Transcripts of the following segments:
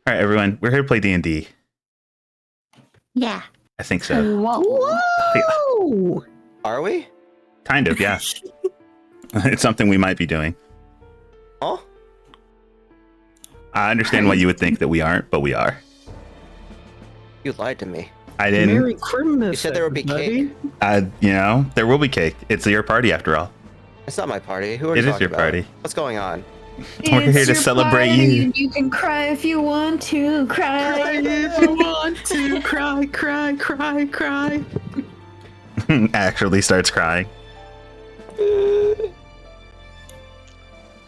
All right, everyone, we're here to play D&D. Yeah. I think so. Whoa! Are we? Kind of, yeah. It's something we might be doing. Oh? I understand why you would think that we aren't, but we are. You lied to me. I didn't. Merry Christmas, You said there would be everybody. cake. There will be cake. It's your party after all. It's not my party. Who are you It is talking your about? party. What's going on? We're here to your celebrate party, you. and you can cry if you want to. Cry if you want to. Cry, cry, cry, cry. Actually starts crying.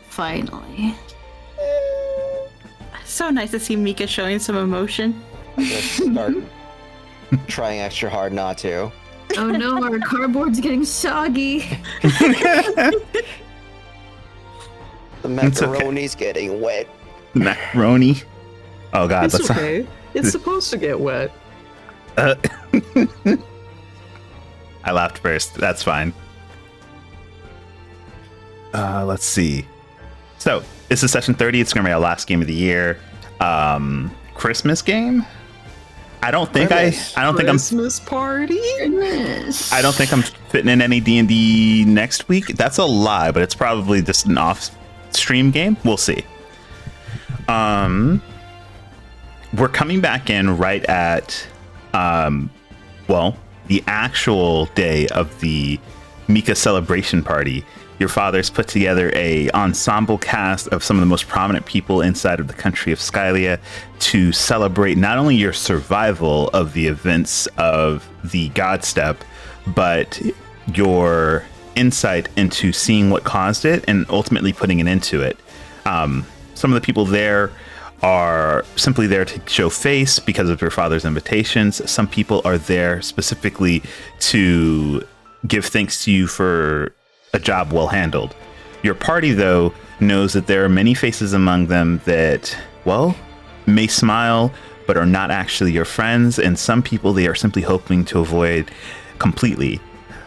Finally. So nice to see Mika showing some emotion. Just start trying extra hard not to. Oh no, our cardboard's getting soggy. The It's okay. macaroni's getting wet. Macaroni. Oh god, It's that's okay. It's supposed to get wet. I laughed first. That's fine. Let's see. So this is session 30. It's gonna be our last game of the year. Christmas game. I don't think Christmas party? Goodness. I don't think I'm fitting in any D&D next week. That's a lie, but it's probably just an off-stream game. We'll see. We're coming back in right at, the actual day of the Mika celebration party. Your father's put together a ensemble cast of some of the most prominent people inside of the country of Skylia to celebrate not only your survival of the events of the God Step, but your insight into seeing what caused it and ultimately putting an end to it. Some of the people there are simply there to show face because of your father's invitations. Some people are there specifically to give thanks to you for a job well handled. Your party, though, knows that there are many faces among them that, may smile, but are not actually your friends, and some people they are simply hoping to avoid completely.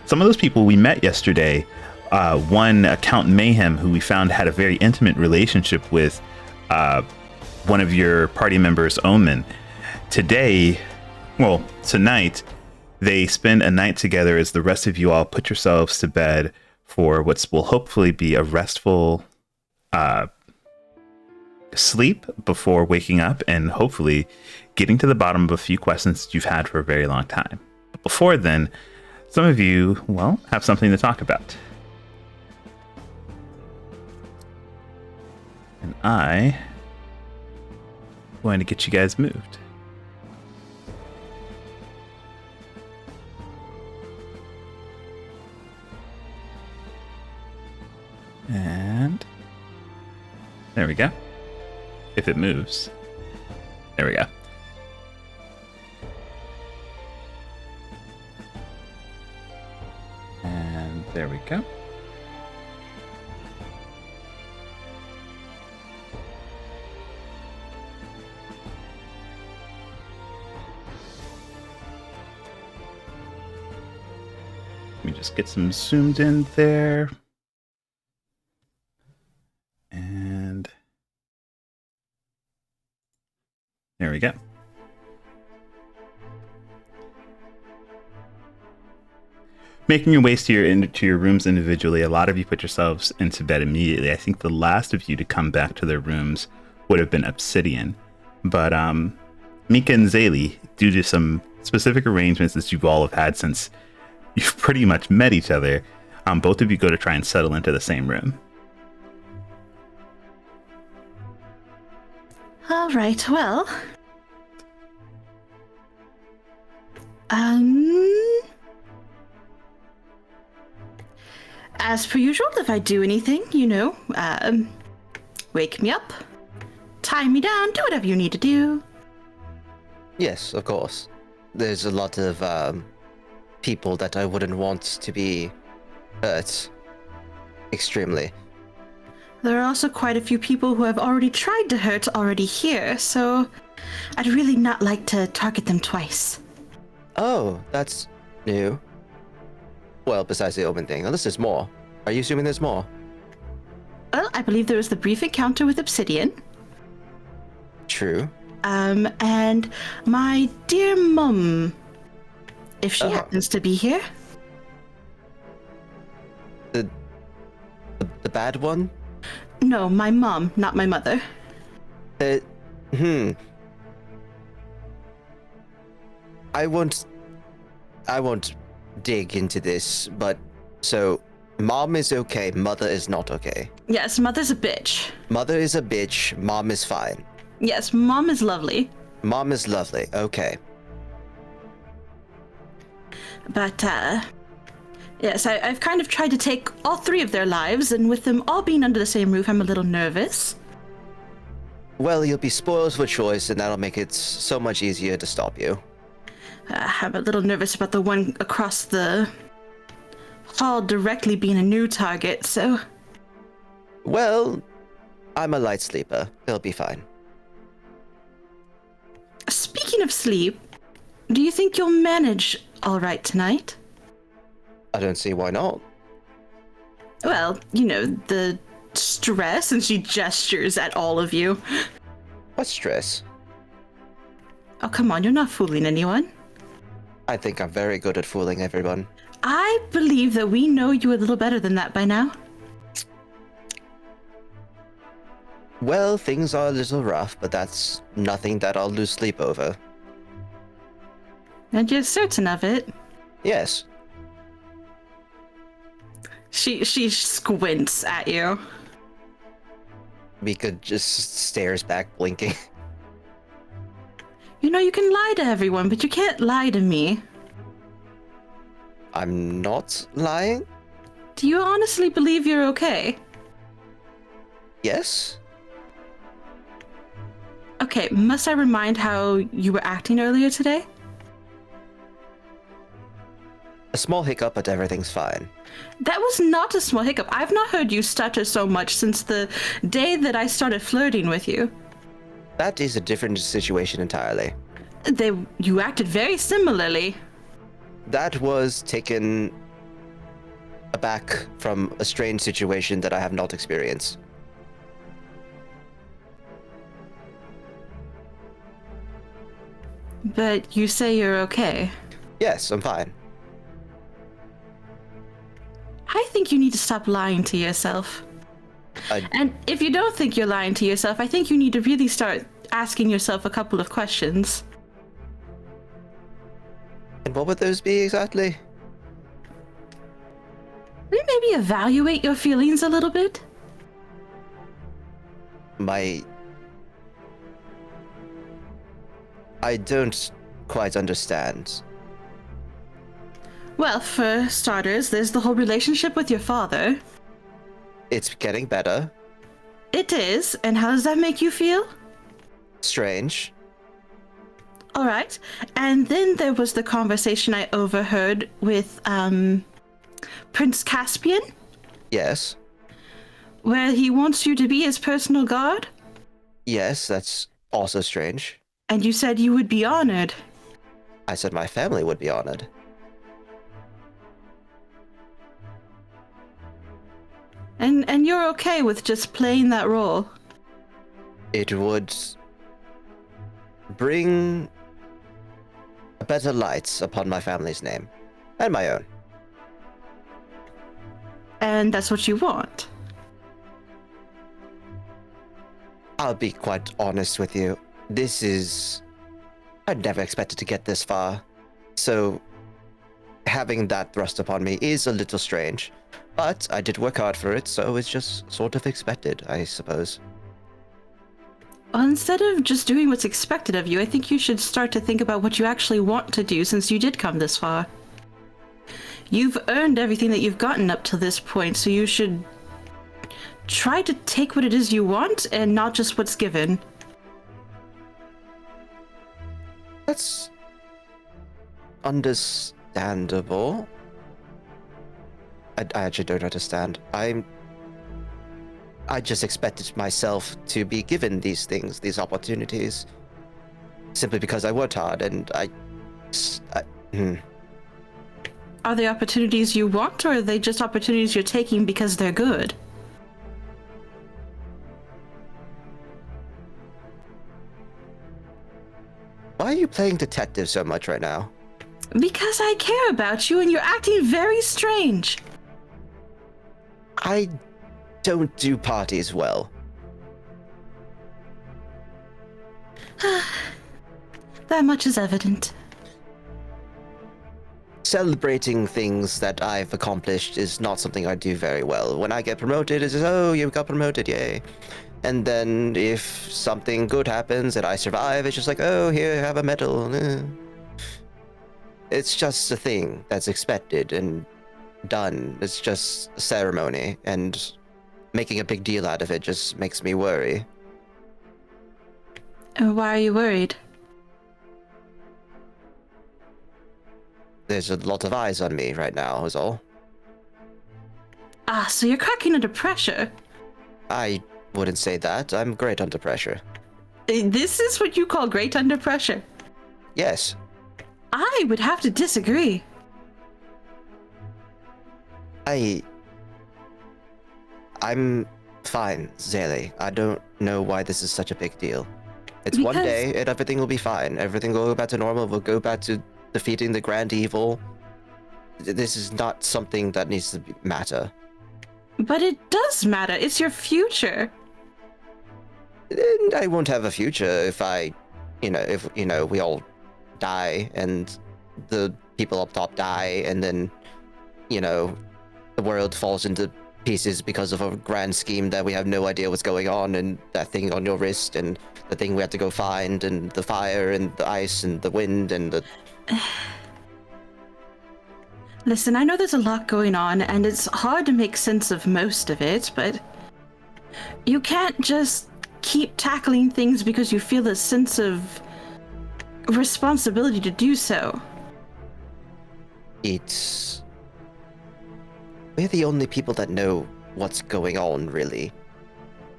Some of those people we met yesterday, one Count Mayhem, who we found had a very intimate relationship with one of your party members, Omen. Tonight, they spend a night together as the rest of you all put yourselves to bed for what will hopefully be a restful sleep before waking up and hopefully getting to the bottom of a few questions that you've had for a very long time. But before then, some of you, have something to talk about. And I'm going to get you guys moved. And there we go. If it moves. There we go. And there we go. Let me just get some zoomed in there. And there we go. Making your ways to your rooms individually, a lot of you put yourselves into bed immediately. I think the last of you to come back to their rooms would have been Obsidian. But Mika and Zaylee, due to some specific arrangements that you've all have had since you've pretty much met each other, both of you go to try and settle into the same room. All right, well. As per usual, if I do anything, wake me up, tie me down, do whatever you need to do. Yes, of course. There's a lot of people that I wouldn't want to be hurt extremely. There are also quite a few people who have already tried to hurt already here, so I'd really not like to target them twice. Oh, that's new. Well, besides the open thing, unless there's more. Are you assuming there's more? Well, I believe there was the brief encounter with Obsidian. True. and my dear mum, if she happens to be here. The bad one? No, my mom, not my mother. I won't dig into this, but so mom is okay, mother is not okay. Yes, mother's a bitch. Mother is a bitch, mom is fine. Yes, mom is lovely. Mom is lovely, okay. But, yes, I've kind of tried to take all three of their lives, and with them all being under the same roof, I'm a little nervous. Well, you'll be spoiled for choice, and that'll make it so much easier to stop you. I'm a little nervous about the one across the hall directly being a new target, so... Well, I'm a light sleeper. He'll be fine. Speaking of sleep, do you think you'll manage all right tonight? I don't see why not. Well, you know, the stress, and she gestures at all of you. What stress? Oh, come on, you're not fooling anyone. I think I'm very good at fooling everyone. I believe that we know you a little better than that by now. Well, things are a little rough, but that's nothing that I'll lose sleep over. And you're certain of it? Yes. She squints at you. Mika just stares back, blinking. You know, you can lie to everyone, but you can't lie to me. I'm not lying? Do you honestly believe you're okay? Yes? Okay, must I remind how you were acting earlier today? A small hiccup, but everything's fine. That was not a small hiccup. I've not heard you stutter so much since the day that I started flirting with you. That is a different situation entirely. You acted very similarly. That was taken aback from a strange situation that I have not experienced. But you say you're okay. Yes, I'm fine. I think you need to stop lying to yourself. And if you don't think you're lying to yourself, I think you need to really start asking yourself a couple of questions. And what would those be exactly? Will you maybe evaluate your feelings a little bit? I don't quite understand. Well, for starters, there's the whole relationship with your father. It's getting better. It is, and how does that make you feel? Strange. All right, and then there was the conversation I overheard with, Prince Caspian, Yes. where he wants you to be his personal guard, Yes, that's also strange. and you said you would be honored. I said my family would be honored. And you're okay with just playing that role? It would bring a better light upon my family's name. And my own. And that's what you want? I'll be quite honest with you. I'd never expected to get this far. So, having that thrust upon me is a little strange. But I did work hard for it, so it's just sort of expected, I suppose. Well, instead of just doing what's expected of you, I think you should start to think about what you actually want to do since you did come this far. You've earned everything that you've gotten up to this point, so you should try to take what it is you want and not just what's given. That's understandable. I actually don't understand. I just expected myself to be given these things, these opportunities, simply because I worked hard, and Are they opportunities you want, or are they just opportunities you're taking because they're good? are you playing detective so much right now? Because I care about you and you're acting very strange. I don't do parties well. That much is evident. Celebrating things that I've accomplished is not something I do very well. When I get promoted, it's just, oh, you got promoted, yay. And then if something good happens and I survive, it's just like, oh, here, have a medal. It's just a thing that's expected and done. It's just a ceremony, and making a big deal out of it just makes me worry. Why are you worried? There's a lot of eyes on me right now, is all. Ah, so you're cracking under pressure. I wouldn't say that. I'm great under pressure. This is what you call great under pressure? Yes. I would have to disagree. I'm fine, Zaylee. I don't know why this is such a big deal. It's one Because- day and everything will be fine. Everything will go back to normal. We'll go back to defeating the grand evil. This is not something that needs to matter. But it does matter. It's your future. And I won't have a future if we all die and the people up top die, and then, the world falls into pieces because of a grand scheme that we have no idea what's going on, and that thing on your wrist, and the thing we have to go find, and the fire, and the ice, and the wind, and the... Listen, I know there's a lot going on, and it's hard to make sense of most of it, but you can't just keep tackling things because you feel a sense of responsibility to do so. We're the only people that know what's going on, really.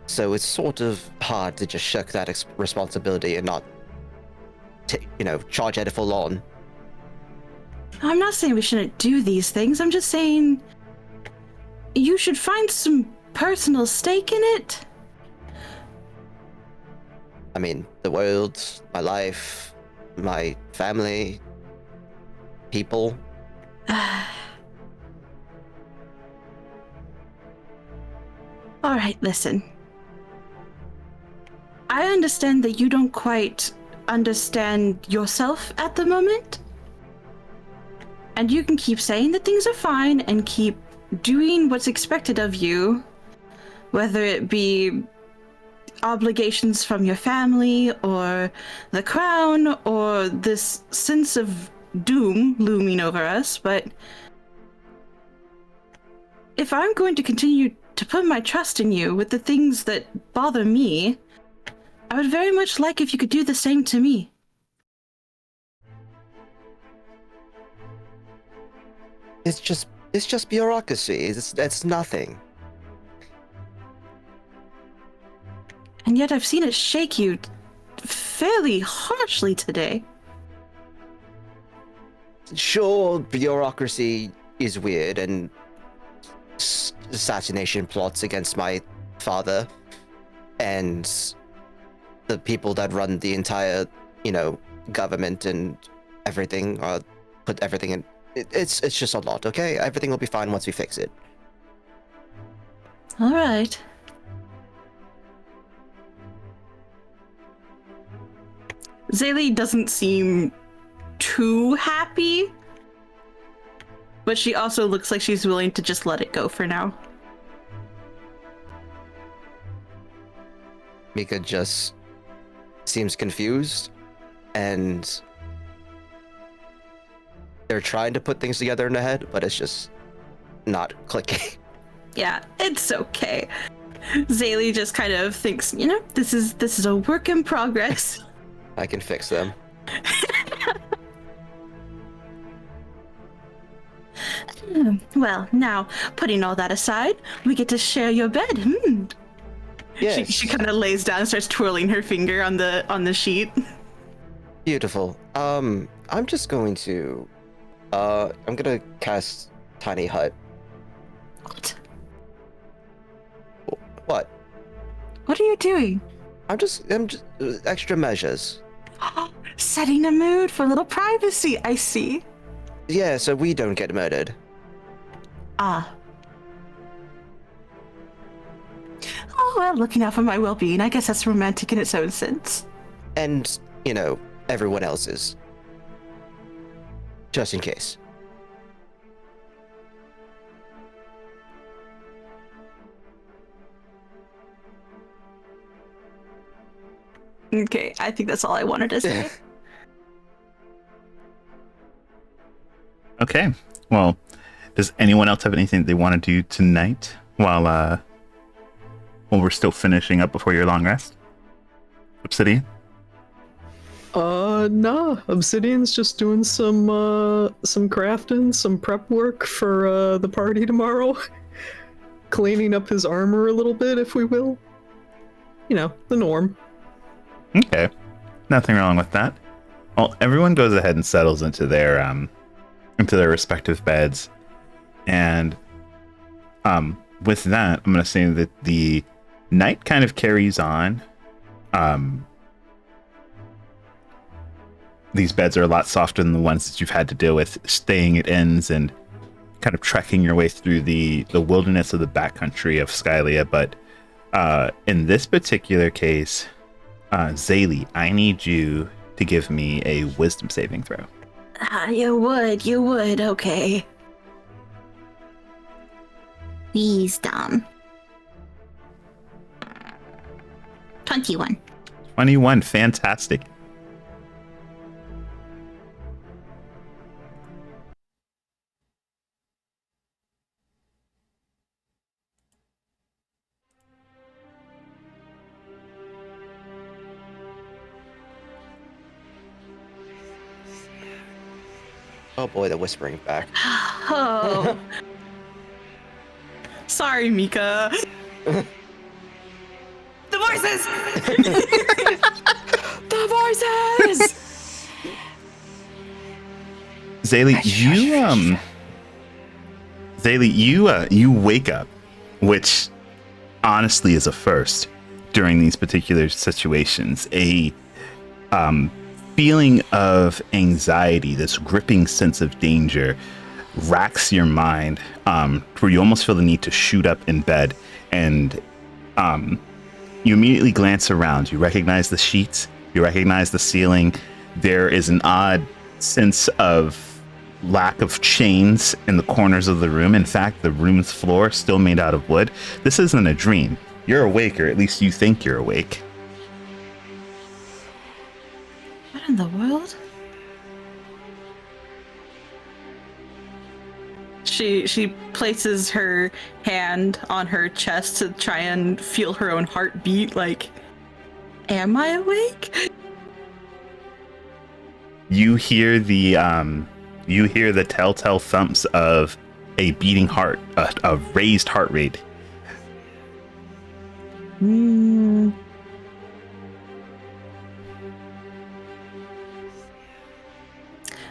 So it's sort of hard to just shuck that responsibility and not, charge at it full on. I'm not saying we shouldn't do these things. I'm just saying you should find some personal stake in it. I mean, the world, my life, my family, people. All right, listen. I understand that you don't quite understand yourself at the moment. And you can keep saying that things are fine and keep doing what's expected of you, whether it be obligations from your family or the crown or this sense of doom looming over us, but if I'm going to continue to put my trust in you with the things that bother me, I would very much like if you could do the same to me. It's just bureaucracy. It's nothing. And yet I've seen it shake you fairly harshly today. Sure, bureaucracy is weird, and assassination plots against my father and the people that run the entire, government and everything, put everything in. It's just a lot, okay? Everything will be fine once we fix it. All right. Zaylee doesn't seem too happy, but she also looks like she's willing to just let it go for now. Mika just seems confused, and they're trying to put things together in their head, but it's just not clicking. Yeah, it's okay. Zaylee just kind of thinks, this is a work in progress. I can fix them. Well, now, putting all that aside, we get to share your bed. Yes. She kind of lays down and starts twirling her finger on the sheet. Beautiful. I'm just going to I'm gonna cast Tiny Hut. What? What? What are you doing? I'm just extra measures. Setting a mood for a little privacy, I see. Yeah, so we don't get murdered. Ah. Oh, well, looking out for my well-being. I guess that's romantic in its own sense. And, you know, everyone else's. Just in case. Okay, I think that's all I wanted to say. Okay. Well, does anyone else have anything they want to do tonight while we're still finishing up before your long rest? Obsidian? Nah. Obsidian's just doing some crafting, some prep work for the party tomorrow. Cleaning up his armor a little bit, if we will. You know, the norm. Okay. Nothing wrong with that. Well, everyone goes ahead and settles into their respective beds. And with that, I'm going to say that the night kind of carries on. These beds are a lot softer than the ones that you've had to deal with staying at inns and kind of trekking your way through the wilderness of the backcountry of Skylia. But in this particular case, Zaylee, I need you to give me a wisdom saving throw. You would, okay. Wisdom. 21. 21, fantastic. Oh boy, the whispering back. Oh. Sorry, Mika. The voices! The voices! Zaylee, you wake up, which honestly is a first during these particular situations. A feeling of anxiety, this gripping sense of danger, racks your mind, where you almost feel the need to shoot up in bed, and you immediately glance around. You recognize the sheets, you recognize the ceiling. There is an odd sense of lack of chains in the corners of the room. In fact, the room's floor is still made out of wood. This isn't a dream. You're awake, or at least you think you're awake. What in the world? She places her hand on her chest to try and feel her own heartbeat, like, am I awake? You hear the telltale thumps of a beating heart, a raised heart rate.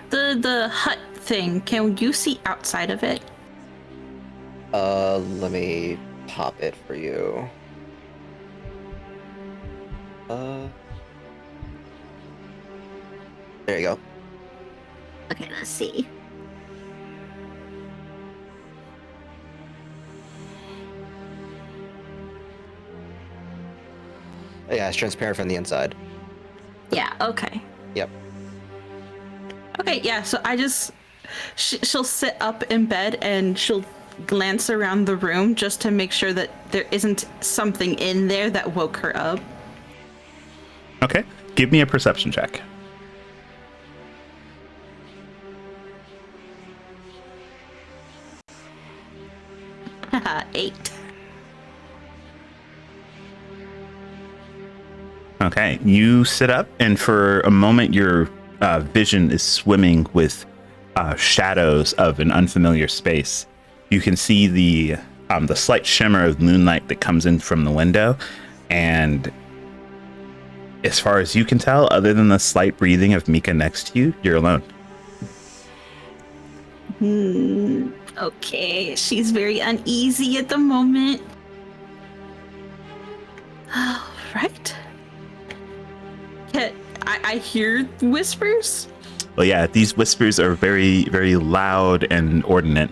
The hut thing, can you see outside of it? Let me pop it for you. There you go. Okay, let's see. Yeah, it's transparent from the inside. Yeah, okay. Yep. Okay, yeah, so I just... she'll sit up in bed and she'll glance around the room just to make sure that there isn't something in there that woke her up. Okay, give me a perception check. Haha, 8. Okay, you sit up, and for a moment, your vision is swimming with shadows of an unfamiliar space. You can see the slight shimmer of moonlight that comes in from the window, and as far as you can tell, other than the slight breathing of Mika next to you, you're alone. Okay, she's very uneasy at the moment. Right. I hear whispers. Well, yeah, these whispers are very, very loud and ordinate.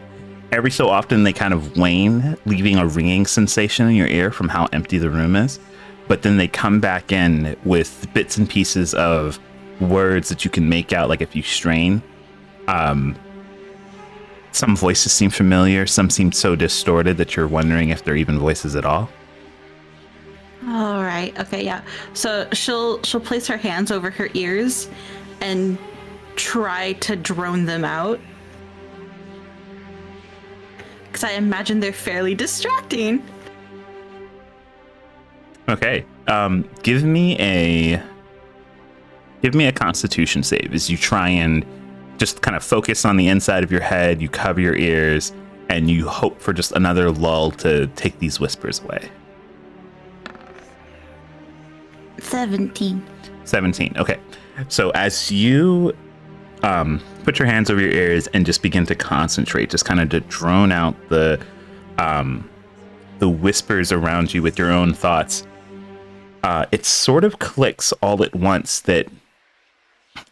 Every so often, they kind of wane, leaving a ringing sensation in your ear from how empty the room is. But then they come back in with bits and pieces of words that you can make out, like if you strain. Some voices seem familiar. Some seem so distorted that you're wondering if they're even voices at all. All right. Okay. Yeah. So she'll place her hands over her ears and try to drone them out. Because I imagine they're fairly distracting. Okay. Give me a Constitution save as you try and just kind of focus on the inside of your head. You cover your ears and you hope for just another lull to take these whispers away. 17. 17. Okay. So as you put your hands over your ears and just begin to concentrate, just kind of to drone out the whispers around you with your own thoughts, it sort of clicks all at once that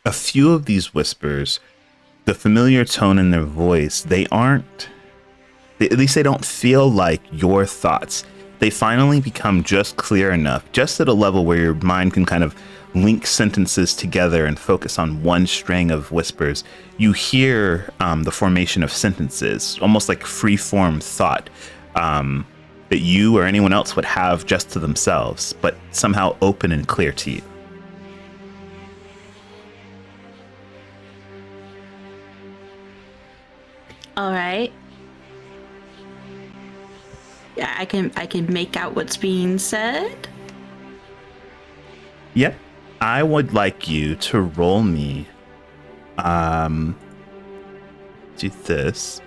a few of these whispers, the familiar tone in their voice, at least they don't feel like your thoughts. They finally become just clear enough, just at a level where your mind can kind of link sentences together and focus on one string of whispers. You hear the formation of sentences, almost like free-form thought that you or anyone else would have just to themselves, but somehow open and clear to you. All right. Yeah, I can make out what's being said. Yep. I would like you to roll me. Do this.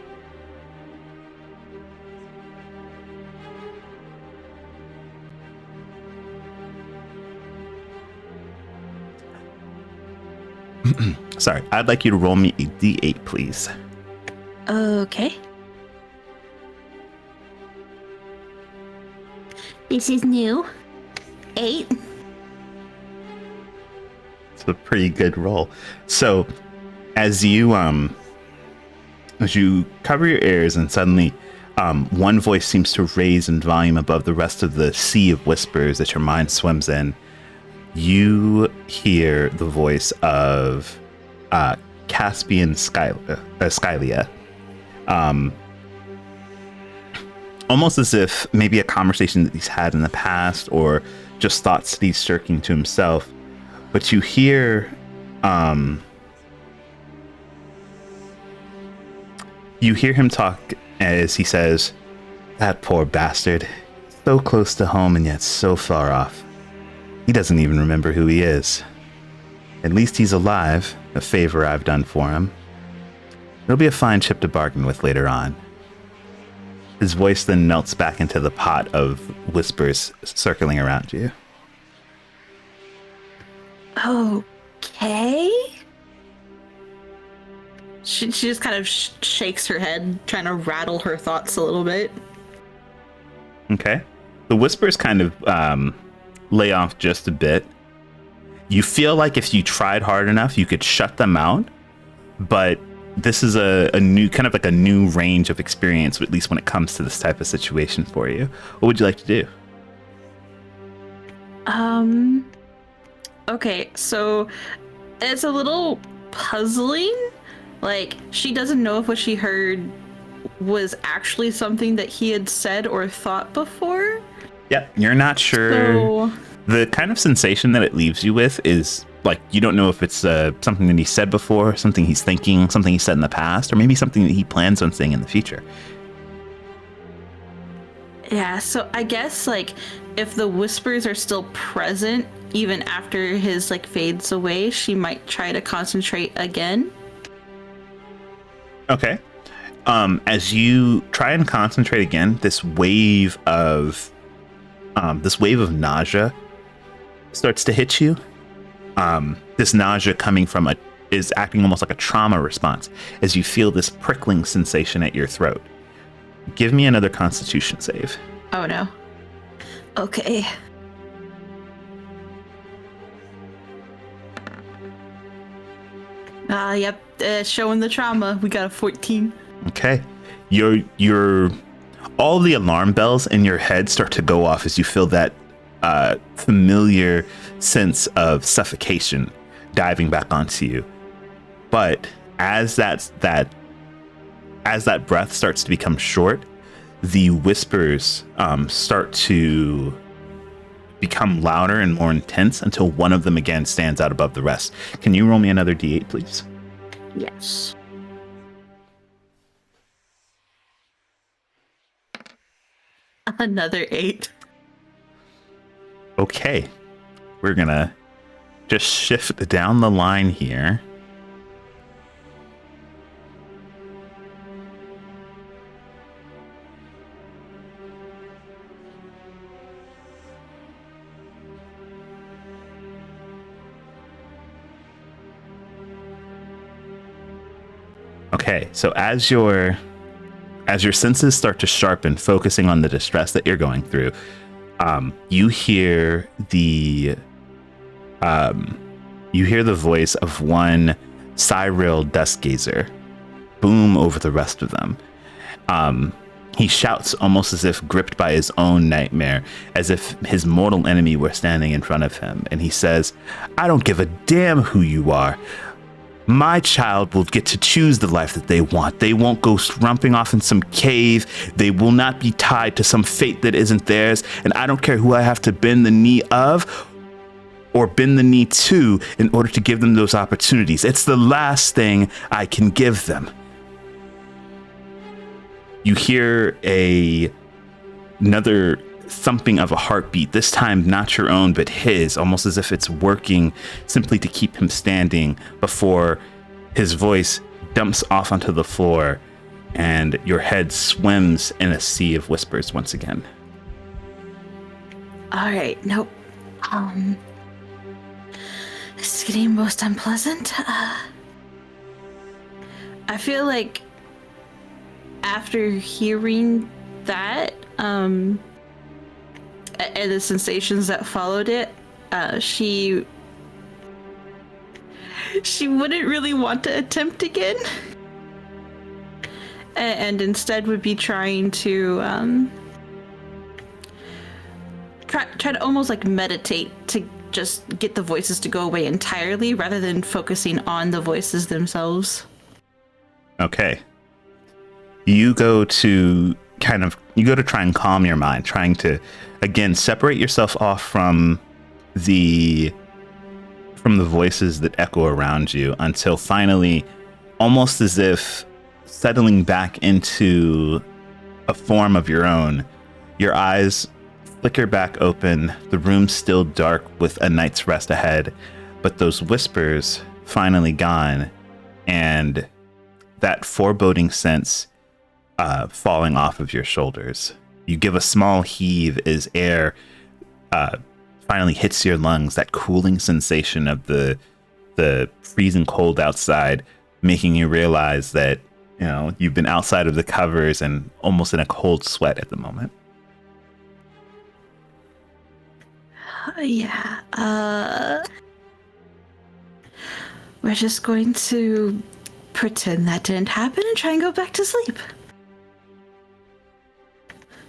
Sorry, I'd like you to roll me a D8, please. Okay. This is new. 8. It's a pretty good roll. So, as you cover your ears and suddenly one voice seems to raise in volume above the rest of the sea of whispers that your mind swims in, you hear the voice of Caspian Skylia. Almost as if maybe a conversation that he's had in the past or just thoughts that he's circling to himself. But you hear him talk as he says, "That poor bastard, so close to home and yet so far off. He doesn't even remember who he is. At least he's alive, a favor I've done for him. It'll be a fine chip to bargain with later on." His voice then melts back into the pot of whispers circling around you. Okay. She just kind of shakes her head, trying to rattle her thoughts a little bit. Okay. The whispers kind of lay off just a bit. You feel like if you tried hard enough, you could shut them out, but this is a new kind of like a new range of experience, at least when it comes to this type of situation for you. What would you like to do? Okay, so it's a little puzzling. Like, she doesn't know if what she heard was actually something that he had said or thought before. Yep, you're not sure. So The kind of sensation that it leaves you with is like, you don't know if it's something that he said before, something he's thinking, something he said in the past, or maybe something that he plans on saying in the future. yeah, so I guess like if the whispers are still present even after his like fades away, she might try to concentrate again. Okay. As you try and concentrate again, this wave of nausea starts to hit you. This nausea coming from is acting almost like a trauma response as you feel this prickling sensation at your throat. Give me another Constitution save. Oh no. Okay. Yep. Showing the trauma. We got a 14. Okay. Your all the alarm bells in your head start to go off as you feel that familiar sense of suffocation diving back onto you. But as that breath starts to become short, the whispers start to become louder and more intense until one of them again stands out above the rest. Can you roll me another D8, please? Yes. Another 8. Okay. We're gonna just shift down the line here. Okay, so as your senses start to sharpen, focusing on the distress that you're going through, you hear the voice of one Cyril Duskgazer boom over the rest of them. He shouts almost as if gripped by his own nightmare, as if his mortal enemy were standing in front of him, and he says, "I don't give a damn who you are. My child will get to choose the life that they want. They won't go rumping off in some cave. They will not be tied to some fate that isn't theirs. And I don't care who I have to bend the knee of or bend the knee to in order to give them those opportunities. It's the last thing I can give them." You hear another thumping of a heartbeat, this time not your own, but his, almost as if it's working simply to keep him standing before his voice dumps off onto the floor and your head swims in a sea of whispers once again. All right. Nope. This is getting most unpleasant. I feel like after hearing that, and the sensations that followed it, she wouldn't really want to attempt again, and instead would be trying to try to almost like meditate to just get the voices to go away entirely, rather than focusing on the voices themselves. Okay. You go to try and calm your mind, trying to again separate yourself off from the voices that echo around you, until finally, almost as if settling back into a form of your own, your eyes flicker back open, the room's still dark with a night's rest ahead, but those whispers finally gone, and that foreboding sense falling off of your shoulders. You give a small heave as air finally hits your lungs, that cooling sensation of the freezing cold outside, making you realize that, you know, you've been outside of the covers and almost in a cold sweat at the moment. Yeah. We're just going to pretend that didn't happen and try and go back to sleep.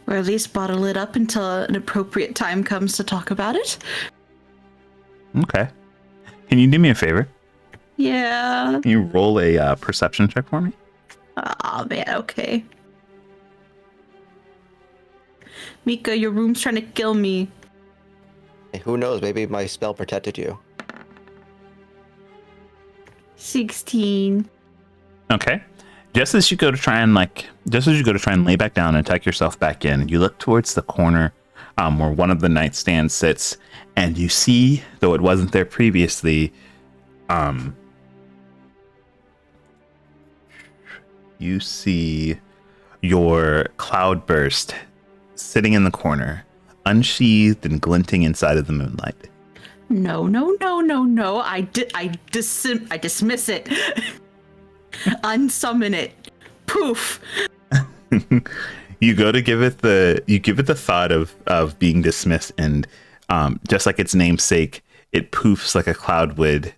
Or at least bottle it up until an appropriate time comes to talk about it. Okay. Can you do me a favor? Yeah. Can you roll a perception check for me? Oh man, okay. Mika, your room's trying to kill me. Hey, who knows? Maybe my spell protected you. 16. Okay. Just as you go to try and lay back down and tuck yourself back in, you look towards the corner where one of the nightstands sits, and you see, though it wasn't there previously, you see your cloudburst sitting in the corner, unsheathed and glinting inside of the moonlight. No. I dismiss it. Unsummon it. Poof. You go to give it the thought of being dismissed, and just like its namesake, it poofs like a cloud would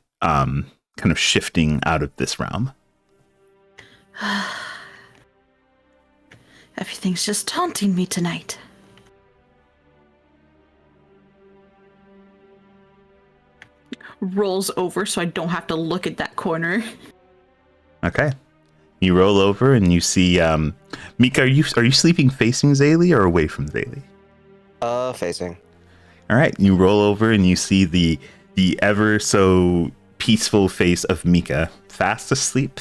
kind of shifting out of this realm. Everything's just taunting me tonight. Rolls over so I don't have to look at that corner. Okay. You roll over and you see Mika, are you sleeping facing Zaylee or away from Zaylee? Facing. All right. You roll over and you see the ever so peaceful face of Mika, fast asleep,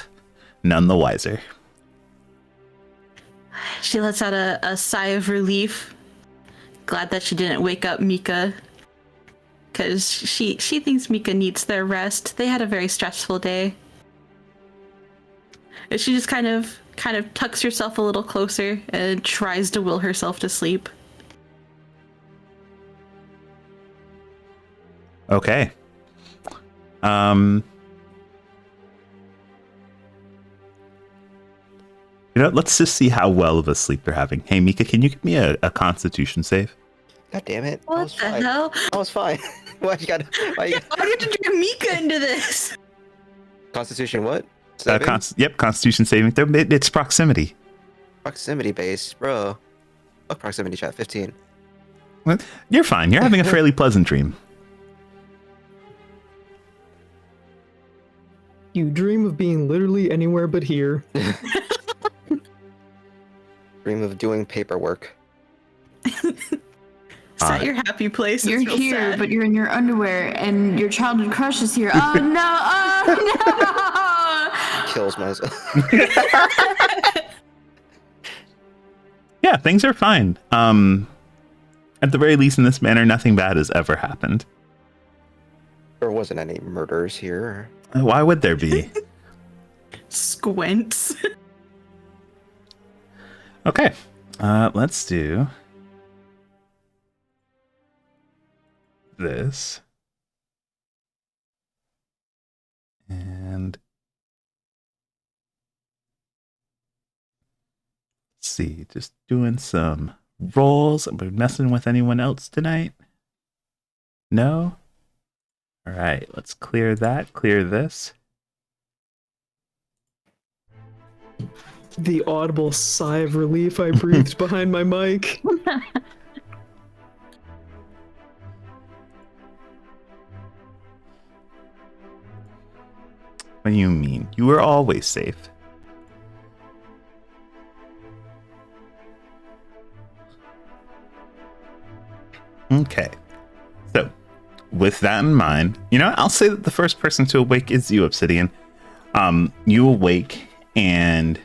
none the wiser. She lets out a sigh of relief. Glad that she didn't wake up Mika. Because she thinks Mika needs their rest. They had a very stressful day. And she just kind of tucks herself a little closer and tries to will herself to sleep. Okay. Let's just see how well of a sleep they're having. Hey, Mika, can you give me a Constitution save? God damn it! What the hell? I was fine. Why you got? Why do you have to drag Mika into this? Constitution what? Constitution saving throw. It's proximity. Proximity based, bro. Oh, proximity chat 15. Well, you're fine. You're having a fairly pleasant dream. You dream of being literally anywhere but here. Dream of doing paperwork. Is that your happy place? You're here, but you're in your underwear, and your childhood crush is here. Oh no! Oh no! Kills myself. Yeah, things are fine. At the very least, in this manner, nothing bad has ever happened. There wasn't any murders here. Why would there be? Squints. Okay, let's do this. And let's see, just doing some rolls. Am I messing with anyone else tonight? No? All right, let's clear that, clear this. The audible sigh of relief I breathed behind my mic. What do you mean? You were always safe. Okay. So, with that in mind, I'll say that the first person to awake is you, Obsidian. You awake, and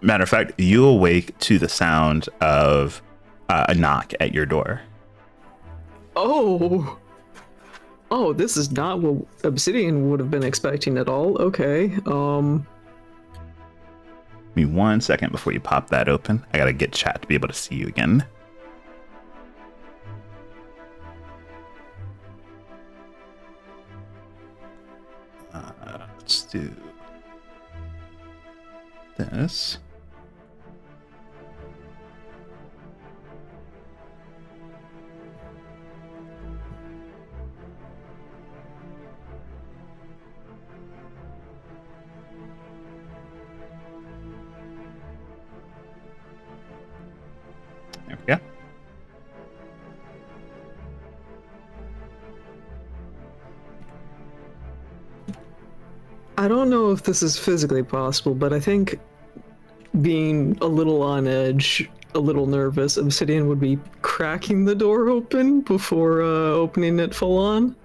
matter of fact, you awake to the sound of a knock at your door. Oh, this is not what Obsidian would have been expecting at all. Okay. Give me 1 second before you pop that open. I gotta get chat to be able to see you again. Let's do this. There we go. I don't know if this is physically possible, but I think being a little on edge, a little nervous, Obsidian would be cracking the door open before opening it full on.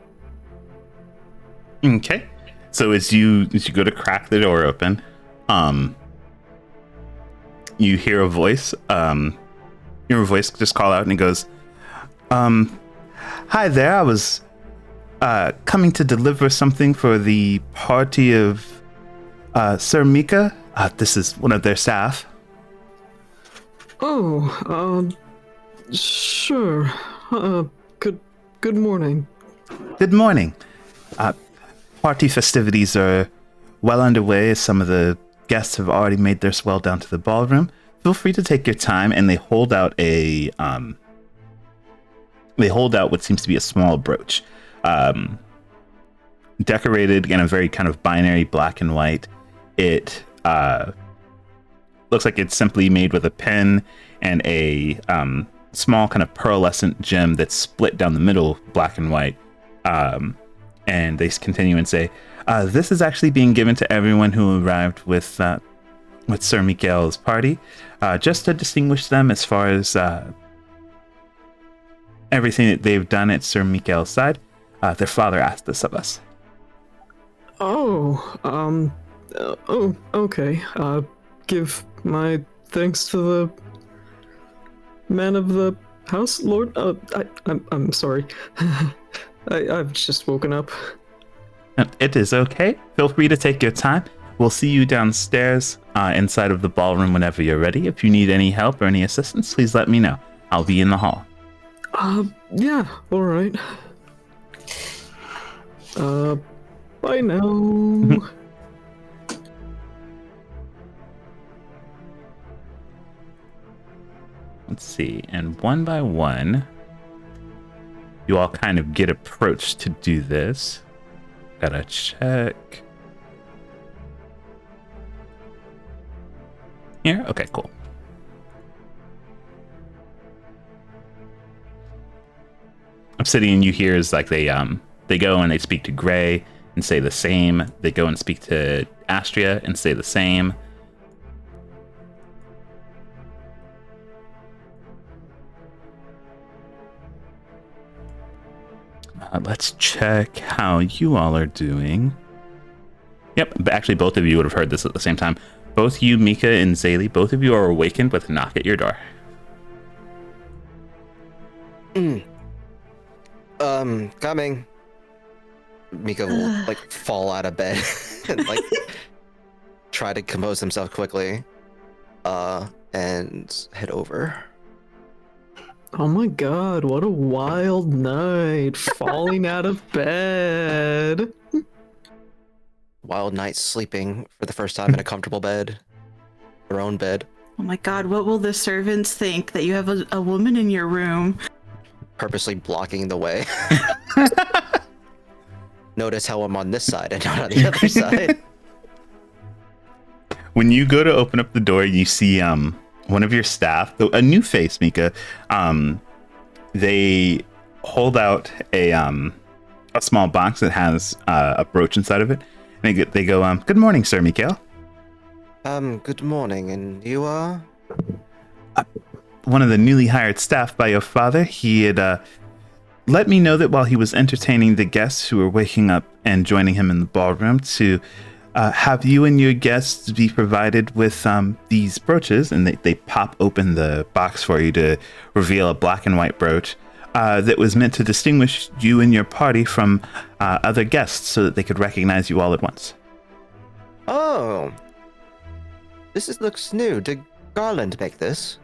Okay. So as you go to crack the door open, you hear a voice. Just call out, and it goes, "Hi there. I was coming to deliver something for the party of Sir Mika. This is one of their staff." Oh, sure. Good morning. Good morning. Party festivities are well underway, as some of the guests have already made their swell down to the ballroom. Feel free to take your time, and they hold out what seems to be a small brooch. decorated in a very kind of binary black and white. It looks like it's simply made with a pen and a small kind of pearlescent gem that's split down the middle, black and white. And they continue and say, this is actually being given to everyone who arrived with Sir Miguel's party, just to distinguish them as far as everything that they've done at Sir Miguel's side. Their father asked this of us. Okay. Give my thanks to the man of the house, Lord. I'm sorry. I've just woken up. It is okay. Feel free to take your time. We'll see you downstairs inside of the ballroom whenever you're ready. If you need any help or any assistance, please let me know. I'll be in the hall. Yeah, all right. Bye now. Let's see. And one by one, you all kind of get approached to do this. Gotta check. Here? Okay, cool. Obsidian, you hear is like they go and they speak to Gray and say the same. They go and speak to Astria and say the same. Let's check how you all are doing. Yep, actually both of you would have heard this at the same time. Both you, Mika and Zaylee, both of you are awakened with a knock at your door. Coming. Mika will fall out of bed and try to compose himself quickly, and head over. Oh my god, what a wild night. Falling out of bed. Wild night sleeping for the first time in a comfortable bed. Her own bed. Oh my god, what will the servants think that you have a woman in your room? Purposely blocking the way. Notice how I'm on this side and not on the other side. When you go to open up the door, you see one of your staff, a new face, Mika. They hold out a small box that has a brooch inside of it. And they go, good morning, Sir Mikael. Good morning, and you are? One of the newly hired staff by your father. He had let me know that while he was entertaining the guests who were waking up and joining him in the ballroom to have you and your guests be provided with these brooches, and they pop open the box for you to reveal a black and white brooch that was meant to distinguish you and your party from other guests so that they could recognize you all at once. Oh, looks new. Did Garland make this?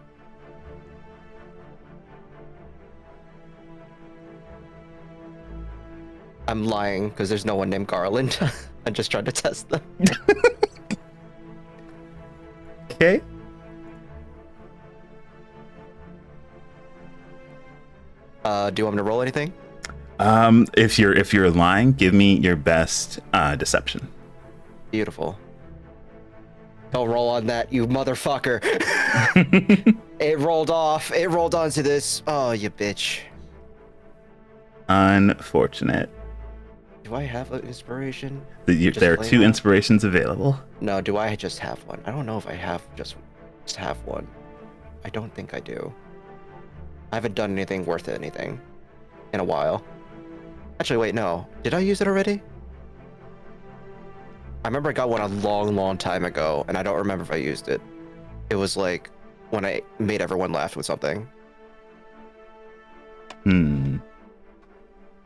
I'm lying because there's no one named Garland. I'm just trying to test them. Okay. Do you want me to roll anything? If you're lying, give me your best deception. Beautiful. Don't roll on that, you motherfucker. It rolled off. It rolled onto this. Oh, you bitch. Unfortunate. Do I have an inspiration? There are two inspirations available. No, do I just have one? I don't know if I have just have one. I don't think I do. I haven't done anything worth anything in a while. Actually, wait, no. Did I use it already? I remember I got one a long time ago, and I don't remember if I used it. It was like when I made everyone laugh with something.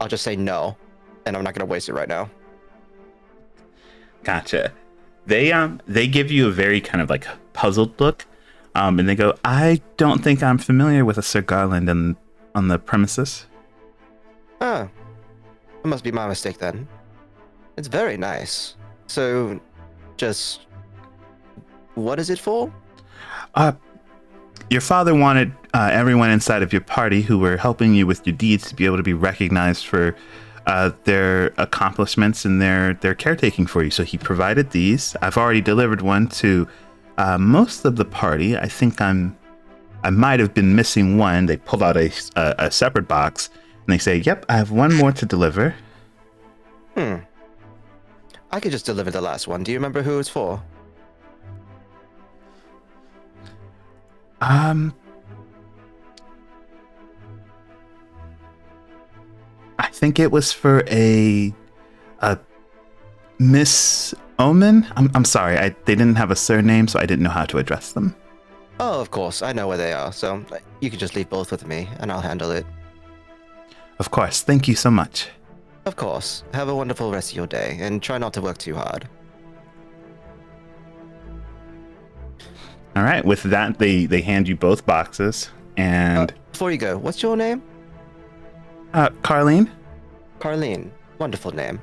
I'll just say no, and I'm not gonna waste it right now. Gotcha. They give you a very kind of like puzzled look, and they go, "I don't think I'm familiar with a Sir Garland on the premises." Ah, that must be my mistake then. It's very nice. So, just what is it for? Your father wanted everyone inside of your party who were helping you with your deeds to be able to be recognized for their accomplishments and their caretaking for you. So he provided these. I've already delivered one to most of the party. I think I might have been missing one. They pulled out a separate box and they say, "Yep, I have one more to deliver." I could just deliver the last one. Do you remember who it's for? I think it was for a Miss Omen. I'm sorry, they didn't have a surname, so I didn't know how to address them. Oh, of course. I know where they are. So you can just leave both with me and I'll handle it. Of course. Thank you so much. Of course. Have a wonderful rest of your day and try not to work too hard. All right. With that, they hand you both boxes. And Before you go, what's your name? Carlene? Carlene. Wonderful name.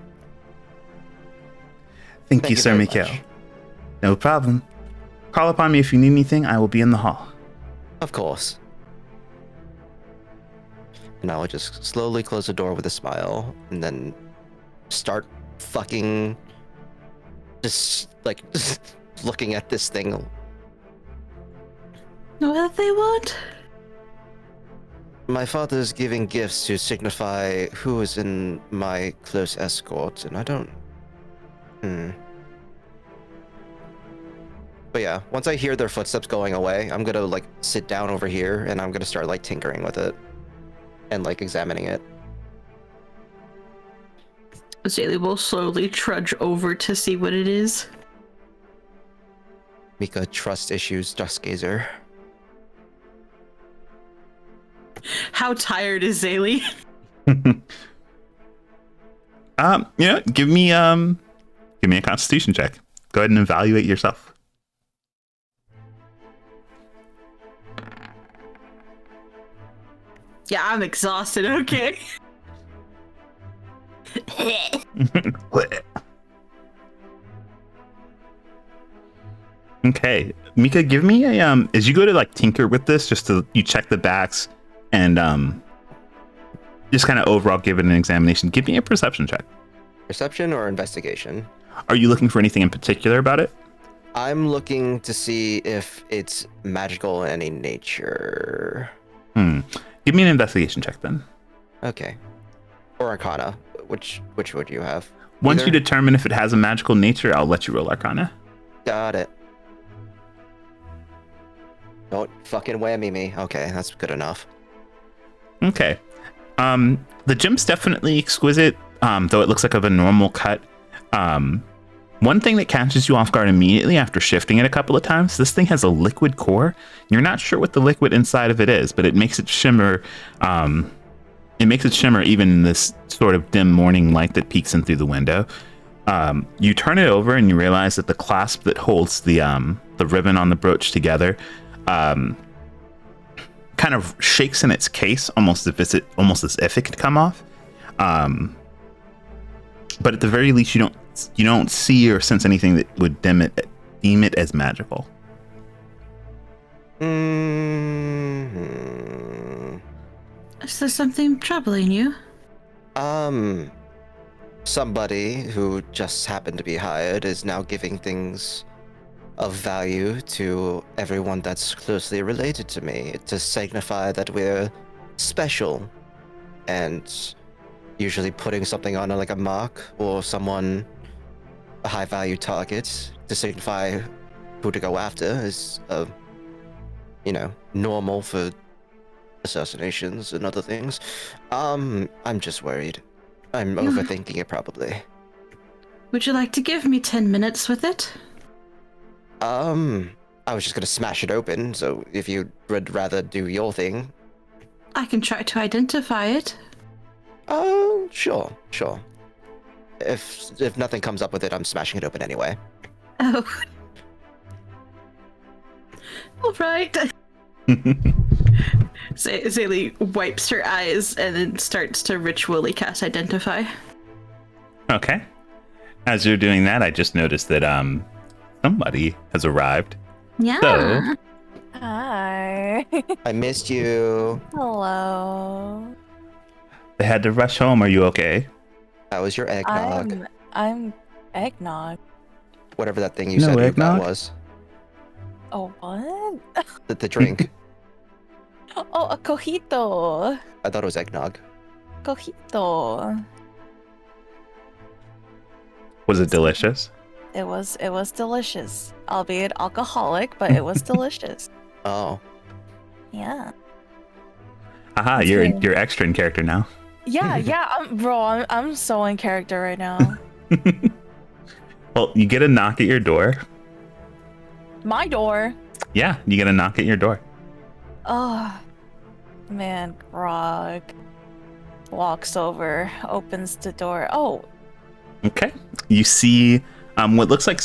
Thank you, Sir very Mikhail. much. No problem. Call upon me if you need anything. I will be in the hall. Of course. And I'll just slowly close the door with a smile and then start fucking just looking at this thing. What they want? My father's giving gifts to signify who is in my close escort, and I don't... But yeah, once I hear their footsteps going away, I'm gonna, sit down over here, and I'm gonna start, tinkering with it. And, examining it. Zaylee will slowly trudge over to see what it is. Mika, trust issues, Duskgazer. How tired is Zaylee? Give me a Constitution check. Go ahead and evaluate yourself. Yeah, I'm exhausted, okay. Okay, Mika, give me a as you go to tinker with this, just to you check the backs and just kind of overall give it an examination. Give me a perception check. Perception or investigation? Are you looking for anything in particular about it? I'm looking to see if it's magical in any nature. Give me an investigation check then. Okay. Or Arcana. Which would you have? Once Either? you determine if it has a magical nature, I'll let you roll Arcana. Got it. Don't fucking whammy me. Okay, that's good enough. Okay. The gem's definitely exquisite, though it looks like of a normal cut. One thing that catches you off guard immediately after shifting it a couple of times, this thing has a liquid core. You're not sure what the liquid inside of it is, but it makes it shimmer. It makes it shimmer even in this sort of dim morning light that peeks in through the window. You turn it over and you realize that the clasp that holds the ribbon on the brooch together kind of shakes in its case, almost as if it could come off. But at the very least, you don't see or sense anything that would deem it as magical. Is there something troubling you? Somebody who just happened to be hired is now giving things of value to everyone that's closely related to me to signify that we're special, and usually putting something on a mark or someone, a high value target, to signify who to go after is normal for assassinations and other things. I'm just worried. I'm overthinking it probably. Would you like to give me 10 minutes with it? I was just gonna smash it open, so if you would rather do your thing. I can try to identify it. Oh, sure. If nothing comes up with it, I'm smashing it open anyway. Oh. All right. Zaylee wipes her eyes and then starts to ritually cast Identify. Okay. As you're doing that, I just noticed that somebody has arrived. Yeah. So, Hi. I missed you. Hello. they had to rush home. Are you okay? How was your eggnog? I'm eggnog. Whatever that thing you No said you got eggnog? was. Oh, what? The drink. Oh, a cojito. I thought it was eggnog. Cojito. Was it delicious? It was delicious. Albeit alcoholic, but it was delicious. Oh. Yeah. Aha, It's you're good. you're extra in character now. Yeah, I'm so in character right now. Well, you get a knock at your door. My door. Yeah, you get a knock at your door. Oh, man, Grog walks over, opens the door. Oh, Okay. You see what looks like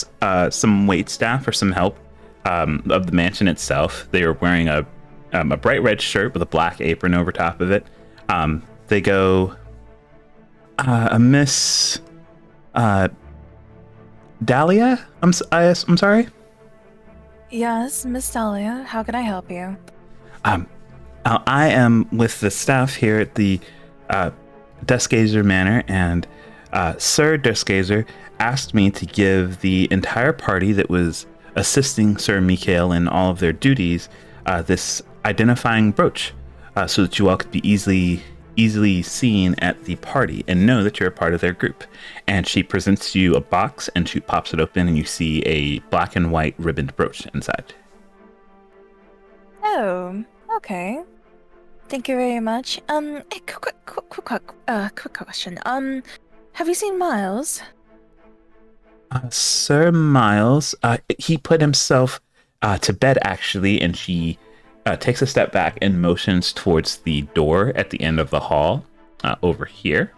some wait staff or some help of the mansion itself. They are wearing a bright red shirt with a black apron over top of it. They go, a Miss Dahlia? I'm sorry? yes, Miss Dahlia. How can I help you? I am with the staff here at the Desgazer Manor, and Sir Desgazer asked me to give the entire party that was assisting Sir Mikhail in all of their duties this identifying brooch, so that you all could be easily seen at the party and know that you're a part of their group. And she presents you a box, and she pops it open, and you see a black and white ribboned brooch inside. Oh, okay. Thank you very much. Quick question. Have you seen Miles? Sir Miles, he put himself to bed, actually, and she takes a step back and motions towards the door at the end of the hall over here.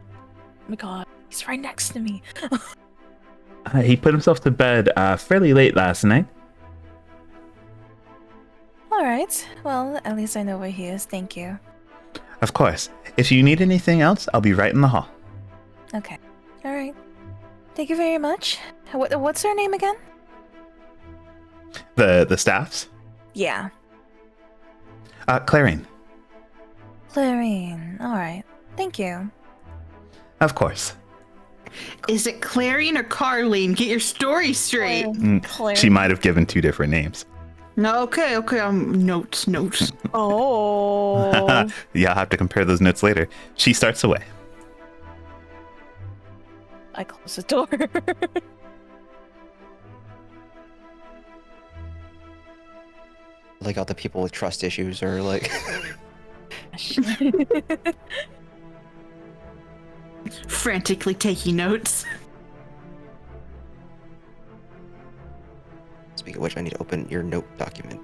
Oh my god, he's right next to me. He put himself to bed fairly late last night. Alright, well, at least I know where he is. Thank you. Of course. If you need anything else, I'll be right in the hall. Okay. Alright. Thank you very much. What's her name again? The staffs? Yeah. Clarine. Clarine. Alright. Thank you. Of course. Is it Clarion or Carlene? Get your story straight. Clarine. She might have given two different names. No, okay. Notes. Oh. Yeah, I'll have to compare those notes later. She starts away. I close the door. Like all the people with trust issues are like. Frantically taking notes. Speaking of which, I need to open your note document.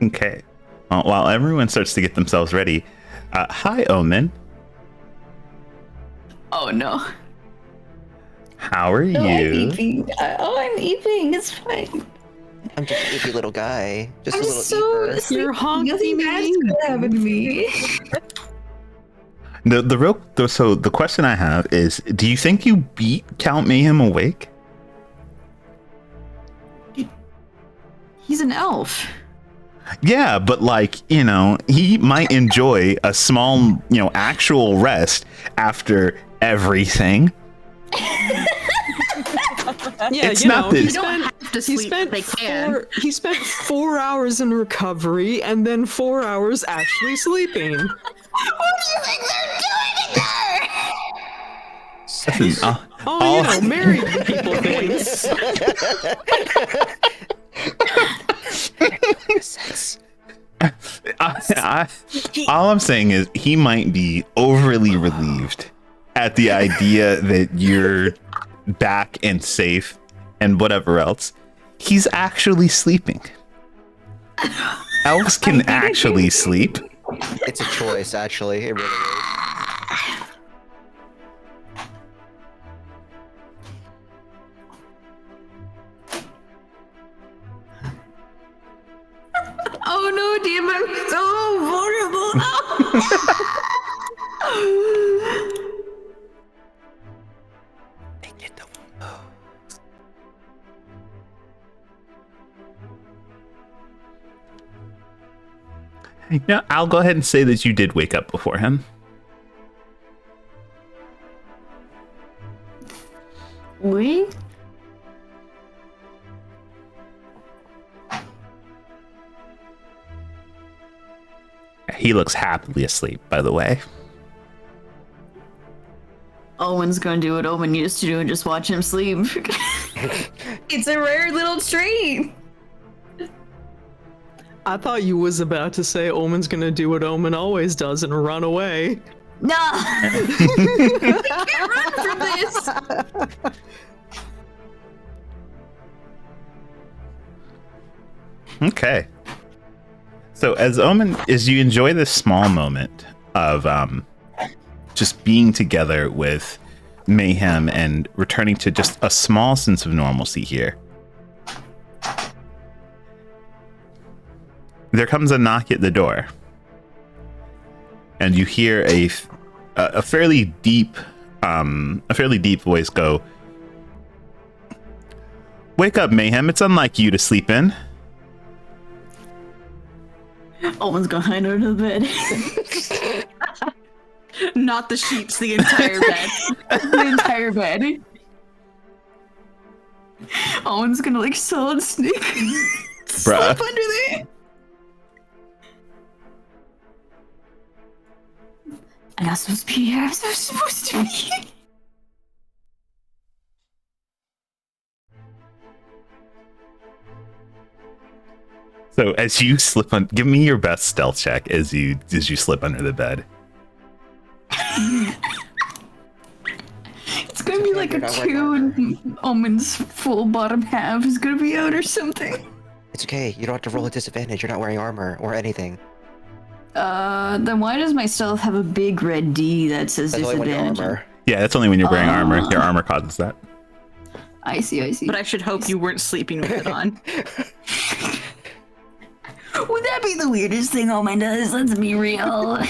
Okay. While everyone starts to get themselves ready, hi, Omen. Oh no. How are No, I'm you? eating. I'm eating. It's fine. I'm just a eepy little guy. Just I'm a little so eeper. sleepy. You're honky Nothing bad's me. gonna happen to me. So the question I have is, do you think you beat Count Mayhem awake? He's an elf. Yeah, but he might enjoy a small, actual rest after everything. Yeah, It's not that- he You don't spent, have to he sleep. spent They can. he spent 4 hours in recovery and then 4 hours actually sleeping. What do you think they're doing in there? Listen, Married people things. all I'm saying is he might be overly relieved at the idea that you're back and safe and whatever else. He's actually sleeping. Elves can actually sleep. It's a choice, actually. It really is. Oh no, damn! I'm so vulnerable. Yeah, I'll go ahead and say that you did wake up before him. We? He looks happily asleep, by the way. Owen's gonna do what Owen used to do and just watch him sleep. It's a rare little treat. I thought you was about to say Omen's gonna do what Omen always does and run away. No! Can't run from this. Okay. So as you enjoy this small moment of just being together with Mayhem and returning to just a small sense of normalcy here, there comes a knock at the door, and you hear a fairly deep voice go, "Wake up, Mayhem! It's unlike you to sleep in." Owen's gonna hide under the bed. Not the sheets, the entire bed. The entire bed. Owen's gonna like solid sneak. Slip Bruh. under there. I'm not supposed to be here. I'm so supposed to be here. So as you slip on, give me your best stealth check as you slip under the bed. It's gonna be like a 2 and Omen's full bottom half is gonna be out or something. It's okay. You don't have to roll a disadvantage. You're not wearing armor or anything. Then why does my stealth have a big red D that says That's only when you're disadvantage? armor. Yeah, that's only when you're wearing armor. Your armor causes that. I see. But I should hope you weren't sleeping with it on. Would that be the weirdest thing Omen does? Let's be real.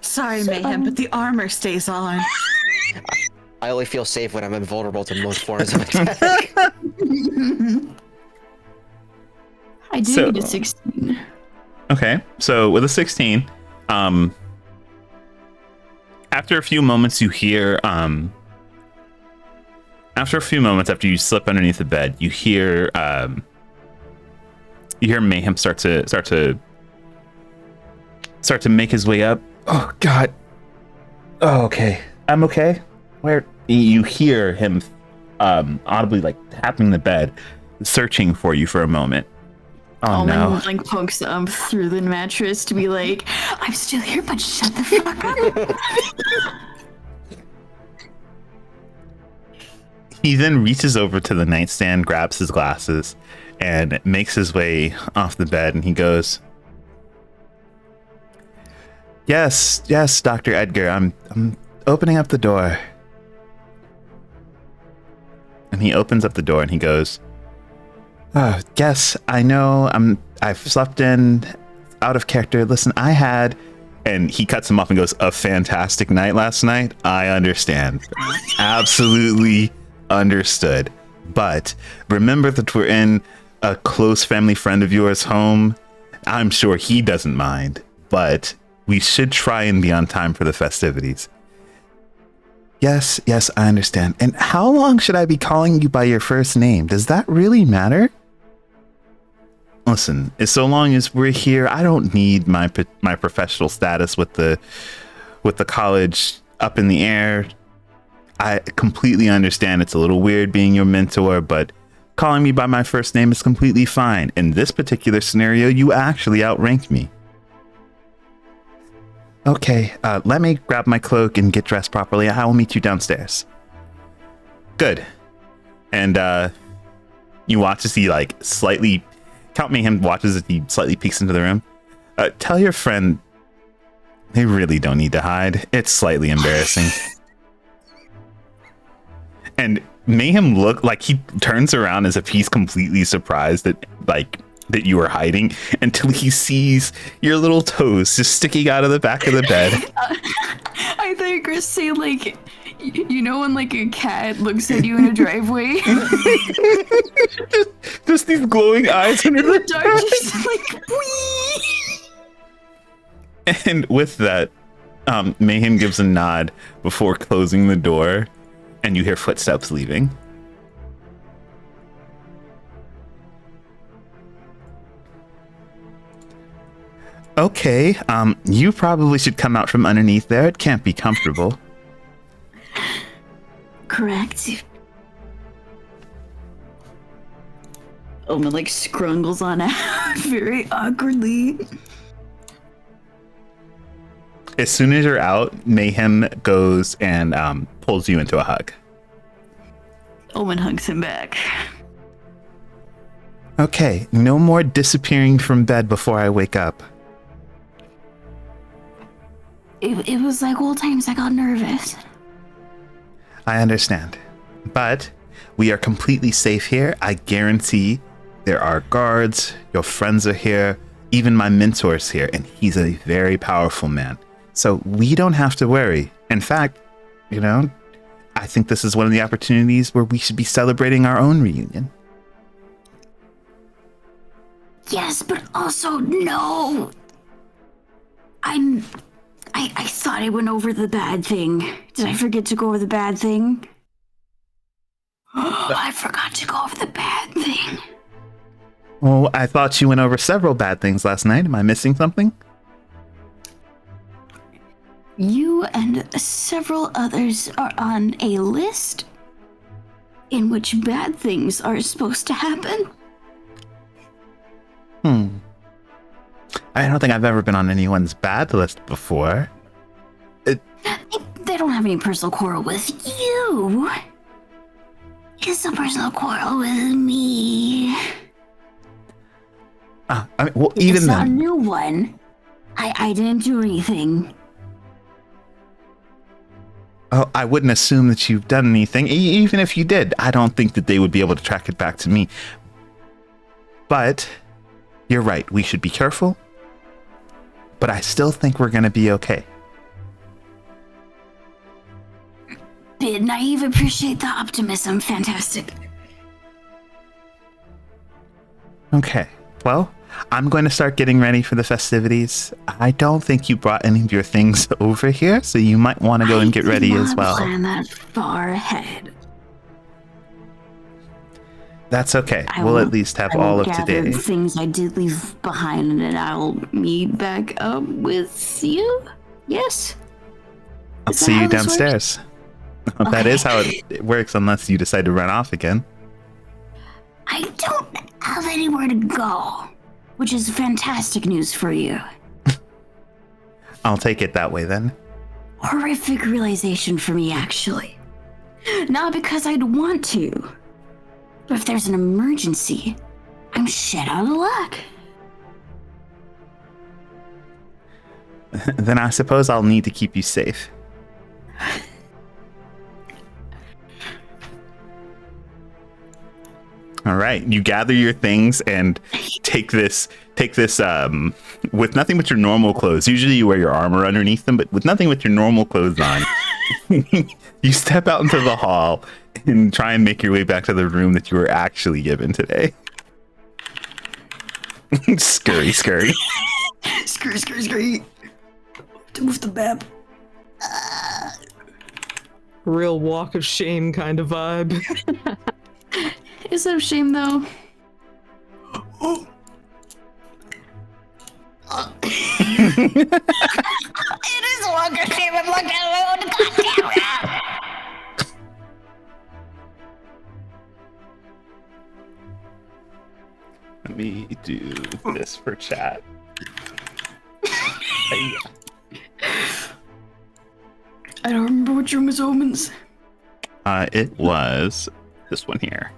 Sorry, Mayhem, but the armor stays on. I only feel safe when I'm invulnerable to most forms of attack. I do So- need a 16. Okay, so with a 16, after a few moments, you hear, after a few moments after you slip underneath the bed, you hear Mayhem start to make his way up. Oh God. Oh, okay. I'm okay. Where you hear him audibly like tapping the bed, searching for you for a moment. Oh Omen no. like pokes up through the mattress to be like, I'm still here, but shut the fuck up. He then reaches over to the nightstand, grabs his glasses, and makes his way off the bed, and he goes, Yes, Dr. Edgar, I'm opening up the door. And he opens up the door and he goes, Oh, yes, I know I've slept in out of character. Listen, I had, and he cuts him off and goes, a fantastic night last night. I understand. Absolutely understood. But remember that we're in a close family friend of yours' home. I'm sure he doesn't mind, but we should try and be on time for the festivities. Yes, I understand. And how long should I be calling you by your first name? Does that really matter? Listen, as so long as we're here, I don't need my professional status with the college up in the air. I completely understand it's a little weird being your mentor, but calling me by my first name is completely fine. In this particular scenario, you actually outranked me. Okay, let me grab my cloak and get dressed properly. I will meet you downstairs. Good. And you watch as he like slightly, Count Mayhem watches as he slightly peeks into the room. Tell your friend they really don't need to hide. It's slightly embarrassing. And Mayhem look like he turns around as if he's completely surprised that you are hiding, until he sees your little toes just sticking out of the back of the bed. I thought you were gonna say like, you know when like a cat looks at you in a driveway? Just these glowing eyes under the Dark just like, wee. And with that, Mayhem gives a nod before closing the door, and you hear footsteps leaving. Okay, you probably should come out from underneath there. It can't be comfortable. Correct. Omen like scrungles on out very awkwardly. As soon as you're out, Mayhem goes and pulls you into a hug. Omen hugs him back. Okay, no more disappearing from bed before I wake up. It was like old times. I got nervous. I understand. But we are completely safe here. I guarantee there are guards, your friends are here, even my mentor's here, and he's a very powerful man. So we don't have to worry. In fact, you know, I think this is one of the opportunities where we should be celebrating our own reunion. Yes, but also no. I thought I went over the bad thing. Did I forget to go over the bad thing? I forgot to go over the bad thing. Oh, I thought you went over several bad things last night. Am I missing something? You and several others are on a list in which bad things are supposed to happen. I don't think I've ever been on anyone's bad list before. They don't have any personal quarrel with you. It's a personal quarrel with me. I mean, well, even It's not a then, new one. I didn't do anything. oh, I wouldn't assume that you've done anything. Even if you did, I don't think that they would be able to track it back to me. But you're right. We should be careful. But I still think we're going to be okay. Bit naive, appreciate the optimism. Fantastic. Okay. Well, I'm going to start getting ready for the festivities. I don't think you brought any of your things over here, so you might want to go and get ready as well. I did not plan that far ahead. That's okay. We'll at least have all of today. The things I did leave behind, and I'll meet back up with you. Yes. I'll see you downstairs. That is how it works, unless you decide to run off again. I don't have anywhere to go, which is fantastic news for you. I'll take it that way then. Horrific realization for me, actually. Not because I'd want to, but if there's an emergency, I'm shit out of luck. Then I suppose I'll need to keep you safe. All right, you gather your things and take this with nothing but your normal clothes. Usually you wear your armor underneath them, but with nothing but your normal clothes on. You step out into the hall and try and make your way back to the room that you were actually given today. Scurry. Scurry. To move the map. Real walk of shame kind of vibe. Is that a shame, though? It is a walk of shame. I'm looking at my own goddamn map. Let me do this for chat. I don't remember which room was Omen's. It was this one here.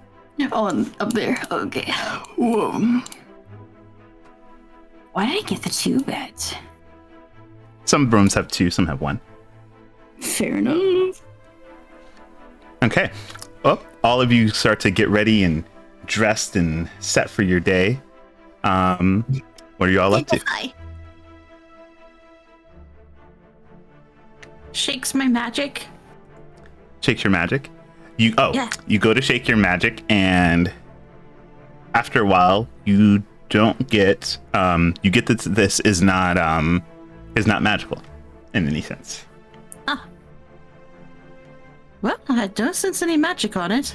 Oh, up there. Okay. Whoa. Why did I get the 2 beds? Some rooms have 2, some have 1. Fair enough. Okay. Well, all of you start to get ready and dressed and set for your day. What are you all up to? Shakes my magic. Shakes your magic. You Yeah. You go to shake your magic, and after a while, you don't get you get that this is not magical in any sense. Well, I don't sense any magic on it.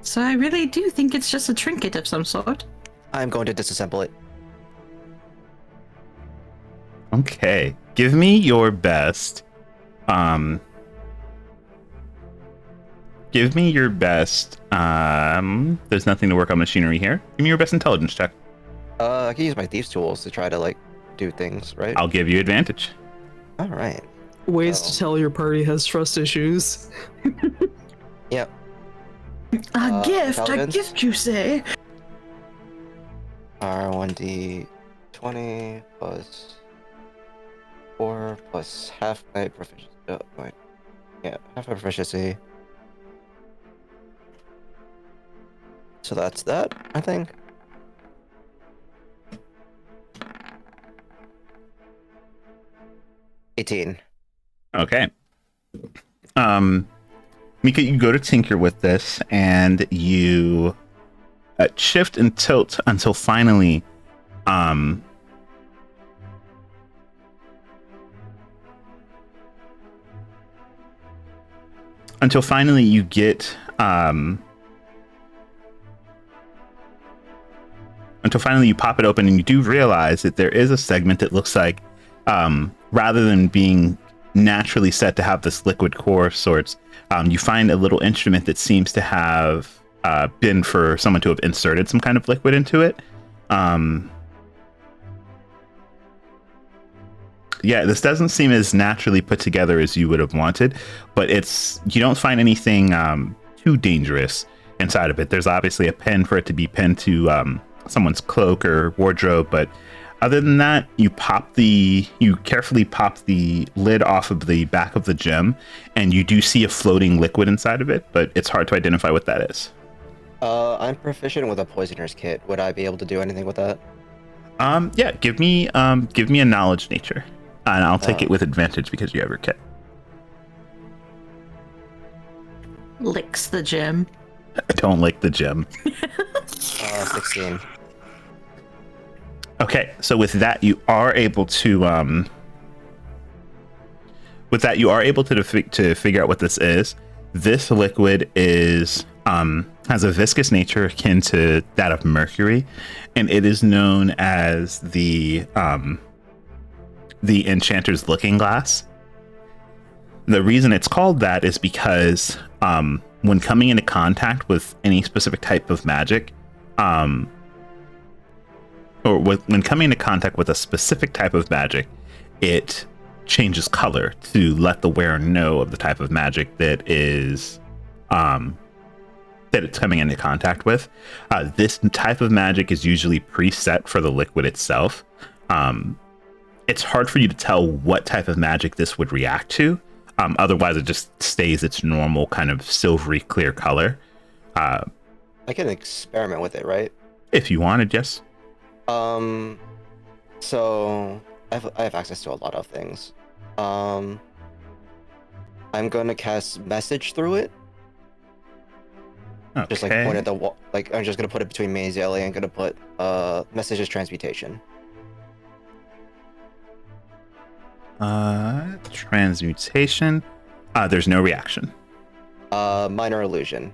So I really do think it's just a trinket of some sort. I'm going to disassemble it. Okay, give me your best. Give me your best. There's nothing to work on machinery here. Give me your best intelligence check. I can use my thieves' tools to try to like do things, right? I'll give you advantage. All right. Ways to tell your party has trust issues. Yep. A gift, intelligence? you say? R1d 20 plus 4 plus half my proficiency. Yeah, half my proficiency. So that's that, I think. $18. Okay. Mika, you go to tinker with this, and you shift and tilt until finally, you get, until finally you pop it open, and you do realize that there is a segment that looks like, rather than being naturally set to have this liquid core of sorts, you find a little instrument that seems to have been for someone to have inserted some kind of liquid into it. Yeah, this doesn't seem as naturally put together as you would have wanted, but you don't find anything too dangerous inside of it. There's obviously a pen for it to be pinned to someone's cloak or wardrobe, but other than that, you carefully pop the lid off of the back of the gem, and you do see a floating liquid inside of it, but it's hard to identify what that is. I'm proficient with a poisoner's kit. Would I be able to do anything with that? Yeah, give me a knowledge nature, and I'll take it with advantage because you have your kit. Licks the gem. I don't like the gem. 16. Okay, so with that, you are able to to figure out what this is. This liquid has a viscous nature akin to that of mercury, and it is known as the Enchanter's Looking Glass. The reason it's called that is because when coming into contact with any specific type of magic, when coming into contact with a specific type of magic, it changes color to let the wearer know of the type of magic that is that it's coming into contact with. This type of magic is usually preset for the liquid itself. It's hard for you to tell what type of magic this would react to. Otherwise, it just stays its normal kind of silvery clear color. I can experiment with it, right? If you wanted, yes. So I have access to a lot of things. I'm gonna cast message through it. Okay. Just like point at the wall. Like I'm just gonna put it between me and Zelly. I'm gonna put messages transmutation. Transmutation. There's no reaction. Minor illusion.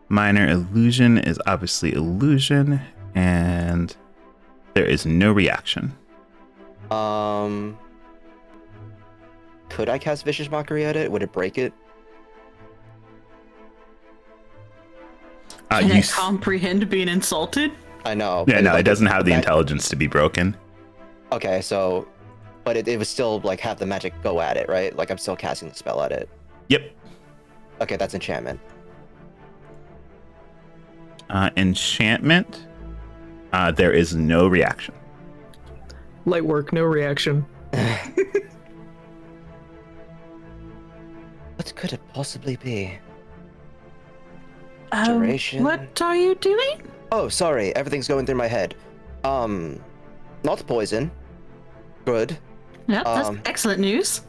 Minor illusion is obviously illusion, and there is no reaction. Could I cast Vicious Mockery at it? Would it break it? Can it comprehend being insulted? I know. Yeah, no, it doesn't have the intelligence to be broken. Okay, so, but it would still like have the magic go at it, right? Like I'm still casting the spell at it. Yep. Okay, that's enchantment. Enchantment. There is no reaction. Light work, no reaction. What could it possibly be? Duration. What are you doing? Oh, sorry. Everything's going through my head. Not poison. Good. Yep, that's excellent news.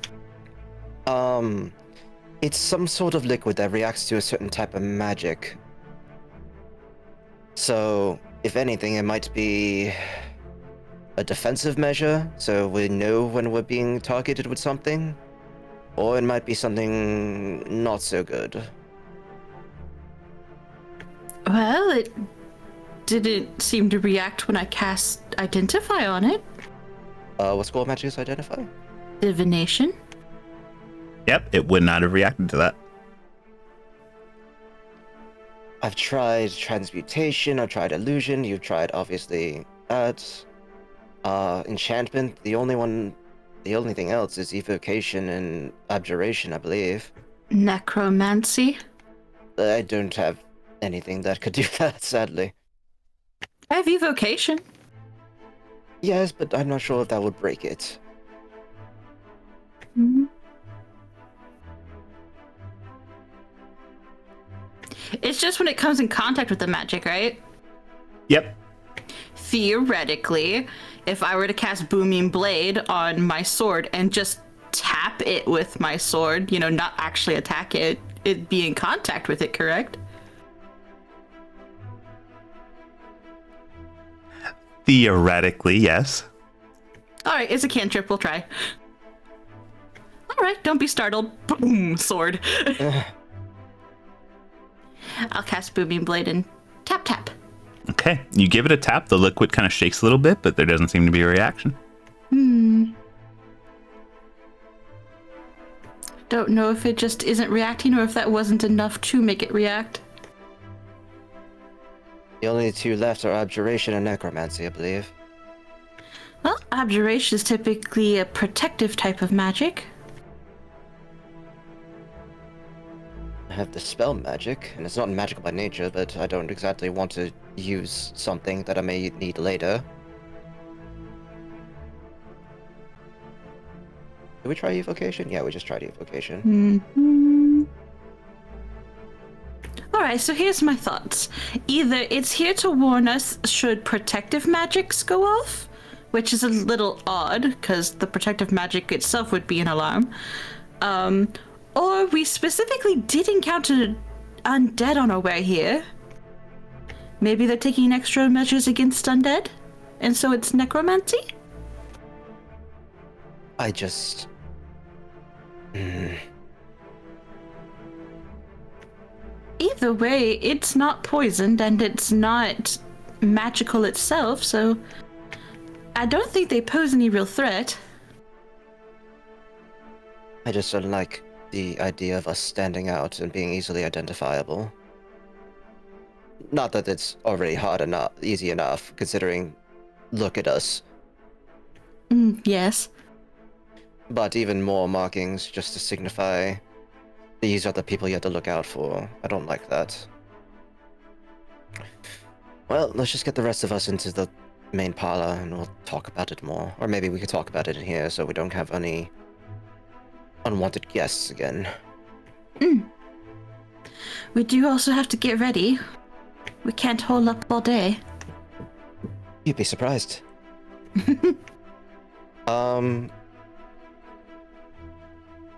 It's some sort of liquid that reacts to a certain type of magic. So, if anything, it might be a defensive measure, so we know when we're being targeted with something. Or it might be something not so good. Well, it didn't seem to react when I cast Identify on it. What school of magic is Identify? Divination. Yep, it would not have reacted to that. I've tried transmutation, I've tried illusion, you've tried obviously that. Enchantment, the only thing else is evocation and abjuration, I believe. Necromancy. I don't have anything that could do that, sadly. I have evocation. Yes, but I'm not sure if that would break it. Mm-hmm. It's just when it comes in contact with the magic, right? Yep. Theoretically, if I were to cast Booming Blade on my sword and just tap it with my sword, not actually attack it, it'd be in contact with it, correct? Theoretically, yes. Alright, it's a cantrip, we'll try. Alright, don't be startled. Boom, sword. I'll cast Booming Blade and tap tap. Okay, you give it a tap, the liquid kind of shakes a little bit, but there doesn't seem to be a reaction. Don't know if it just isn't reacting or if that wasn't enough to make it react. The only two left are abjuration and necromancy, I believe. Well, abjuration is typically a protective type of magic. I have the spell magic, and it's not magical by nature, but I don't exactly want to use something that I may need later. Did we try evocation? Yeah, we just tried evocation. Alright, so here's my thoughts. Either it's here to warn us should protective magics go off, which is a little odd, because the protective magic itself would be an alarm. Or we specifically did encounter undead on our way here. Maybe they're taking extra measures against undead, and so it's necromancy? I just... Either way, it's not poisoned and it's not magical itself, so I don't think they pose any real threat. I just don't like the idea of us standing out and being easily identifiable. Not that it's already easy enough, considering, look at us. Yes. But even more markings just to signify these are the people you have to look out for. I don't like that. Well, let's just get the rest of us into the main parlor and we'll talk about it more. Or maybe we could talk about it in here so we don't have any unwanted guests again. We do also have to get ready. We can't hold up all day. You'd be surprised.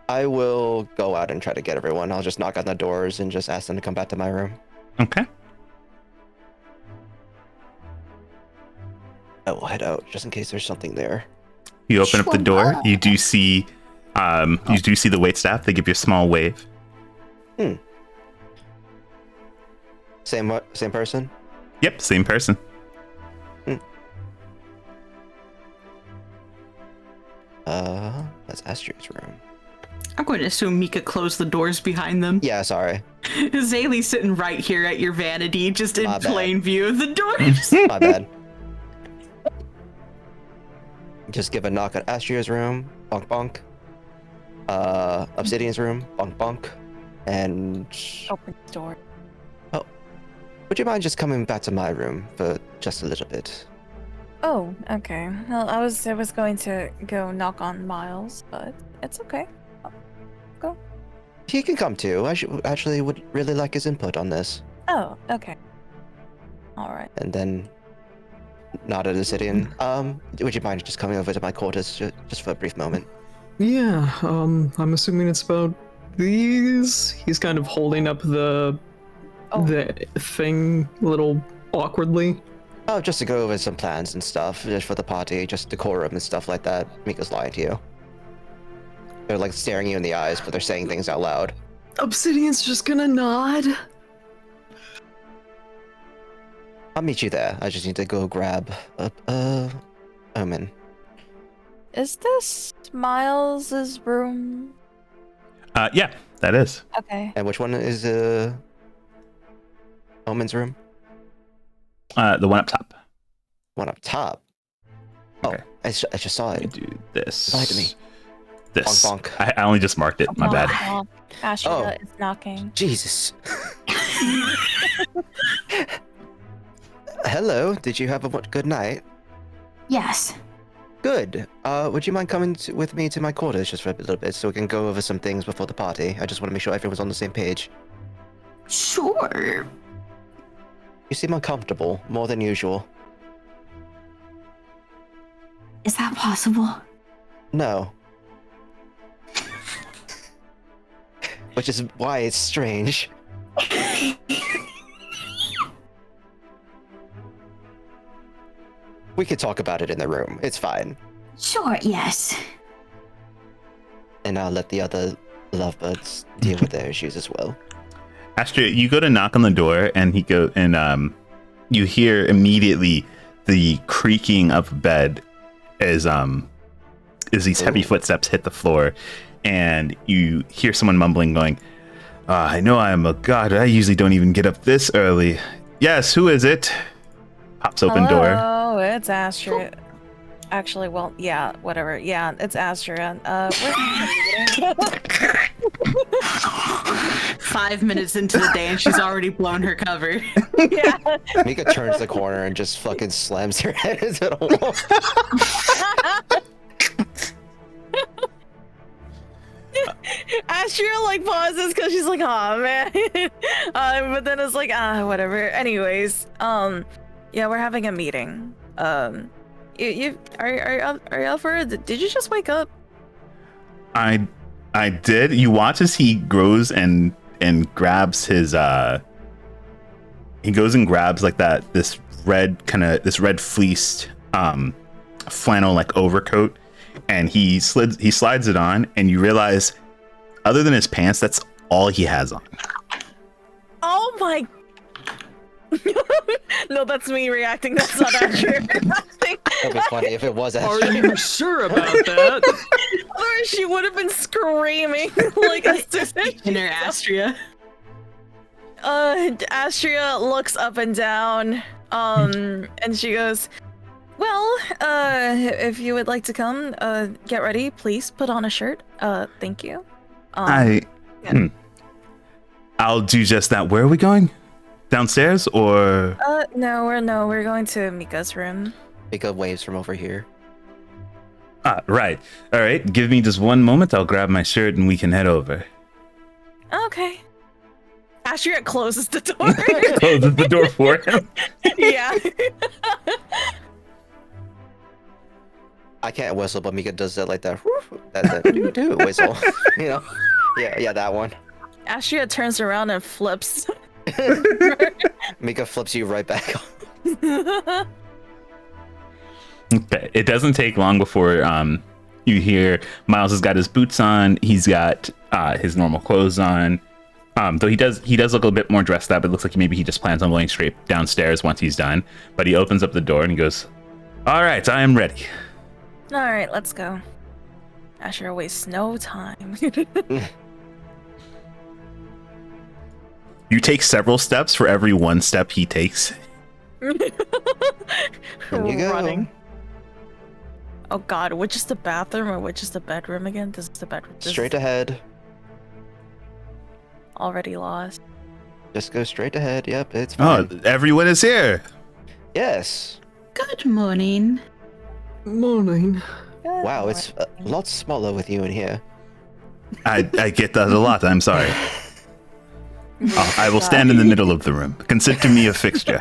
I will go out and try to get everyone. I'll just knock on the doors and just ask them to come back to my room. Okay. I will head out just in case there's something there. You open up the door. You do see the waitstaff. They give you a small wave. Same person? Yep, same person. That's Astrid's room. I'm going to assume Mika closed the doors behind them. Yeah, sorry. Zaylee's sitting right here at your vanity, just in My bad. plain view of the doors. My bad. Just give a knock at Astrid's room. Bonk bonk. Obsidian's room. Bonk bonk. And... Open the door. Oh. Would you mind just coming back to my room for just a little bit? Oh, okay. Well, I was going to go knock on Miles, but it's okay. Go. He can come too. I actually would really like his input on this. Oh, okay. All right. And then Nod at Obsidian. Would you mind just coming over to my quarters just for a brief moment? Yeah, I'm assuming it's about these. He's kind of holding up the thing a little awkwardly. Oh, just to go over some plans and stuff just for the party, just decorum and stuff like that. Mika's lying to you. They're like staring you in the eyes, but they're saying things out loud. Obsidian's just gonna nod. I'll meet you there. I just need to go grab Omen. Is this Miles's room? Yeah, that is. Okay. And which one is Omen's room? The one up top. One up top. Okay. Oh, I just saw Let me it. do this. Lie to me. This. Bonk, bonk. I only just marked it. My bad. Ashra is knocking. Jesus. Hello. Did you have a good night? Yes. Good. Would you mind coming with me to my quarters just for a little bit so we can go over some things before the party? I just want to make sure everyone's on the same page. Sure. You seem uncomfortable, more than usual. Is that possible? No. Which is why it's strange. We could talk about it in the room. It's fine. Sure, yes. And I'll let the other lovebirds deal with their issues as well. Astrid, you go to knock on the door, and you hear immediately the creaking of a bed as these heavy footsteps hit the floor, and you hear someone mumbling, going, "I know I am a god. I usually don't even get up this early. Yes, who is it?" Pops open door. Oh, it's Astrid. Actually, well, yeah, whatever. Yeah, it's Astrid. We're 5 minutes into the day and she's already blown her cover. yeah. Mika turns the corner and just fucking slams her head into the wall. Astrid like pauses because she's like, "Oh man," but then it's like, whatever. Anyways, yeah, we're having a meeting. You are you up for it? Did you just wake up? I did. You watch as he grows and grabs his he goes and grabs like this red fleeced flannel like overcoat, and he slides it on, and you realize other than his pants, that's all he has on. Oh my. No, that's me reacting. That's not Astrid. That'd be funny if it was Are Astrid. you sure about that? Or she would have been screaming like a Inner Astria. Astria looks up and down, and she goes, "Well, if you would like to come, get ready. Please put on a shirt. Thank you." I'll do just that. Where are we going? Downstairs or? No, we're going to Mika's room. Mika waves from over here. Right. All right. Give me just one moment. I'll grab my shirt and we can head over. Okay. Astria closes the door. Closes the door for him. Yeah. I can't whistle, but Mika does that like that. That do whistle. You know? Yeah, that one. Astria turns around and flips. Mika flips you right back. Okay. It doesn't take long before you hear Miles has got his boots on. He's got his normal clothes on. Though he does look a bit more dressed up. It looks like maybe he just plans on going straight downstairs once he's done. But he opens up the door and he goes, "All right, I am ready." All right, let's go. Astria wastes no time. You take several steps for every one step he takes. In you go. Running. Oh god, which is the bathroom or which is the bedroom again? This is the bedroom. Straight ahead. Already lost. Just go straight ahead. Yep, it's fine. Oh, everyone is here. Yes. Good morning. Morning. Wow, it's a lot smaller with you in here. I get that a lot. I'm sorry. I will stand in the middle of the room. Consider me a fixture.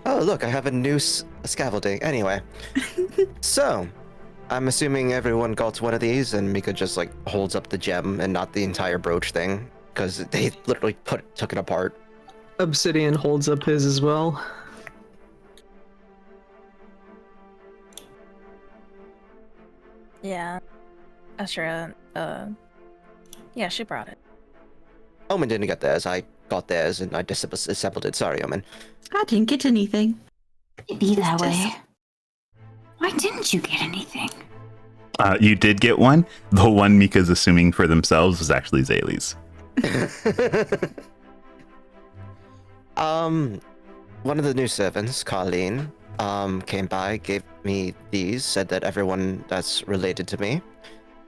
Oh, look, I have a new scaffolding. Anyway, so I'm assuming everyone got one of these, and Mika just like holds up the gem and not the entire brooch thing, because they literally took it apart. Obsidian holds up his as well. Yeah. Astra, yeah, she brought it. Omen didn't get theirs. I got theirs, and I disassembled it. Sorry, Omen. I didn't get anything. It'd be that way. Why didn't you get anything? You did get one. The one Mika's assuming for themselves was actually Zaylee's. One of the new servants, Colleen, came by, gave me these, said that everyone that's related to me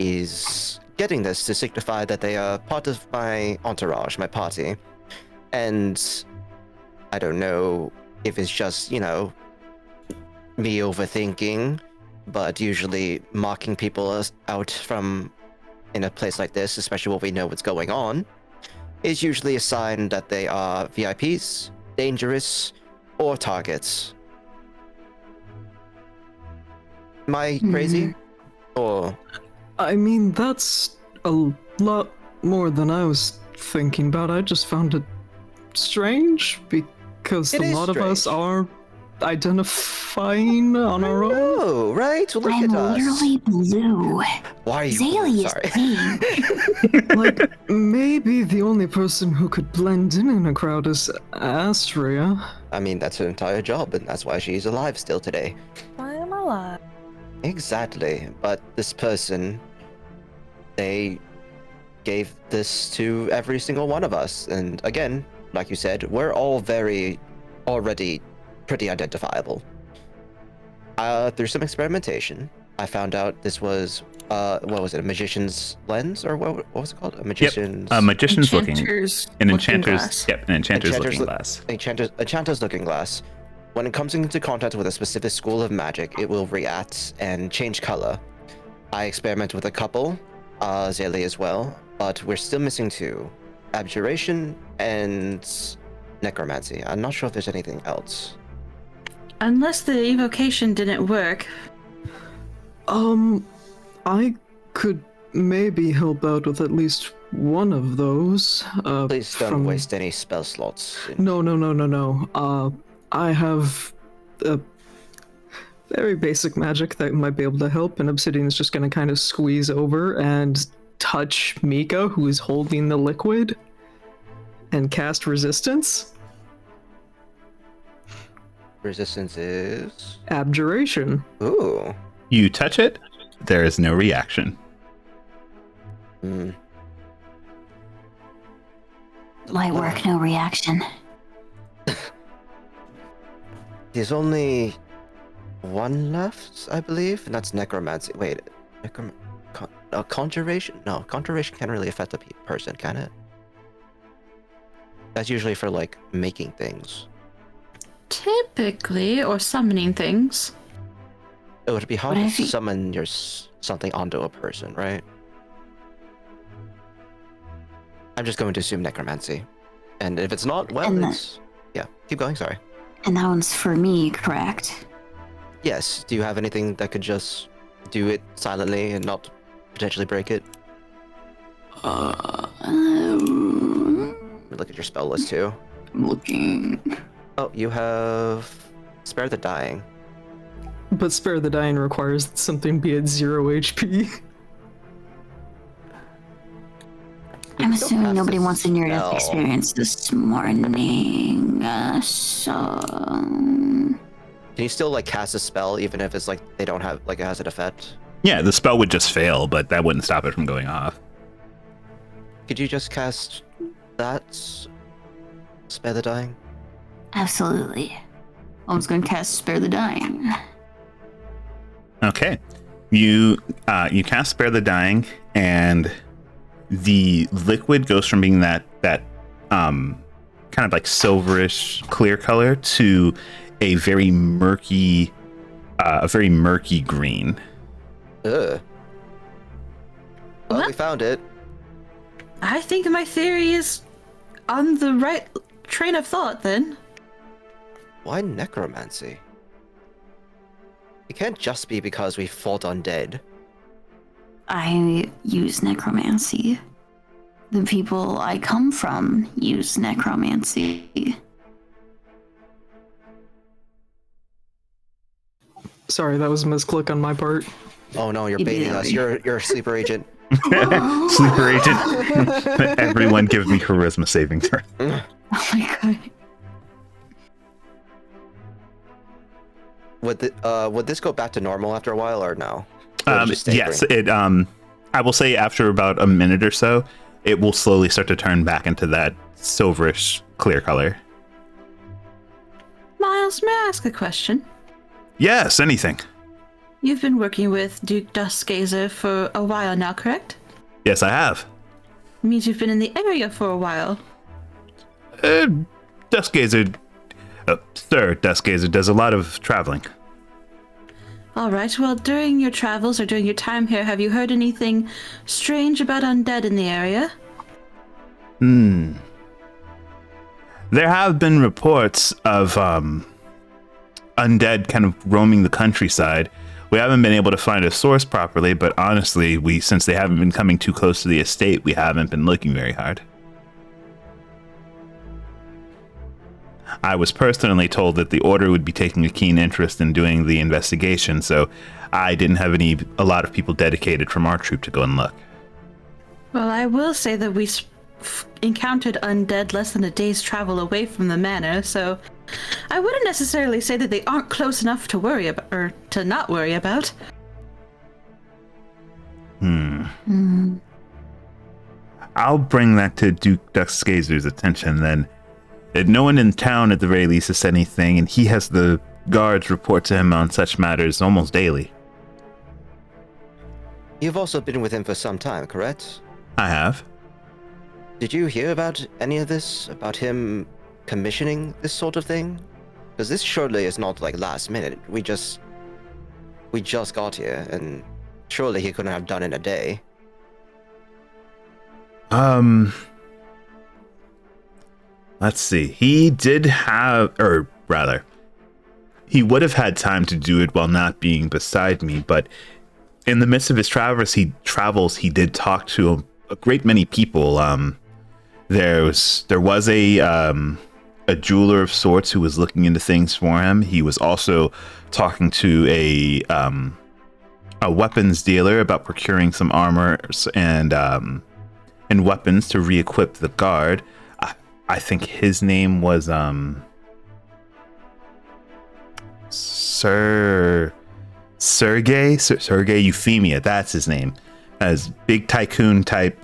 is getting this to signify that they are part of my entourage, my party. And I don't know if it's just, you know, me overthinking, but usually mocking people out from in a place like this, especially when we know what's going on, is usually a sign that they are VIPs, dangerous, or targets. Am I crazy? Or I mean, that's a lot more than I was thinking about. I just found it strange because It a is lot of us strange. are identifying on our own. oh, right? Well, look I'm at us. literally blue. Why are you? Zalia is Sorry. pink. Like, maybe the only person who could blend in a crowd is Astria. I mean, that's her entire job, and that's why she's alive still today. I am alive. Exactly. But this person, they gave this to every single one of us. And again, like you said, we're all already pretty identifiable. Through some experimentation, I found out this was, what was it, a magician's lens? Or what was it called? A magician's... A magician's looking... Enchanter's An looking enchanter's... glass. Yep, an enchanter's looking look- glass. Enchanter's looking glass. When it comes into contact with a specific school of magic, it will react and change color. I experimented with a couple, Zaylee as well, but we're still missing two. Abjuration and necromancy. I'm not sure if there's anything else. Unless the evocation didn't work. I could maybe help out with at least one of those. Please don't from- waste any spell slots. No. I have a very basic magic that might be able to help, and Obsidian is just going to kind of squeeze over and touch Mika, who is holding the liquid, and cast resistance. Resistance is... Abjuration. Ooh. You touch it, there is no reaction. Hmm. Light work, no reaction. There's only one left, I believe, and that's necromancy. Wait, conjuration? No, conjuration can't really affect a person, can it? That's usually for, like, making things. Typically, or summoning things. It would be hard What to if he- summon something onto a person, right? I'm just going to assume necromancy. And if it's not, well, And it's... Yeah, keep going, sorry. And that one's for me, correct? Yes, do you have anything that could just do it silently and not potentially break it? Look at your spell list, too. Looking. Oh, you have... Spare the Dying. But Spare the Dying requires that something be at 0 HP. I'm still assuming cast nobody a wants a near-death spell. experience this morning. So... Can you still, like, cast a spell even if it's, like, they don't have, like, it has an effect? Yeah, the spell would just fail, but that wouldn't stop it from going off. Could you just cast that? Spare the Dying? Absolutely. I was going to cast Spare the Dying. Okay. You cast Spare the Dying, and the liquid goes from being that kind of like silverish clear color to a very murky green. Ugh. Well, we What? found it. I think my theory is on the right train of thought then. Why necromancy? It can't just be because we fought undead. I use necromancy. The people I come from use necromancy. Sorry, that was a misclick on my part. Oh no, you're baiting us. You're a sleeper agent. Sleeper agent. Everyone give me charisma saving throw. Oh my god. Would this go back to normal after a while or no? Or just stay Yes, green? I will say after about a minute or so, it will slowly start to turn back into that silverish clear color. Miles, may I ask a question? Yes, anything. You've been working with Duke Duskgazer for a while now, correct? Yes, I have. Means you've been in the area for a while. Duskgazer, Sir Duskgazer does a lot of traveling. All right, well, during your travels or during your time here, have you heard anything strange about undead in the area? There have been reports of undead kind of roaming the countryside. We haven't been able to find a source properly, but honestly, since they haven't been coming too close to the estate, we haven't been looking very hard. I was personally told that the Order would be taking a keen interest in doing the investigation, so I didn't have a lot of people dedicated from our troop to go and look. Well, I will say that we encountered undead less than a day's travel away from the manor, so I wouldn't necessarily say that they aren't close enough to worry about, or to not worry about. I'll bring that to Duke Duskgazer's attention then. No one in town at the very least has said anything, and he has the guards report to him on such matters almost daily. You've also been with him for some time, correct? I have. Did you hear about any of this? About him commissioning this sort of thing? Because this surely is not like last minute. We just got here, and surely he couldn't have done it in a day. Let's see. He did have, or rather, he would have had time to do it while not being beside me, but in the midst of his travels, he did talk to a great many people. There was a jeweler of sorts who was looking into things for him. He was also talking to a weapons dealer about procuring some armor and weapons to re-equip the guard. I think his name was Sergey Euphemia. That's his name. As big tycoon type.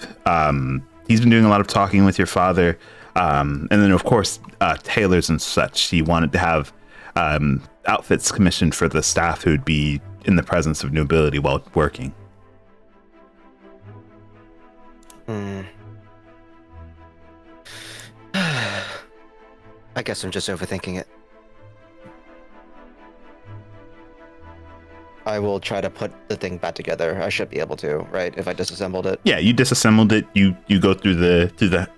He's been doing a lot of talking with your father, and then of course tailors and such. He wanted to have outfits commissioned for the staff who'd be in the presence of nobility while working. I guess I'm just overthinking it. I will try to put the thing back together. I should be able to, right? If I disassembled it. Yeah, you disassembled it. You go through the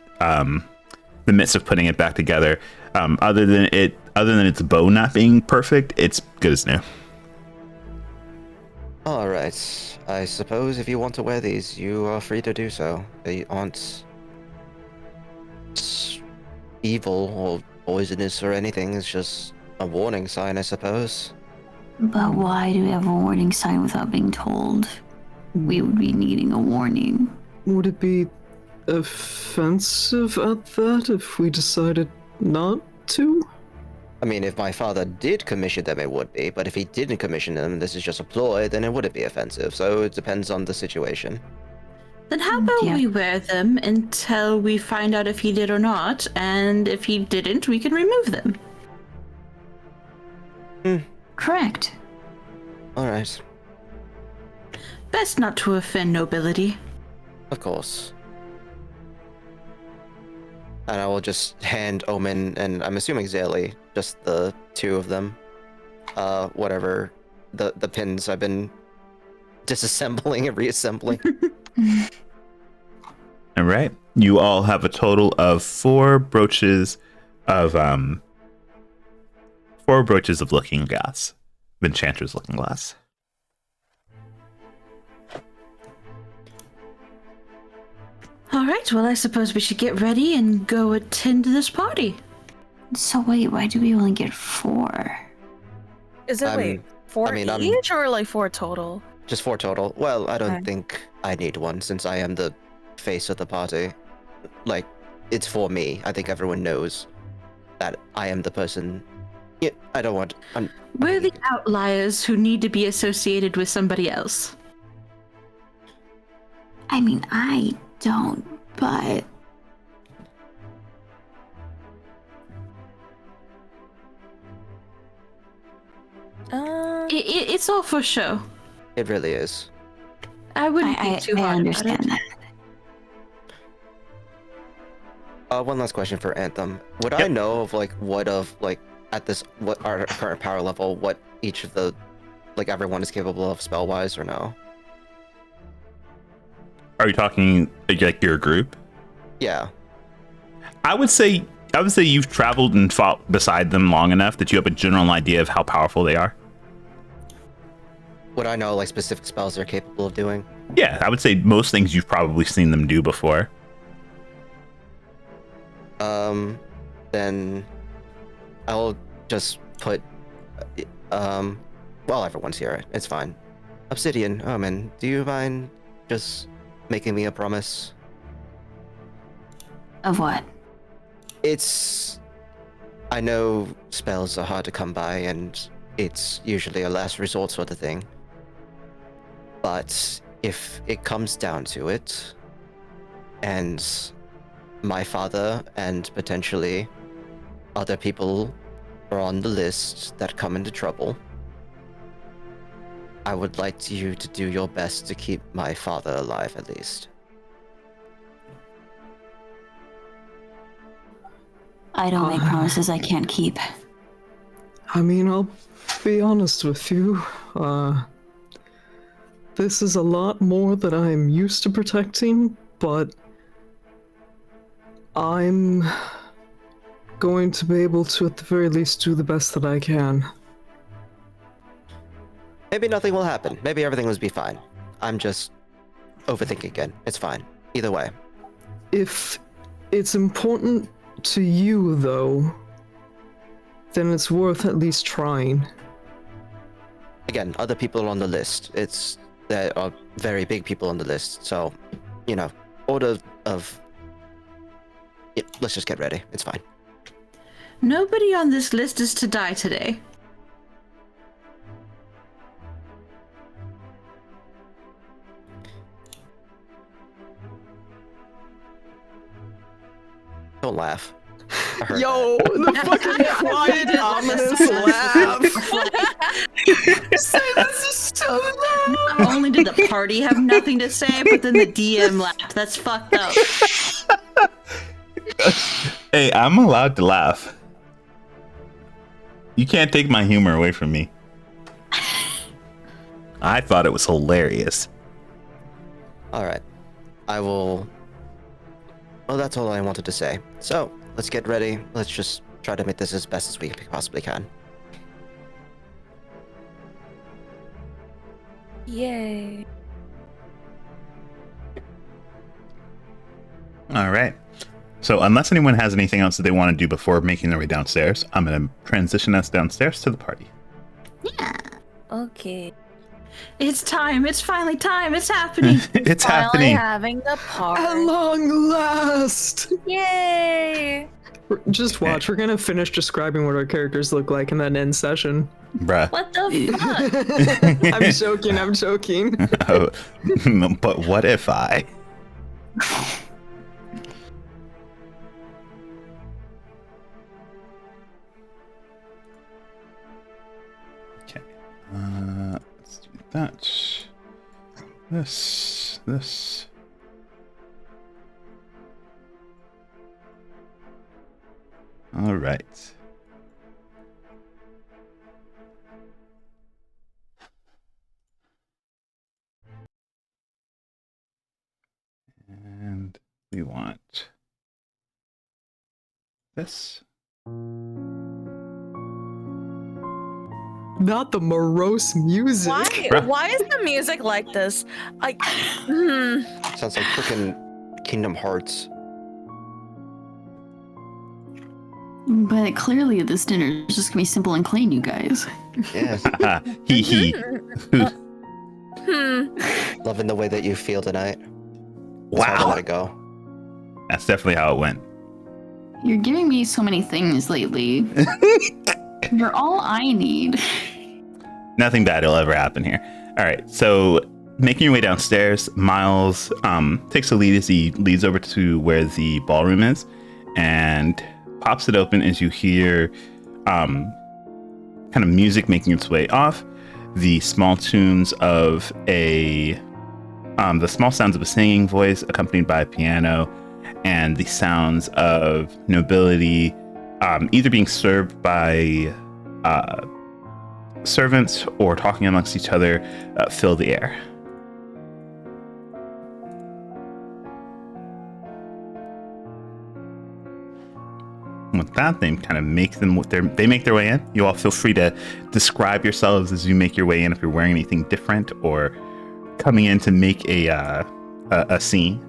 midst of putting it back together. Other than its bow not being perfect, it's good as new. All right. I suppose if you want to wear these, you are free to do so. They aren't evil or poisonous or anything. It's just a warning sign, I suppose. But why do we have a warning sign without being told we would be needing a warning? Would it be offensive at that if we decided not to? I mean, if my father did commission them, it would be. But if he didn't commission them, this is just a ploy, then it wouldn't be offensive. So it depends on the situation. Then how about Yeah. we wear them until we find out if he did or not, and if he didn't, we can remove them. Correct. All right. Best not to offend nobility. Of course. And I will just hand Omen, and I'm assuming Zaylee, just the two of them, whatever, the pins I've been disassembling and reassembling. All right. You all have a total of 4 brooches of 4 brooches of looking glass, of enchanter's looking glass. All right, well, I suppose we should get ready and go attend this party. So wait, why do we only get 4? Is it wait 4 each or like 4 total? Just 4 total. Well, I don't Okay. think I need one since I am the face of the party. Like, it's for me. I think everyone knows that I am the person. Yeah, I don't want. We're the outliers who need to be associated with somebody else. I mean, I don't, but It's all for show. It really is. I wouldn't I be too hard understand about it. that. One last question for Anthem. Would Yep. I know of what our current power level, what each of the everyone is capable of spell wise or no? Are you talking like your group? Yeah. I would say you've traveled and fought beside them long enough that you have a general idea of how powerful they are. Would I know like specific spells they're capable of doing? Yeah, I would say most things you've probably seen them do before. Then I'll just put well, everyone's here. It's fine. Obsidian, man, do you mind just making me a promise? Of what? I know spells are hard to come by and it's usually a last resort sort of thing. But if it comes down to it, and my father and potentially other people are on the list that come into trouble, I would like you to do your best to keep my father alive at least. I don't make promises I can't keep. I mean, I'll be honest with you. This is a lot more that I'm used to protecting, but I'm going to be able to, at the very least, do the best that I can. Maybe nothing will happen. Maybe everything will be fine. I'm just overthinking again. It's fine. Either way. If it's important to you, though, then it's worth at least trying. Again, other people are on the list. There are very big people on the list. So, order of... Yeah, let's just get ready. It's fine. Nobody on this list is to die today. Don't laugh. I heard Yo, the fucking quiet, ominous laugh. This is so loud. Not only did the party have nothing to say, but then the DM laughed. That's fucked up. Hey, I'm allowed to laugh. You can't take my humor away from me. I thought it was hilarious. All right. I will... Well, that's all I wanted to say. So, let's get ready. Let's just try to make this as best as we possibly can. Yay. All right. So unless anyone has anything else that they want to do before making their way downstairs, I'm going to transition us downstairs to the party. Yeah. Okay. It's time. It's finally time. It's happening. It's Finally happening. having the At party. long last! Yay! Just watch, we're gonna finish describing what our characters look like and then end session. Bruh. What the fuck? I'm joking. Oh, but what if I? Okay. Let's do that. This. All right. And we want this. Not the morose music. Why is the music like this? Sounds like freaking Kingdom Hearts. But clearly this dinner is just gonna be simple and clean, you guys. Yes. Hee hee. Loving the way that you feel tonight. It's hard to Wow. let it go. That's definitely how it went. You're giving me so many things lately. You're all I need. Nothing bad will ever happen here. All right, so making your way downstairs, Miles takes the lead as he leads over to where the ballroom is and pops it open as you hear kind of music making its way off, the small tunes of the small sounds of a singing voice accompanied by a piano, and the sounds of nobility either being served by servants or talking amongst each other fill the air. With that, they kind of make their way in. You all feel free to describe yourselves as you make your way in if you're wearing anything different or coming in to make a scene.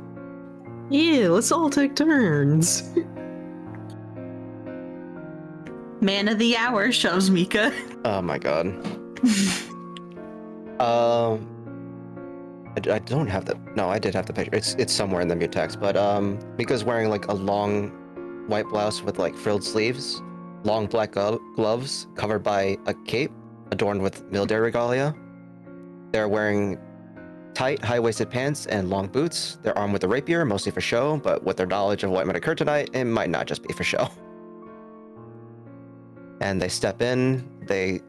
Yeah, let's all take turns. Man of the hour shoves Mika. Oh my god. I don't have the. No, I did have the picture. It's somewhere in the mute text. But Mika's wearing like a long white blouse with like frilled sleeves, long black gloves covered by a cape adorned with military regalia. They're wearing tight, high-waisted pants and long boots. They're armed with a rapier, mostly for show, but with their knowledge of what might occur tonight, it might not just be for show. And they step in, they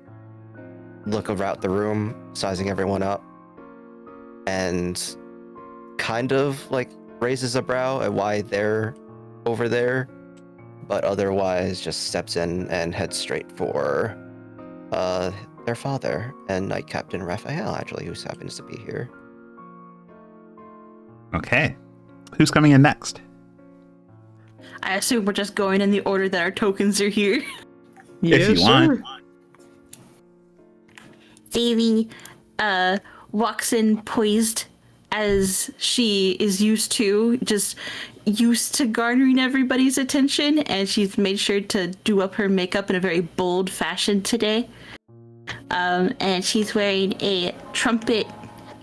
look around the room, sizing everyone up, and kind of like raises a brow at why they're over there, but otherwise just steps in and heads straight for their father and Knight Captain Raphael, actually, who happens to be here. Okay. Who's coming in next? I assume we're just going in the order that our tokens are here. If you want. Davy walks in poised as she is used to, just used to garnering everybody's attention, and she's made sure to do up her makeup in a very bold fashion today. And she's wearing a trumpet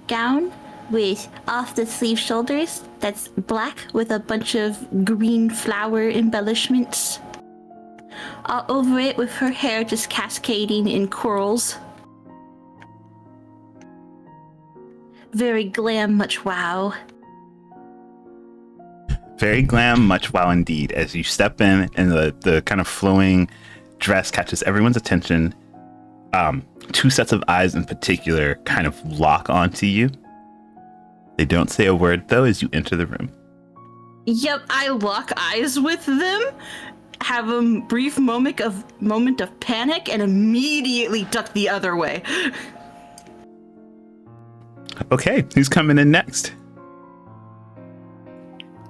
gown with off-the-sleeve shoulders that's black with a bunch of green flower embellishments. All over it with her hair just cascading in curls. Very glam, much wow. Very glam, much wow indeed. As you step in and the kind of flowing dress catches everyone's attention. Two sets of eyes in particular kind of lock onto you. They don't say a word though as you enter the room. Yep, I lock eyes with them, have a brief moment of panic, and immediately duck the other way. Okay, who's coming in next?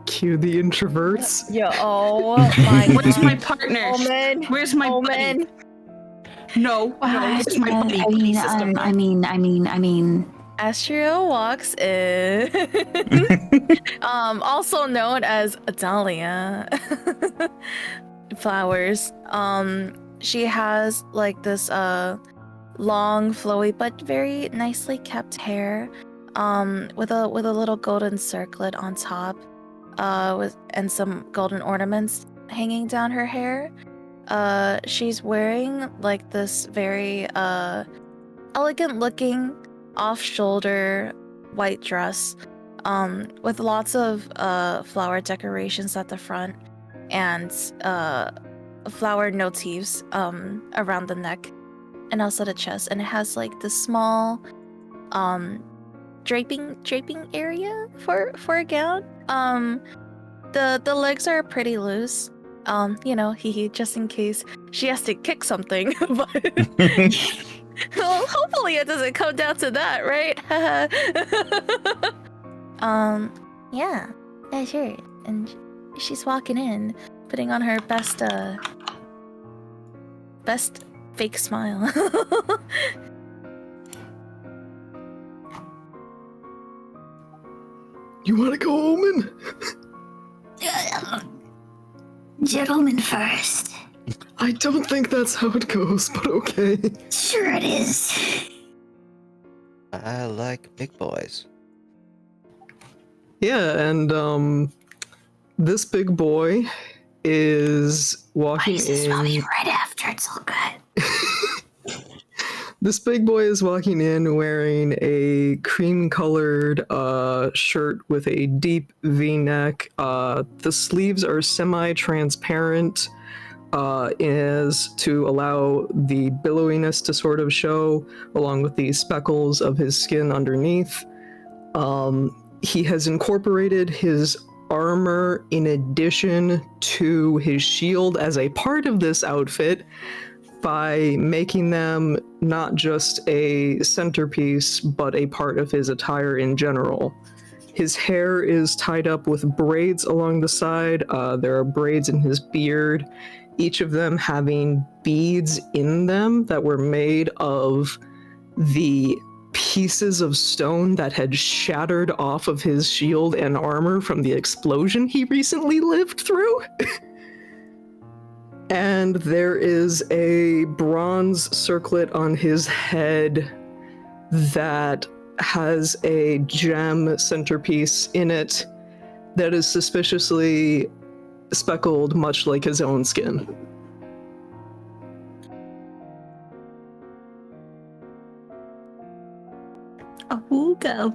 Cue the introverts. Yeah, oh my god. Where's my partner? Omen. Where's my buddy? No, where's my buddy? I mean. Astrio walks in. Also known as Dahlia Flowers. She has like this long, flowy but very nicely kept hair. With a little golden circlet on top. And some golden ornaments hanging down her hair. She's wearing like this very elegant looking off-shoulder white dress with lots of flower decorations at the front and flower motifs around the neck and also the chest, and it has like this small draping area for a gown. The legs are pretty loose. Just in case she has to kick something, but well, hopefully it doesn't come down to that, right? Yeah, sure. And fake smile. You want to go, Omen? Gentlemen first. I don't think that's how it goes, but okay. Sure it is. I like big boys. Yeah, and this big boy is walking Why is probably in. right after it's all good. This big boy is walking in wearing a cream-colored shirt with a deep V-neck. The sleeves are semi-transparent, is to allow the billowiness to sort of show, along with the speckles of his skin underneath. He has incorporated his armor in addition to his shield as a part of this outfit by making them not just a centerpiece, but a part of his attire in general. His hair is tied up with braids along the side. There are braids in his beard, each of them having beads in them that were made of the pieces of stone that had shattered off of his shield and armor from the explosion he recently lived through. And there is a bronze circlet on his head that has a gem centerpiece in it that is suspiciously speckled, much like his own skin. Awooga,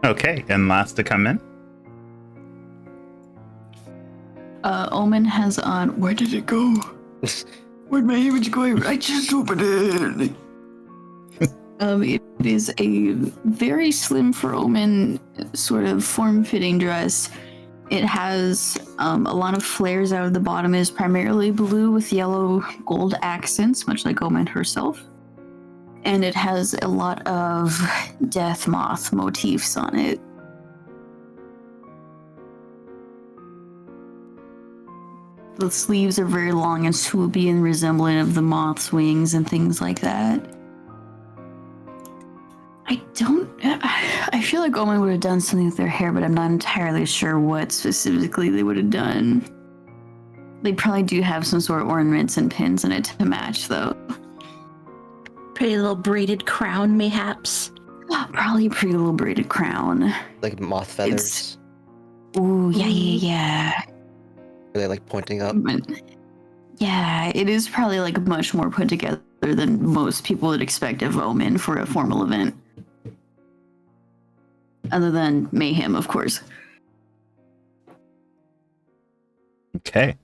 Okay, and last to come in. Omen has on. Where did it go? Where'd my image go? I just opened it. It is a very slim for Omen sort of form-fitting dress. It has a lot of flares out of the bottom. It is primarily blue with yellow gold accents, much like Omen herself. And it has a lot of death moth motifs on it. The sleeves are very long and swoopy and resembling of the moth's wings and things like that. I feel like Omen would have done something with their hair, but I'm not entirely sure what specifically they would have done. They probably do have some sort of ornaments and pins in it to match, though. Pretty little braided crown, mayhaps. Probably a pretty little braided crown. Like moth feathers. Ooh, yeah. Are they like pointing up? Yeah, it is probably like much more put together than most people would expect of Omen for a formal event. Other than Mayhem, of course. Okay.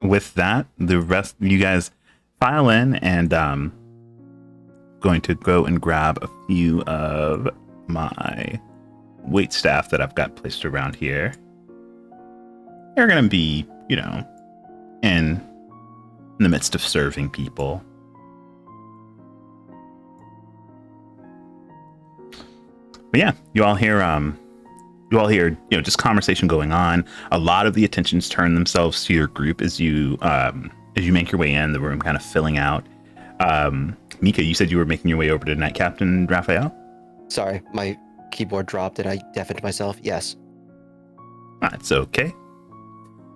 With that, the rest you guys file in, and going to go and grab a few of my wait staff that I've got placed around here. They're gonna be, in the midst of serving people. But yeah, you all hear just conversation going on. A lot of the attentions turn themselves to your group as you make your way in, the room kind of filling out. Mika, you said you were making your way over to Night Captain Raphael? Sorry, my keyboard dropped and I deafened myself. Yes. That's okay.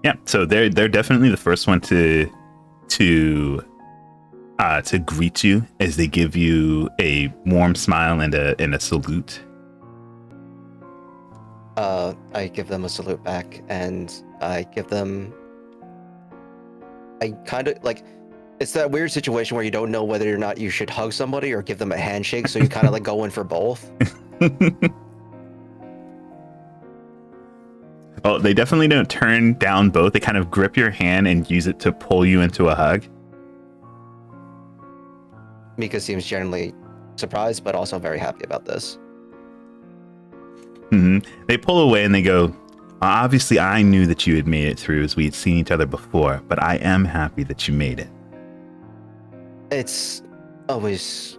Yeah, so they're definitely the first one to greet you as they give you a warm smile and a salute. I give them a salute back, and I kind of like, it's that weird situation where you don't know whether or not you should hug somebody or give them a handshake, so you kind of like go in for both. Oh, they definitely don't turn down both. They kind of grip your hand and use it to pull you into a hug. Mika seems generally surprised, but also very happy about this. Mm-hmm. They pull away and they go, obviously I knew that you had made it through as we had seen each other before, but I am happy that you made it. It's always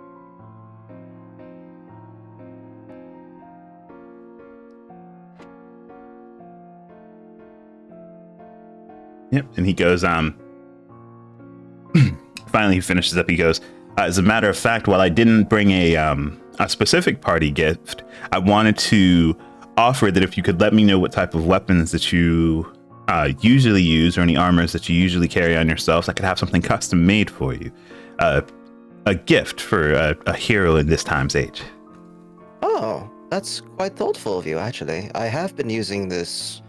Yep. And he goes, finally he finishes up. He goes, as a matter of fact, while I didn't bring a specific party gift, I wanted to offer that if you could let me know what type of weapons that you usually use or any armors that you usually carry on yourselves, I could have something custom made for you. A gift for a hero in this time's age. Oh, that's quite thoughtful of you, actually. I have been using this.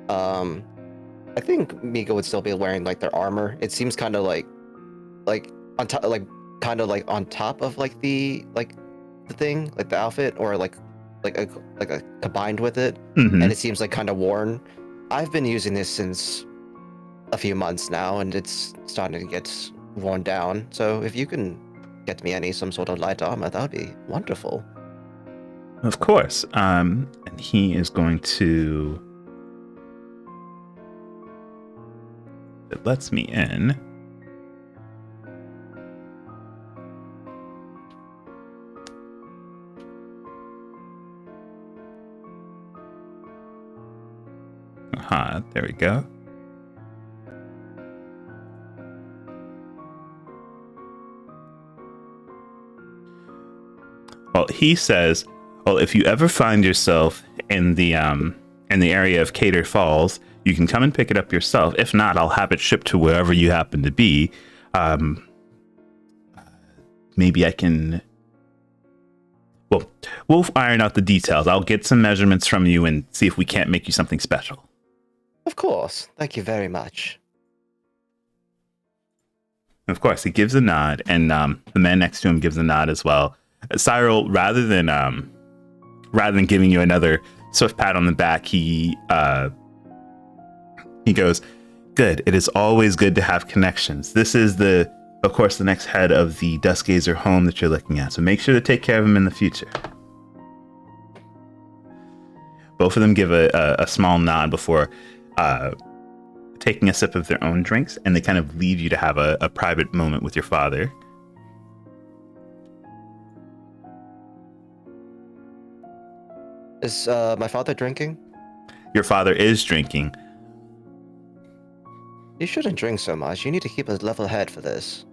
I think Mika would still be wearing like their armor. It seems kind of like on top, like kind of like on top of like the thing, like the outfit, or like a combined with it, Mm-hmm. and it seems like kind of worn. I've been using this since a few months now, and it's starting to get worn down. So if you can get me some sort of light armor, that would be wonderful. Of course. And he is going to. It lets me in. Aha, there we go. Well, he says, well, if you ever find yourself in the area of Cater Falls, you can come and pick it up yourself. If not, I'll have it shipped to wherever you happen to be. Maybe I can. Well, we'll iron out the details. I'll get some measurements from you and see if we can't make you something special. Of course. Thank you very much. Of course, he gives a nod, and the man next to him gives a nod as well. Cyril, rather than giving you another swift pat on the back, he goes, "Good. It is always good to have connections. This is of course, the next head of the Duskgazer home that you're looking at. So make sure to take care of him in the future." Both of them give a small nod before taking a sip of their own drinks, and they kind of leave you to have a private moment with your father. Is my father drinking? Your father is drinking. You shouldn't drink so much. You need to keep a level head for this.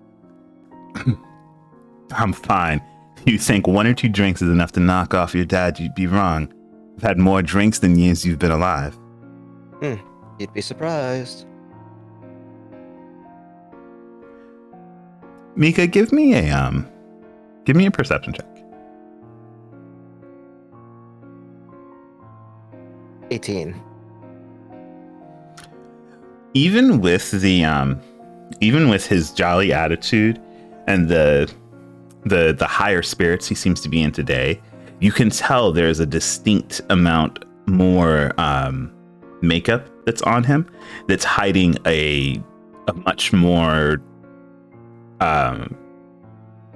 I'm fine. If you think 1 or 2 drinks is enough to knock off your dad, you'd be wrong. I've had more drinks than years you've been alive. You'd be surprised. Mika, give me a perception check. 18. Even with his jolly attitude and the higher spirits he seems to be in today, you can tell there's a distinct amount more makeup that's on him that's hiding a much more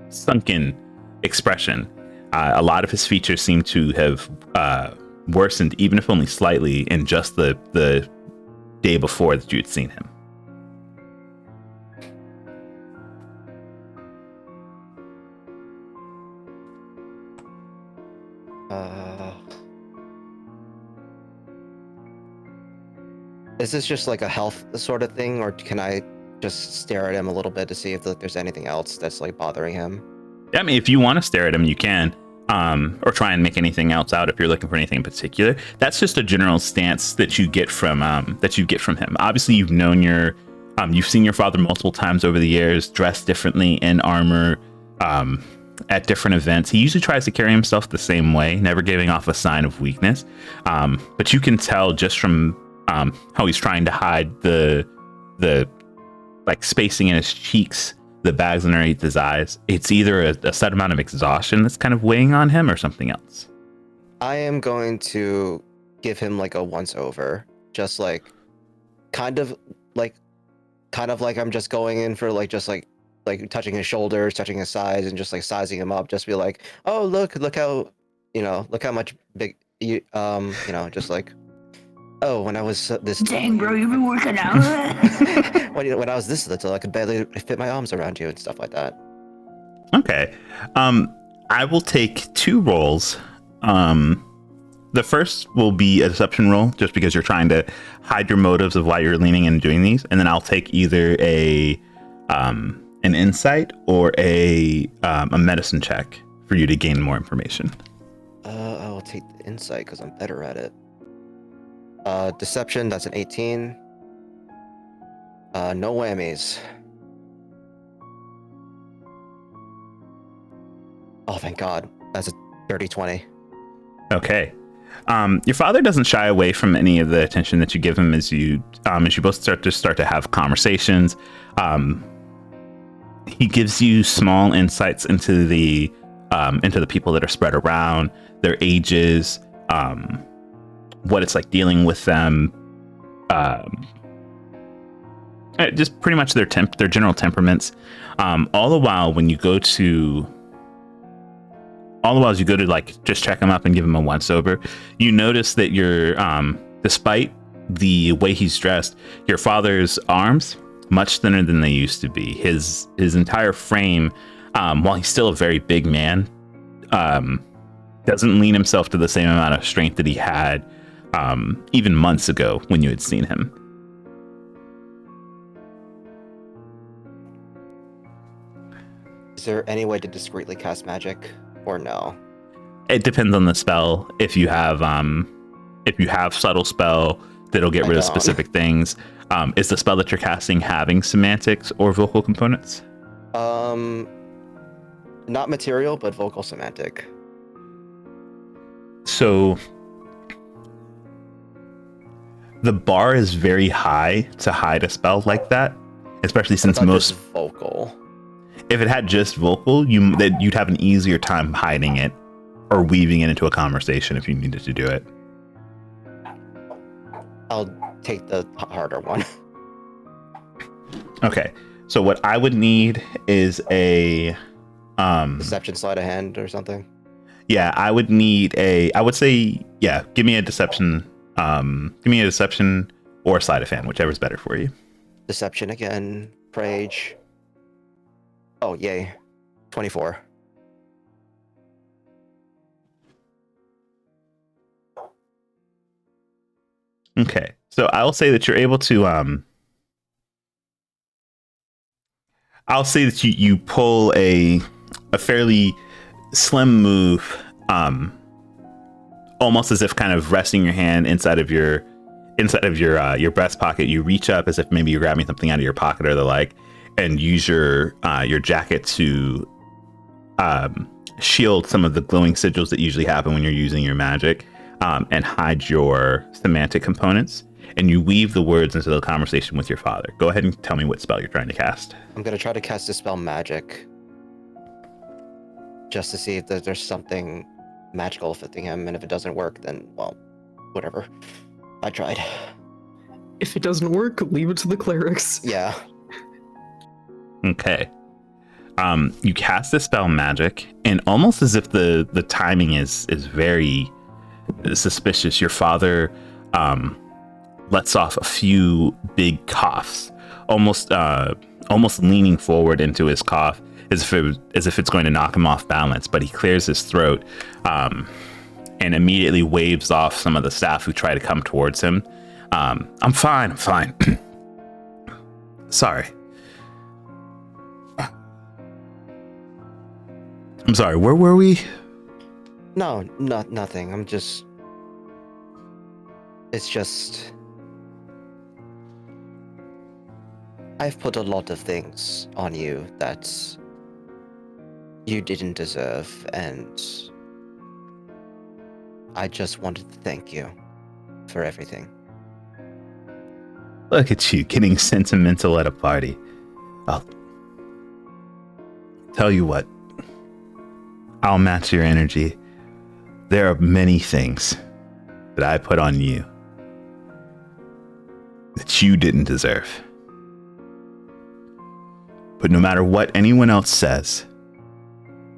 sunken expression. A lot of his features seem to have worsened, even if only slightly, in just the day before that you had seen him. Is this just like a health sort of thing, or can I just stare at him a little bit to see if there's anything else that's like bothering him? I mean, if you want to stare at him, you can, or try and make anything else out if you're looking for anything in particular. That's just a general stance that you get from him. Obviously, you've seen your father multiple times over the years, dressed differently in armor, at different events. He usually tries to carry himself the same way, never giving off a sign of weakness. But you can tell just from how he's trying to hide the like spacing in his cheeks, the bags underneath his eyes. It's either a set amount of exhaustion that's kind of weighing on him or something else. I am going to give him like a once over, just like kind of like I'm just going in for like touching his shoulders, touching his sides, and just like sizing him up. Just be like, oh look how much big you just like, oh, when I was this. Dang, bro, you've been working out. when I was this little, I could barely fit my arms around you and stuff like that. Okay. I will take 2 rolls the first will be a deception roll, just because you're trying to hide your motives of why you're leaning in and doing these, and then I'll take either an insight or a medicine check for you to gain more information. I will take the insight because I'm better at it. Deception, that's an 18. No whammies. Oh, thank God. That's a dirty 20. Okay. Your father doesn't shy away from any of the attention that you give him as you both start to have conversations. He gives you small insights into the people that are spread around, their ages, what it's like dealing with them, just pretty much their general temperaments. All the while, as you go to like just check him up and give him a once over, you notice that despite the way he's dressed, your father's arms much thinner than they used to be. His entire frame, while he's still a very big man, doesn't lean himself to the same amount of strength that he had even months ago when you had seen him. Is there any way to discreetly cast magic, or no? It depends on the spell. If you have subtle spell that'll get rid of specific things. Is the spell that you're casting having semantics or vocal components? Not material, but vocal semantic. So the bar is very high to hide a spell like that, especially since most vocal. If it had just vocal, you'd have an easier time hiding it or weaving it into a conversation if you needed to do it. I'll take the harder one. Okay, so what I would need is a deception sleight of hand or something. Yeah, I would need give me a deception. Give me a deception or sleight of hand, whichever's better for you. Deception again. Prage. Oh, yay. 24. Okay, so I'll say that you're able to I'll say that you pull a fairly slim move, almost as if kind of resting your hand inside of your breast pocket. You reach up as if maybe you're grabbing something out of your pocket or the like, and use your jacket to shield some of the glowing sigils that usually happen when you're using your magic, and hide your semantic components. And you weave the words into the conversation with your father. Go ahead and tell me what spell you're trying to cast. I'm going to try to cast Dispel Magic. Just to see if there's something magical affecting him. And if it doesn't work, then, well, whatever. I tried. If it doesn't work, leave it to the clerics. Yeah. Okay. You cast Dispel Magic, and almost as if the timing is very suspicious, your father lets off a few big coughs, almost leaning forward into his cough as if it's going to knock him off balance. But he clears his throat and immediately waves off some of the staff who try to come towards him. I'm fine. Sorry. I'm sorry, where were we? No, nothing. It's just... I've put a lot of things on you that you didn't deserve, and I just wanted to thank you for everything. Look at you, getting sentimental at a party. I'll tell you what. I'll match your energy. There are many things that I put on you that you didn't deserve. But no matter what anyone else says,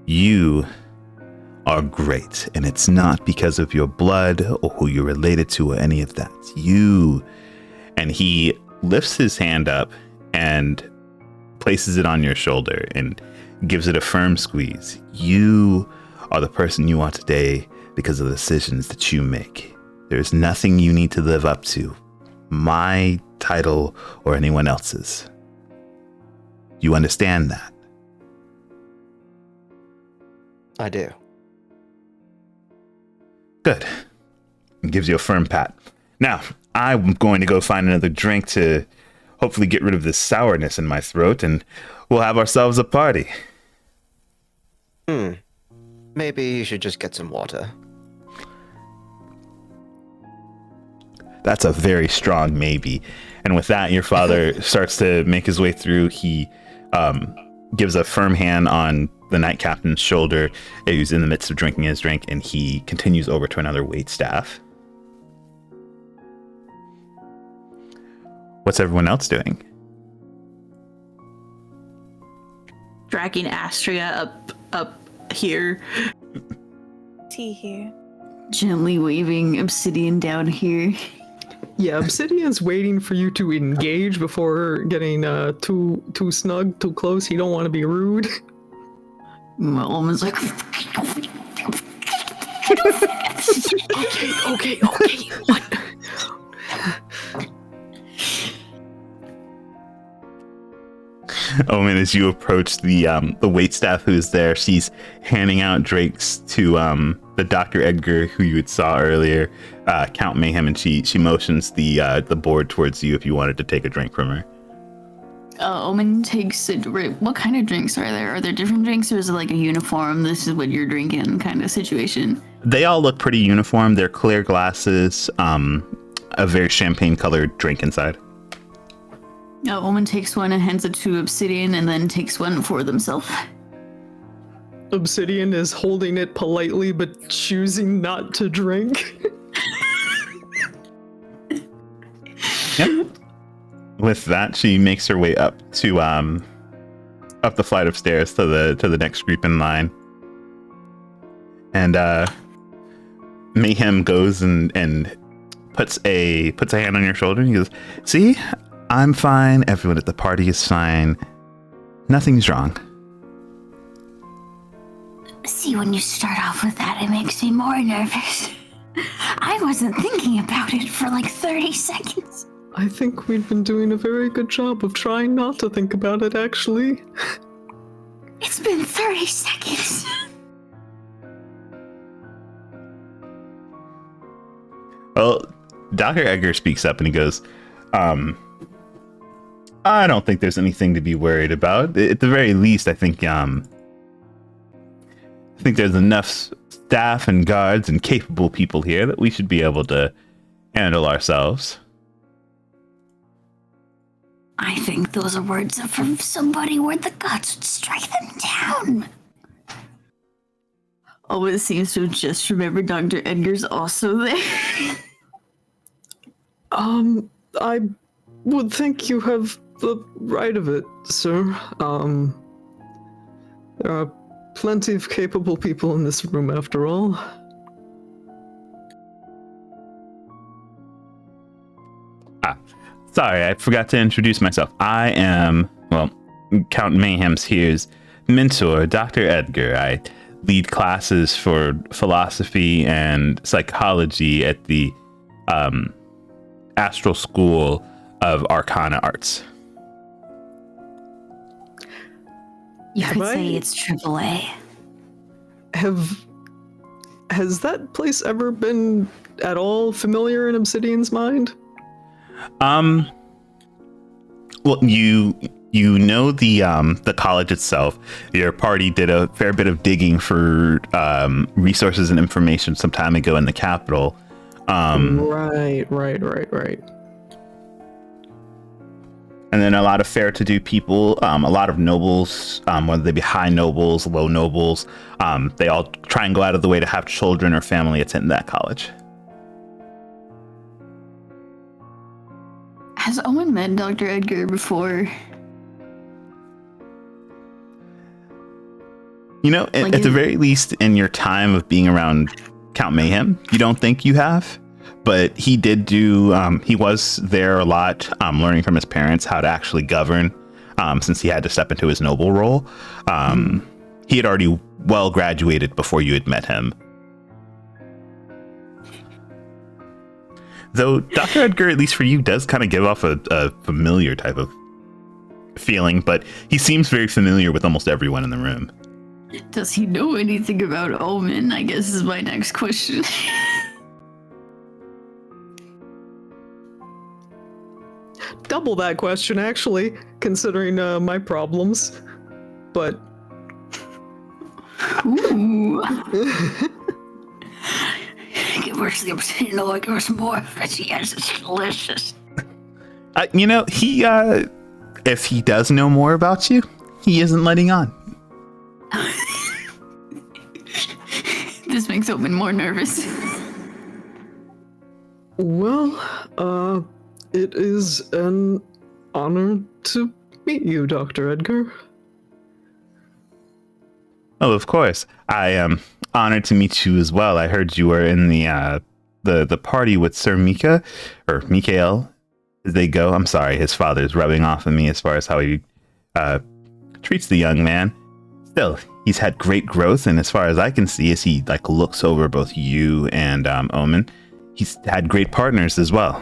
you are great. And it's not because of your blood or who you're related to or any of that. You. And he lifts his hand up and places it on your shoulder and gives it a firm squeeze. You are the person you are today because of the decisions that you make. There's nothing you need to live up to, my title or anyone else's. You understand that? I do. Good. It gives you a firm pat. Now, I'm going to go find another drink to hopefully get rid of this sourness in my throat, and we'll have ourselves a party. Maybe you should just get some water. That's a very strong maybe. And with that, your father starts to make his way through. He gives a firm hand on the night captain's shoulder, who's in the midst of drinking his drink, and he continues over to another waitstaff. What's everyone else doing? Dragging Astria up here. Tea here. Gently waving Obsidian down here. Yeah, Obsidian's waiting for you to engage before getting too snug, too close. He don't want to be rude. My woman's like, okay, what? Omen, as you approach the waitstaff who's there, she's handing out drinks to the Dr. Edgar who you had saw earlier, Count Mayhem, and she motions the board towards you if you wanted to take a drink from her. Omen takes a drink. What kind of drinks are there? Are there different drinks, or is it like a uniform, this is what you're drinking kind of situation? They all look pretty uniform. They're clear glasses, a very champagne colored drink inside. Omen takes one and hands it to Obsidian, and then takes one for themselves. Obsidian is holding it politely, but choosing not to drink. Yep. With that, she makes her way up to up the flight of stairs to the next group in line, and Mayhem goes and puts a hand on your shoulder, and he goes, "See, I'm fine. Everyone at the party is fine. Nothing's wrong." See, when you start off with that, it makes me more nervous. I wasn't thinking about it for like 30 seconds. I think we've been doing a very good job of trying not to think about it, actually. It's been 30 seconds. Well, Dr. Edgar speaks up and he goes, I don't think there's anything to be worried about. At the very least, I think there's enough staff and guards and capable people here that we should be able to handle ourselves. I think those are words from somebody where the gods would strike them down. Owen seems to have just remembered Dr. Edgar's also there. I would think you have the right of it, sir. There are plenty of capable people in this room, after all. Sorry, I forgot to introduce myself. I am, Count Mayhem's here's mentor, Dr. Edgar. I lead classes for philosophy and psychology at the Astral School of Arcana Arts. You could say it's AAA. Has that place ever been at all familiar in Obsidian's mind? Well, you know the college itself. Your party did a fair bit of digging for resources and information some time ago in the capital. Right. And then a lot of fair-to-do people, a lot of nobles, whether they be high nobles, low nobles, they all try and go out of the way to have children or family attend that college. Has Owen met Dr. Edgar before? You know, at the very least, in your time of being around Count Mayhem, you don't think you have, but he did do, he was there a lot, learning from his parents how to actually govern, since he had to step into his noble role. He had already well graduated before you had met him. Though Dr. Edgar, at least for you, does kind of give off a familiar type of feeling, but he seems very familiar with almost everyone in the room. Does he know anything about Omen? I guess is my next question. Double that question, actually, considering my problems. But Ooh. Where's the obsidian? Oh, give us more. Yes, it's delicious. He if he does know more about you, he isn't letting on. This makes Omen more nervous. well, it is an honor to meet you, Dr. Edgar. Oh, of course. I am honored to meet you as well. I heard you were in the party with Sir Mika, or Mikael, as they go. I'm sorry, his father's rubbing off on me as far as how he treats the young man. Still, he's had great growth, and as far as I can see, as he looks over both you and Omen, he's had great partners as well.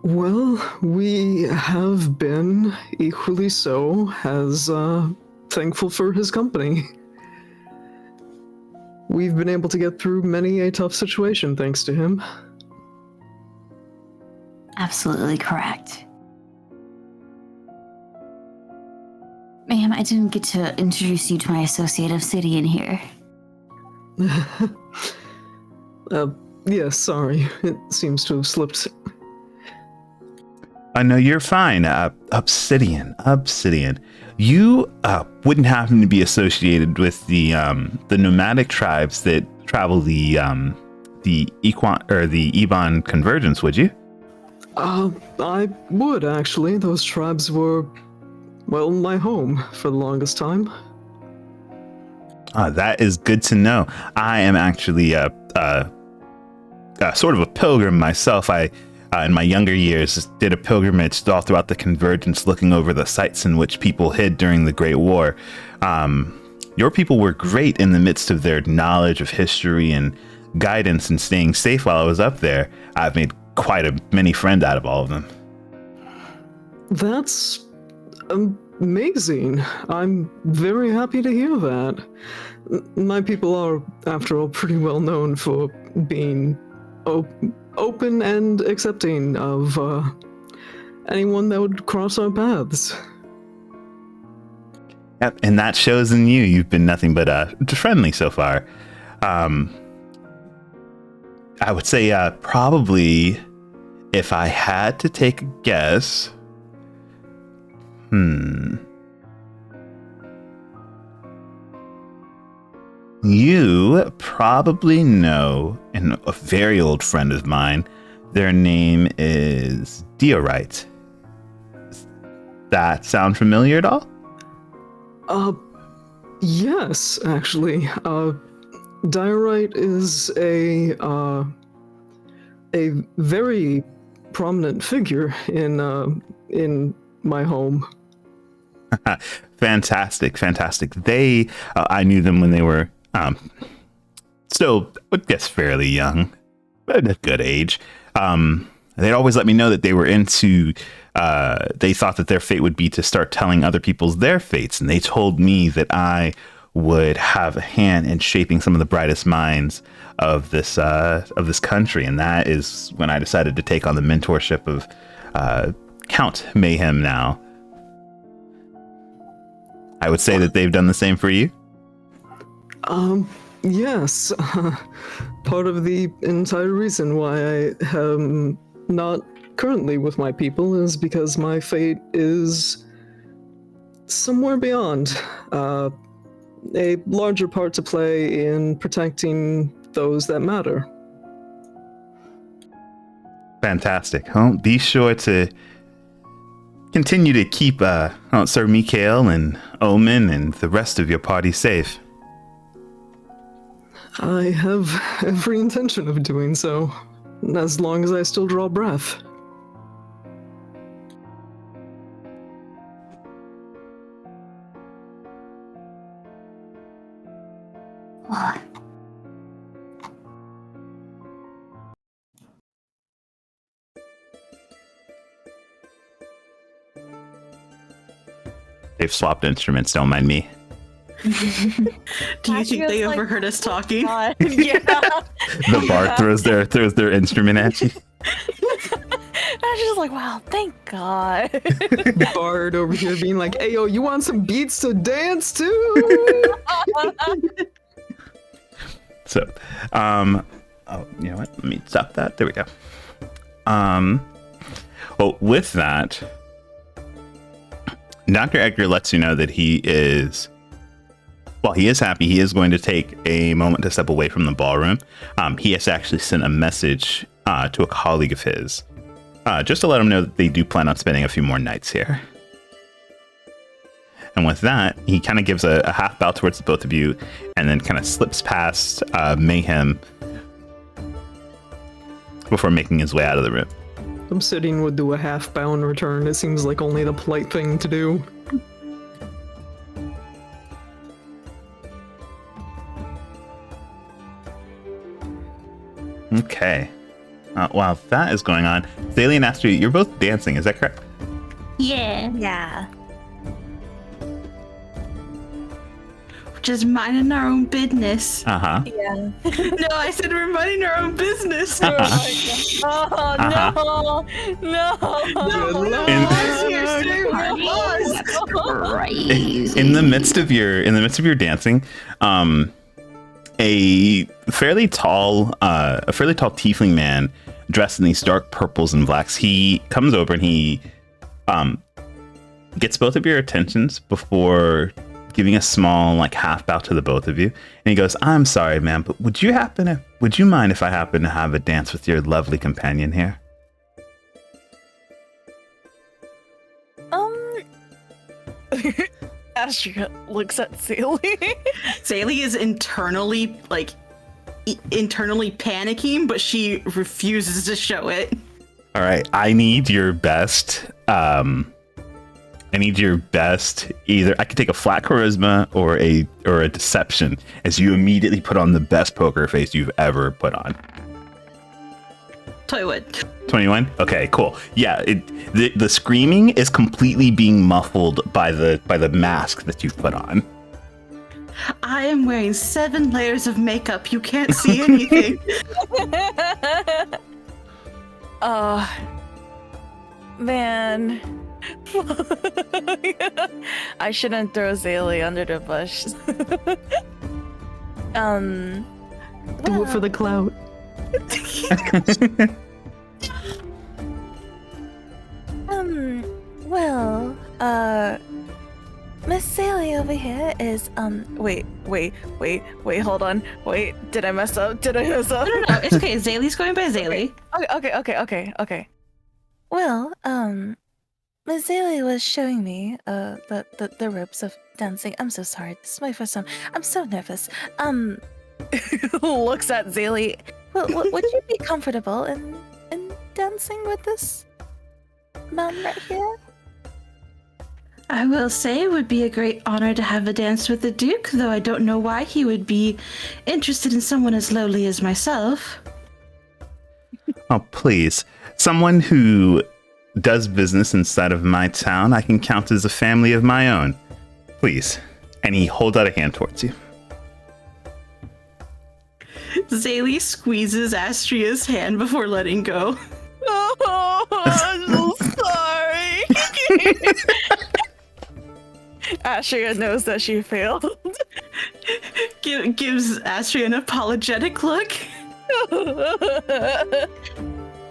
Well, we have been equally so, as thankful for his company. We've been able to get through many a tough situation thanks to him. Absolutely correct. Ma'am, I didn't get to introduce you to my associate Obsidian here. Yes, sorry. It seems to have slipped. No, you're fine. Obsidian. You wouldn't happen to be associated with the nomadic tribes that travel the Ebon Convergence, would you? I would actually. Those tribes were, well, my home for the longest time. That is good to know. I am actually sort of a pilgrim myself. I in my younger years, did a pilgrimage all throughout the Convergence, looking over the sites in which people hid during the Great War. Your people were great in the midst of their knowledge of history and guidance and staying safe while I was up there. I've made quite many friends out of all of them. That's amazing. I'm very happy to hear that. My people are, after all, pretty well known for being open and accepting of anyone that would cross our paths. Yep, and that shows in you. You've been nothing but friendly so far. I would say probably, if I had to take a guess, you probably know a very old friend of mine. Their name is Diorite. Does that sound familiar at all? Yes, actually. Diorite is a very prominent figure in my home. Fantastic. I knew them when they were still, I guess, fairly young, but a good age. They'd always let me know that they were into, they thought that their fate would be to start telling other people's their fates. And they told me that I would have a hand in shaping some of the brightest minds of this country. And that is when I decided to take on the mentorship of Count Mayhem now. I would say that they've done the same for you. Yes. Part of the entire reason why I am not currently with my people is because my fate is somewhere beyond. A larger part to play in protecting those that matter. Fantastic. Well, be sure to continue to keep Sir Mikael and Omen and the rest of your party safe. I have every intention of doing so, as long as I still draw breath. They've swapped instruments, don't mind me. Do you think they like, overheard us talking? God. Yeah. The bard throws their instrument at you. I was just like, wow, thank God. Bard over here being like, "Hey, yo, you want some beats to dance to?" So, oh, you know what? Let me stop that. There we go. Well, with that, Dr. Edgar lets you know that he is happy. He is going to take a moment to step away from the ballroom. He has actually sent a message to a colleague of his, just to let him know that they do plan on spending a few more nights here. And with that, he kind of gives a half bow towards the both of you, and then kind of slips past Mayhem before making his way out of the room. I'm sitting would do a half bow in return. It seems like only the polite thing to do. Okay. While that is going on, Zaylee and Astrid, you're both dancing, is that correct? Yeah. Yeah. Just minding our own business. Uh-huh. Yeah. No, I said we're minding our own business. Oh, no. Crazy. In the midst of your dancing, a fairly tall tiefling man dressed in these dark purples and blacks, he comes over and he gets both of your attentions before giving a small like half bow to the both of you, and he goes, "I'm sorry, man, but would you mind if I happen to have a dance with your lovely companion here?" Astrid looks at Zaylee. Zaylee is internally panicking, but she refuses to show it. All right, I need your best. Either I could take a flat charisma or a deception, as you immediately put on the best poker face you've ever put on. 21. 21? Okay, cool. Yeah, the screaming is completely being muffled by the mask that you've put on. I am wearing 7 layers of makeup. You can't see anything. Man. I shouldn't throw Zaylee under the bush. Do it for the clout. Well, Miss Zaylee over here is, wait, hold on. Wait, did I mess up? No, it's okay. Zaylee's going by Zaylee. Okay. Well, Miss Zaylee was showing me, the ropes of dancing. I'm so sorry. This is my first time. I'm so nervous. Looks at Zaylee. Well, would you be comfortable in dancing with this man right here? I will say it would be a great honor to have a dance with the Duke, though I don't know why he would be interested in someone as lowly as myself. Oh, please. Someone who does business inside of my town, I can count as a family of my own. Please. And he holds out a hand towards you. Zaylee squeezes Astria's hand before letting go. Oh, I'm so sorry. Astria knows that she failed. Gives Astria an apologetic look.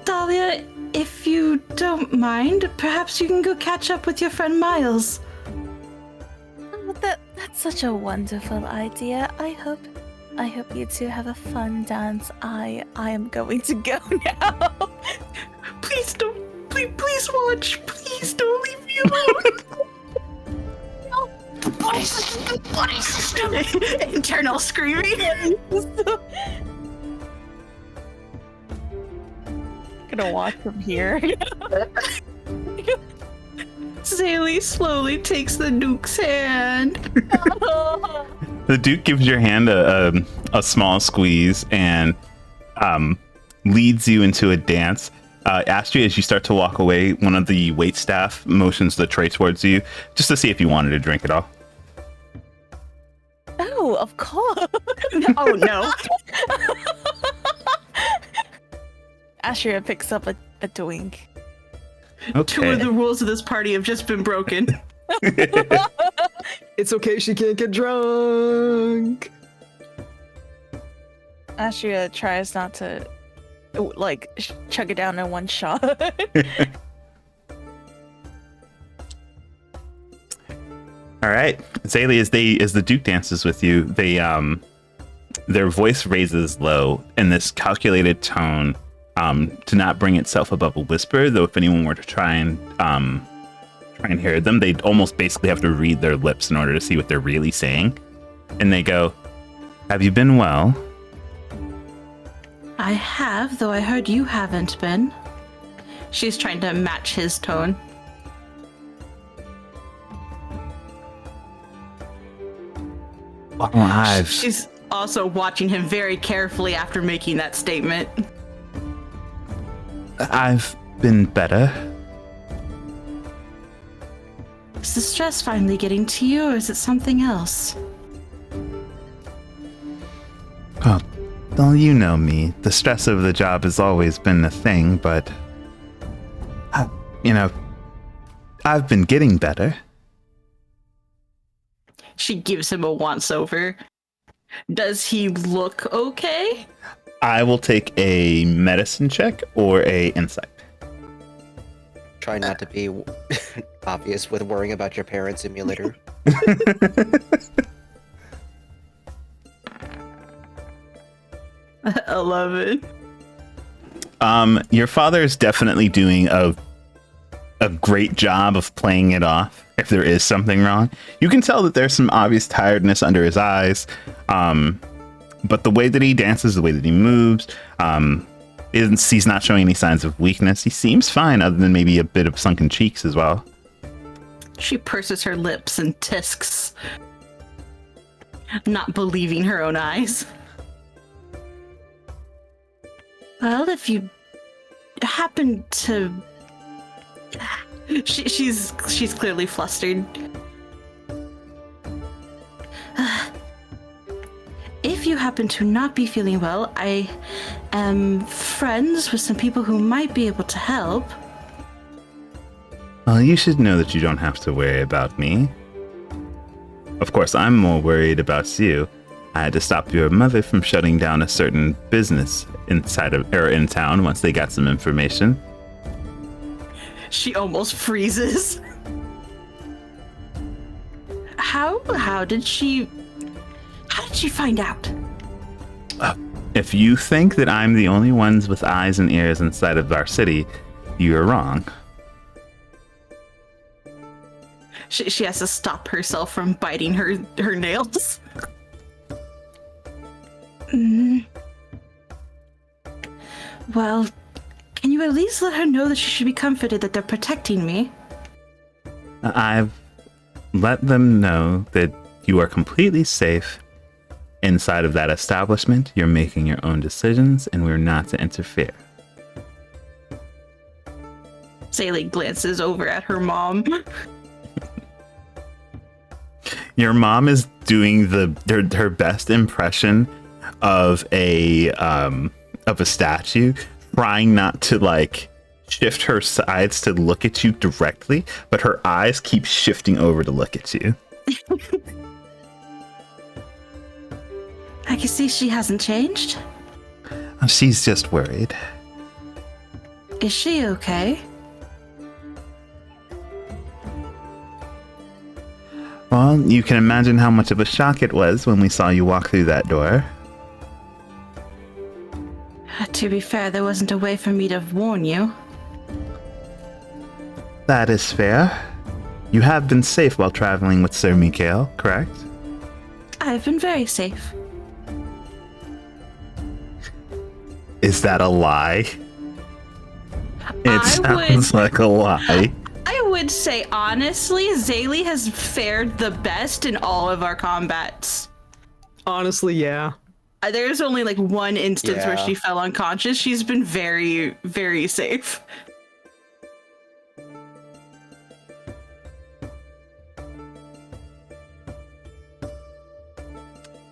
Dahlia, if you don't mind, perhaps you can go catch up with your friend Miles. Oh, that's such a wonderful idea. I hope you two have a fun dance. I am going to go now. Please don't. Please watch. Please don't leave me alone. The buddy system. Internal screaming. Gonna watch from here. Zaylee slowly takes the Duke's hand. The Duke gives your hand a small squeeze and leads you into a dance. Astrid, as you start to walk away, one of the wait staff motions the tray towards you, just to see if you wanted to drink at all. Oh, of course. Oh no. Ashria picks up a drink. Okay. Two of the rules of this party have just been broken. It's okay, she can't get drunk. Ashria tries not to, like, chug it down in one shot. All right, Zaylee, as the Duke dances with you, their voice raises low in this calculated tone, to not bring itself above a whisper. Though if anyone were to try and hear them, they'd almost basically have to read their lips in order to see what they're really saying. And they go, "Have you been well?" I have, though I heard you haven't been. She's trying to match his tone. Well, She's also watching him very carefully after making that statement. I've been better. Is the stress finally getting to you, or is it something else? Well, you know me. The stress of the job has always been a thing, but I've been getting better. She gives him a once-over. Does he look okay? I will take a medicine check or a insight. Try not to be obvious with worrying about your parents' emulator. I love it. Your father is definitely doing a great job of playing it off. If there is something wrong, you can tell that there's some obvious tiredness under his eyes. But the way that he dances, the way that he moves, he's not showing any signs of weakness. He seems fine, other than maybe a bit of sunken cheeks as well. She purses her lips and tisks, not believing her own eyes. Well, if you happen to... She's clearly flustered. If you happen to not be feeling well, I am friends with some people who might be able to help. Well, you should know that you don't have to worry about me. Of course, I'm more worried about you. I had to stop your mother from shutting down a certain business in town once they got some information. She almost freezes. How did she find out? If you think that I'm the only ones with eyes and ears inside of our city, you're wrong. She has to stop herself from biting her nails. Well, can you at least let her know that she should be comforted that they're protecting me? I've let them know that you are completely safe inside of that establishment. You're making your own decisions, and we're not to interfere. Zaylee glances over at her mom. Your mom is doing her best impression of a statue, trying not to like shift her sides to look at you directly, but her eyes keep shifting over to look at you. I can see she hasn't changed. She's just worried. Is she okay? Well, you can imagine how much of a shock it was when we saw you walk through that door. To be fair, there wasn't a way for me to warn you. That is fair. You have been safe while traveling with Sir Mikhail, correct? I've been very safe. Is that a lie? It sounds like a lie. I would say, honestly, Zaylee has fared the best in all of our combats. Honestly, yeah. There's only like one instance where Yeah. she fell unconscious. She's been very, very safe.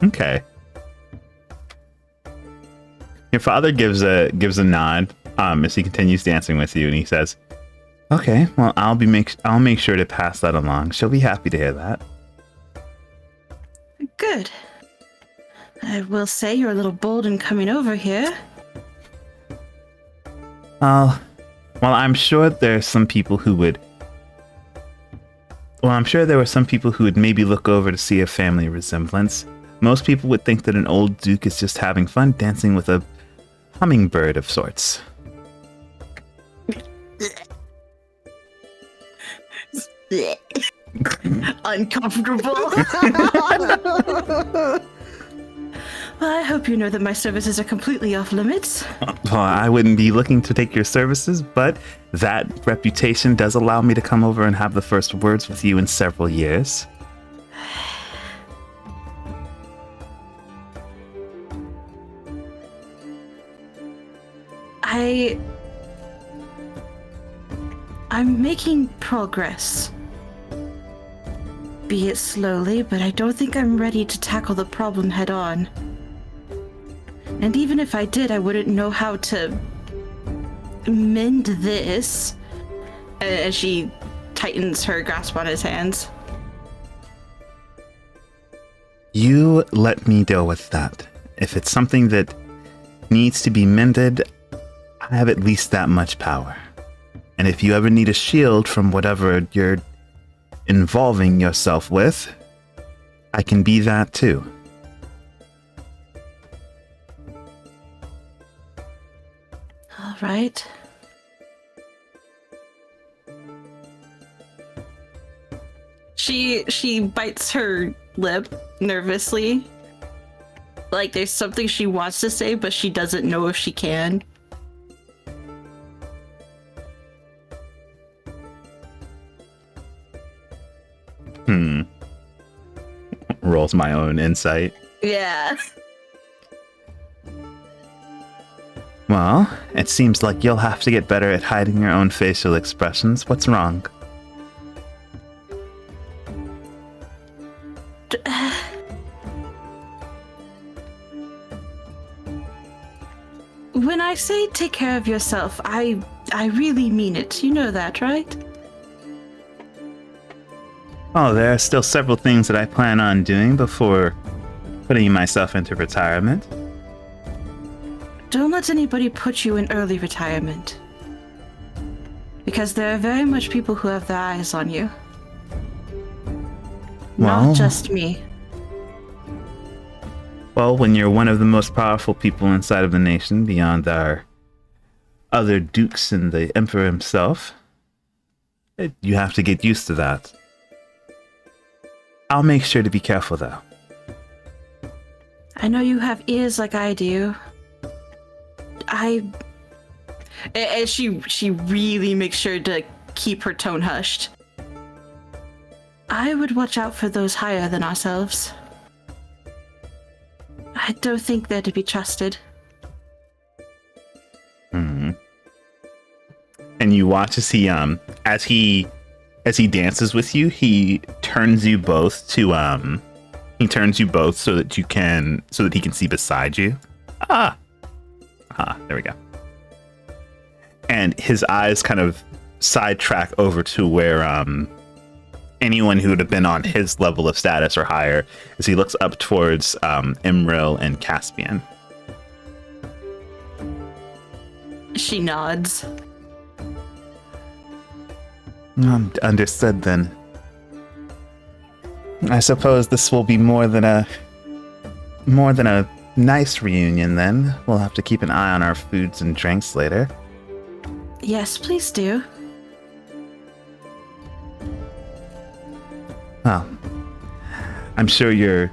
Okay. Your father gives a nod as he continues dancing with you, and he says, "Okay, well, I'll make sure to pass that along. She'll be happy to hear that." Good. I will say you're a little bold in coming over here. Well, I'm sure there's some people who would. Well, I'm sure there were some people who would maybe look over to see a family resemblance. Most people would think that an old duke is just having fun dancing with a hummingbird of sorts. Uncomfortable. Well, I hope you know that my services are completely off limits. Well, I wouldn't be looking to take your services, but that reputation does allow me to come over and have the first words with you in several years. I'm making progress. Be it slowly, but I don't think I'm ready to tackle the problem head on. And even if I did, I wouldn't know how to mend this. As she tightens her grasp on his hands. You let me deal with that. If it's something that needs to be mended, I have at least that much power. And if you ever need a shield from whatever you're involving yourself with, I can be that too. All right. She bites her lip nervously. Like there's something she wants to say, but she doesn't know if she can. Rolls my own insight. Yeah. Well, it seems like you'll have to get better at hiding your own facial expressions. What's wrong? When I say take care of yourself, I really mean it. You know that, right? Oh, there are still several things that I plan on doing before putting myself into retirement. Don't let anybody put you in early retirement. Because there are very much people who have their eyes on you. Well, Not just me. Well, when you're one of the most powerful people inside of the nation, beyond our other dukes and the emperor himself, you have to get used to that. I'll make sure to be careful, though. I know you have ears like I do. As she really makes sure to keep her tone hushed. I would watch out for those higher than ourselves. I don't think they're to be trusted. And you watch as he dances with you, he turns you both so that he can see beside you. There we go. And his eyes kind of sidetrack over to where anyone who would have been on his level of status or higher, as he looks up towards Imril and Caspian. She nods. Understood then. I suppose this will be more than a nice reunion then. We'll have to keep an eye on our foods and drinks later. Yes, please do. Well, I'm sure your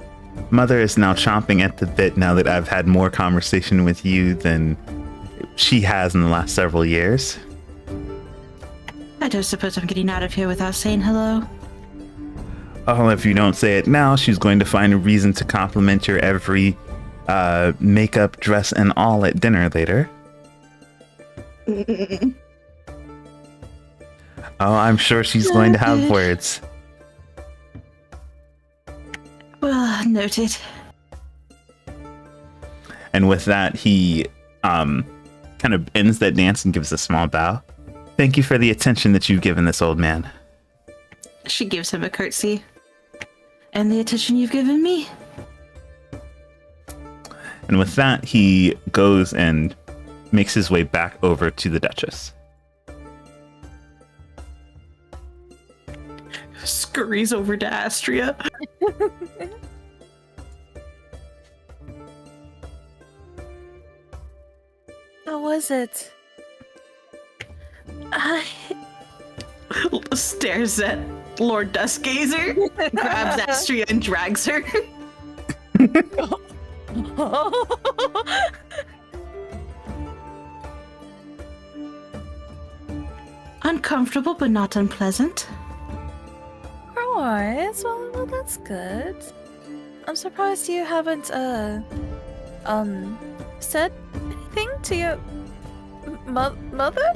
mother is now chomping at the bit now that I've had more conversation with you than she has in the last several years. I don't suppose I'm getting out of here without saying hello. Oh, if you don't say it now, she's going to find a reason to compliment your every makeup, dress, and all at dinner later. Oh, I'm sure she's going to have words. Well, noted. And with that, he kind of ends that dance and gives a small bow. Thank you for the attention that you've given this old man. She gives him a curtsy. And the attention you've given me. And with that, he goes and makes his way back over to the Duchess. Scurries over to Astria. How was it? Stares at Lord Duskgazer, grabs Astria and drags her. Uncomfortable, but not unpleasant. Alright, well, that's good. I'm surprised you haven't, said anything to your mother?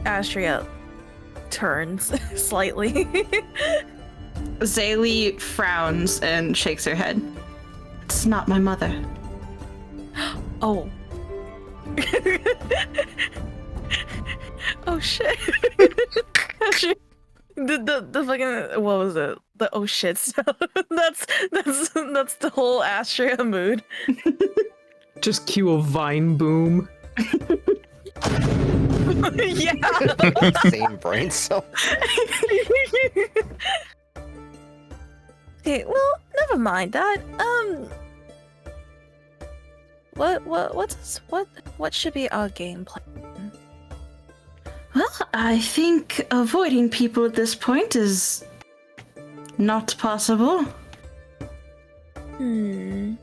Astria turns slightly. Zaylee frowns and shakes her head. It's not my mother. Oh. Oh shit. the fucking, what was it? The oh shit stuff. that's the whole Astria mood. Just cue a vine boom. Yeah. Same brain cell. Okay, well, never mind that. What should be our game plan? Well, I think avoiding people at this point is not possible. We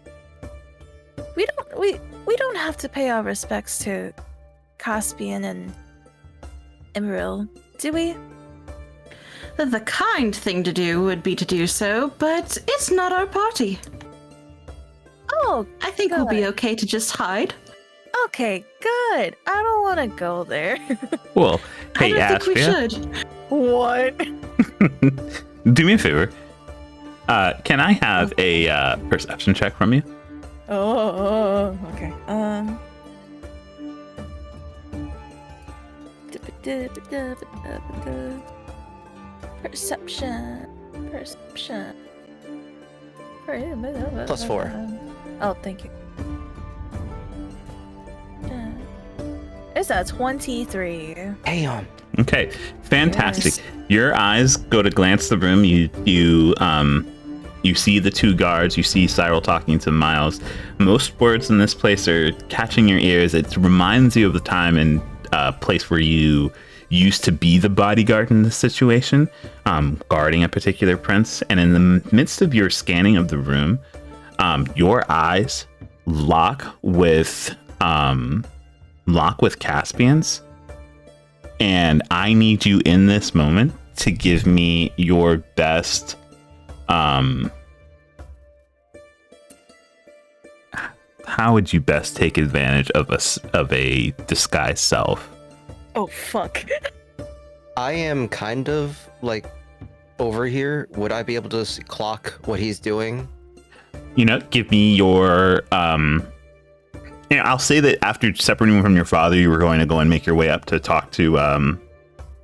don't have to pay our respects to Caspian and Emerald, do we? The kind thing to do would be to do so, but it's not our party. Oh, I think we'll be okay to just hide. okay, good. I don't want to go there. Well, hey, I don't think we Astria, should. What? do me a favor. Can I have a perception check from you? Oh, okay. Perception. +4. Oh, thank you. It's a 23. Damn. Okay, fantastic. Yes. Your eyes go to glance the room. You see the two guards. You see Cyril talking to Miles. Most words in this place are catching your ears. It reminds you of the time and place where you used to be the bodyguard in this situation, guarding a particular prince. And in the midst of your scanning of the room, your eyes lock with Caspian's. And I need you in this moment to give me your best how would you best take advantage of a disguised self? Oh, fuck. I am kind of like over here. Would I be able to clock what he's doing? Give me your I'll say that after separating from your father, you were going to go and make your way up to talk to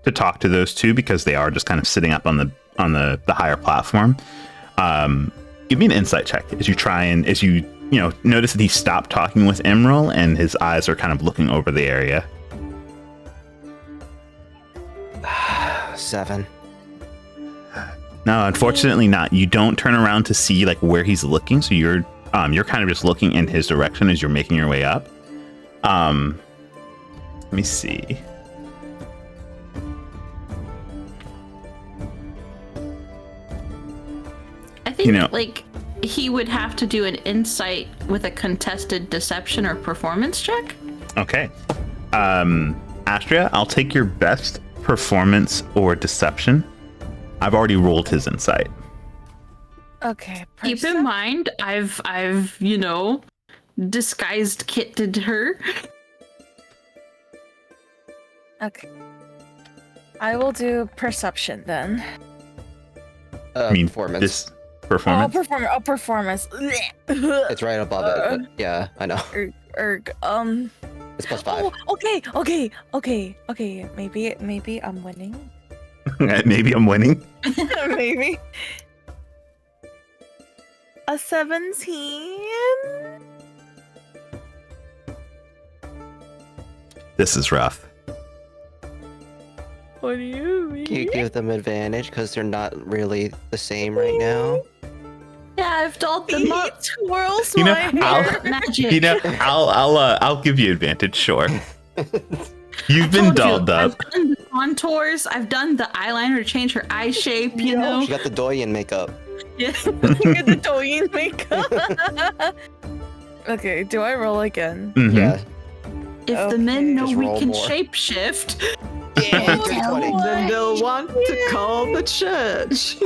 those two, because they are just kind of sitting up on the higher platform. Give me an insight check as you notice that he stopped talking with Emerald and his eyes are kind of looking over the area. 7. No, unfortunately not. You don't turn around to see like where he's looking, so you're kind of just looking in his direction as you're making your way up. Let me see. I think he would have to do an insight with a contested deception or performance check. Okay. Astria, I'll take your best performance or deception. I've already rolled his insight. Okay. Keep in mind, I've disguised kitted her. Okay. I will do perception then. Performance. This performance. Performance. It's right above it. But yeah, I know. It's It's +5. Okay. Maybe I'm winning. Maybe I'm winning. Maybe. A 17. This is rough. What do you mean? Can you give them advantage because they're not really the same right now? Yeah, I've dolled them He up. twirls You know, my I'll- hair. Magic. You know, I'll give you advantage. Sure. You've been Told you, dolled up. I've done the contours. I've done the eyeliner to change her eye shape. You know. She got the Doyen makeup. Yeah. Get the Doyen makeup. Okay, do I roll again? Mhm. Yeah. If the men know Just we roll can more. shapeshift, Yeah, Tell 20. what? Then they'll want to call the church.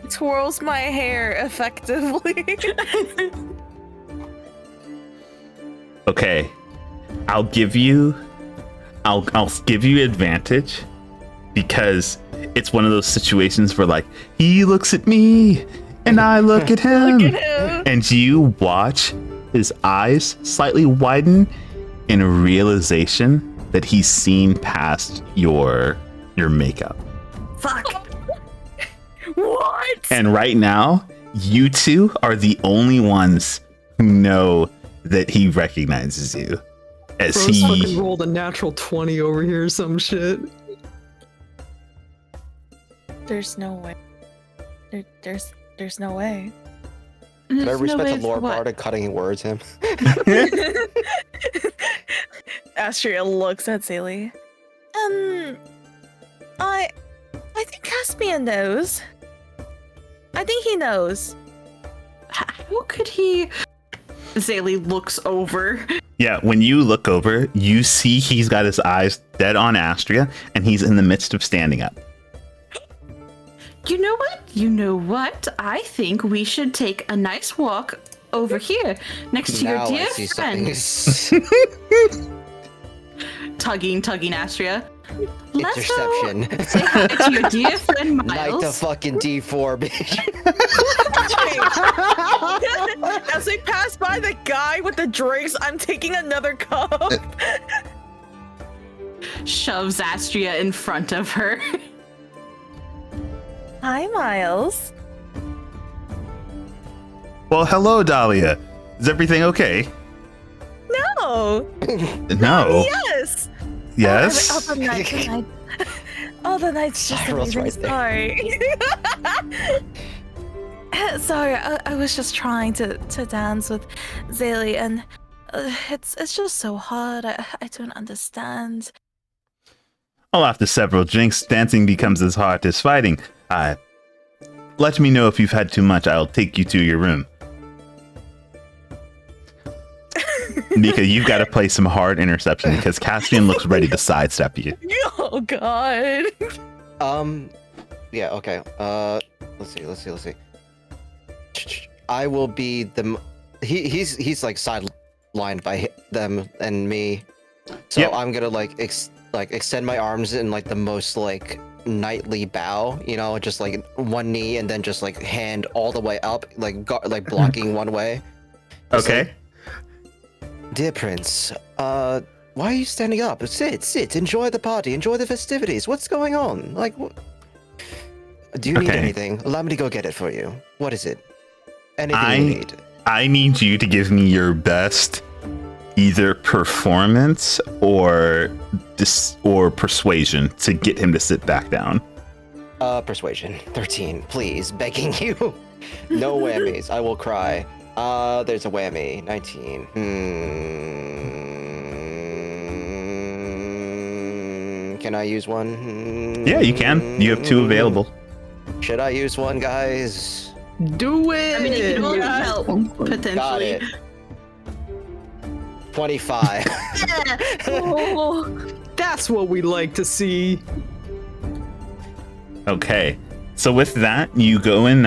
Twirls my hair effectively. Okay, I'll give you advantage because it's one of those situations where like he looks at me and I look at him, Look at him. and you watch his eyes slightly widen in a realization that he's seen past your makeup. fuck. What? And right now, you two are the only ones who know that he recognizes you as Bro's fucking he. rolled a natural 20 over here or some shit. There's no way. There's no way. Can I There's no respect way the for lore what? part of cutting words him? Astria looks at Zaylee. I think Caspian knows. I think he knows. How could he? Zaylee looks over. Yeah, when you look over, you see he's got his eyes dead on Astria, and he's in the midst of standing up. You know what? You know what? I think we should take a nice walk over here next to your Now I dear see friend. something. Tugging Astria. Let's go Interception. say hi to your dear friend Knight to Miles. fucking D4, bitch. As we pass by the guy with the drinks, I'm taking another cup. Shoves Astria in front of her. Hi, Miles. Well, hello, Dahlia. Is everything okay? No. No. Yes. Yes. Oh, the night. Oh, the night's just Cyril's amazing. right Sorry. Sorry, I was just trying to dance with Zaylee, and it's just so hard. I don't understand. Well, after several drinks, dancing becomes as hard as fighting. Let me know if you've had too much. I'll take you to your room. Mika, you've got to play some hard interception because Caspian looks ready to sidestep you. Oh God. Yeah, okay. Let's see. I will be the he's like sidelined by them and me. So Yep. I'm going to extend my arms in like the most like knightly bow, you know, just like one knee and then just like hand all the way up, like blocking one way. Just Okay. like, dear Prince, why are you standing up? Sit, enjoy the party, enjoy the festivities. What's going on? Like, do you need Okay. anything? Allow me to go get it for you. What is it? Anything you need. I need you to give me your best, either performance or persuasion to get him to sit back down. Persuasion. 13, please, begging you. No whammies. I will cry. There's a whammy. 19. Can I use one? Yeah, you can. You have 2 available. Should I use one, guys? Do it! I mean, it could only help, Got potentially. it. 25. Oh. That's what we like to see. Okay. So with that, you go in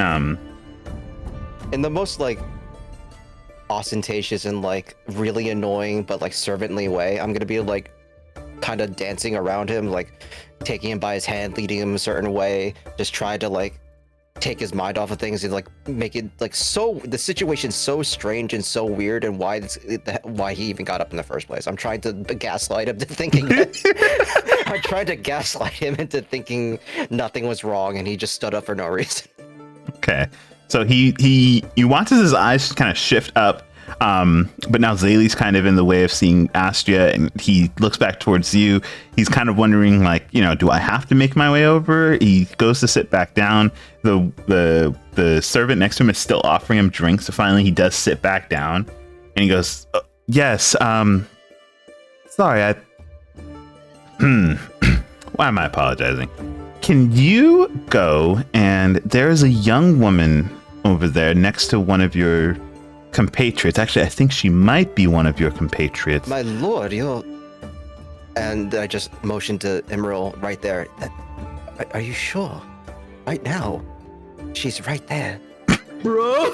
In the most like ostentatious and like really annoying but like servantly way, I'm gonna be like kind of dancing around him, like taking him by his hand, leading him a certain way, just try to like take his mind off of things and like make it like so the situation's so strange and so weird, and why he even got up in the first place. I'm trying to gaslight him to thinking I'm trying to gaslight him into thinking nothing was wrong and he just stood up for no reason. Okay. So he watches his eyes kind of shift up, but now Zaylee's kind of in the way of seeing Astia, and he looks back towards you. He's kind of wondering, like, do I have to make my way over? He goes to sit back down. The servant next to him is still offering him drinks, so finally he does sit back down, and he goes, "Yes, sorry, why am I apologizing? Can you go, and there's a young woman over there next to one of your compatriots. Actually, I think she might be one of your compatriots." My lord, you're... And I just motioned to Emerald right there. Are you sure? Right now? She's right there. Bro!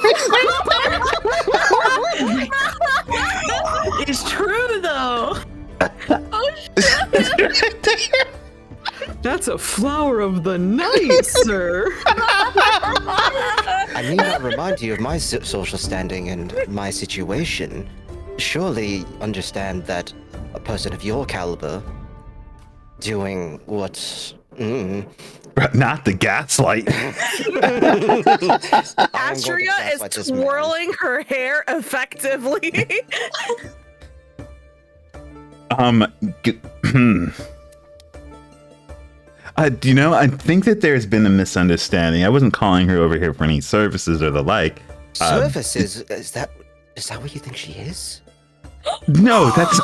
It's true, though. That's a flower of the night, sir. I need not remind you of my social standing and my situation. Surely understand that a person of your caliber doing what... Not the gaslight. Astria is twirling her hair effectively. I think that there's been a misunderstanding. I wasn't calling her over here for any services or the like. Services? Is that what you think she is? No, that's...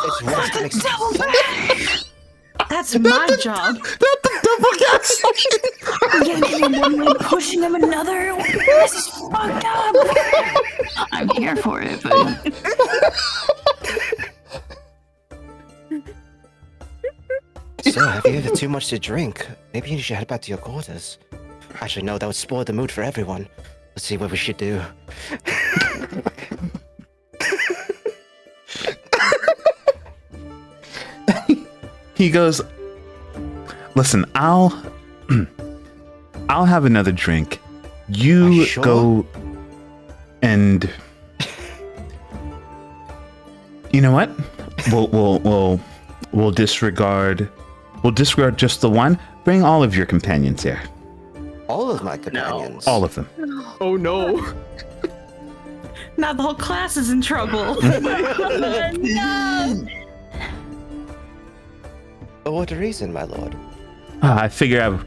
That's my job. That's the double gaslight. Yanking him one way, pushing him another. This is fucked up. I'm here for it, but So, have you had too much to drink? Maybe you should head back to your quarters. Actually, no, that would spoil the mood for everyone. Let's see what we should do. He goes, "Listen, I'll have another drink. You Sure? go and you know what? We'll disregard just the one. Bring all of your companions here. All of my companions? All of them." Oh no. Now the whole class is in trouble. No. For what reason, my lord? I figure I've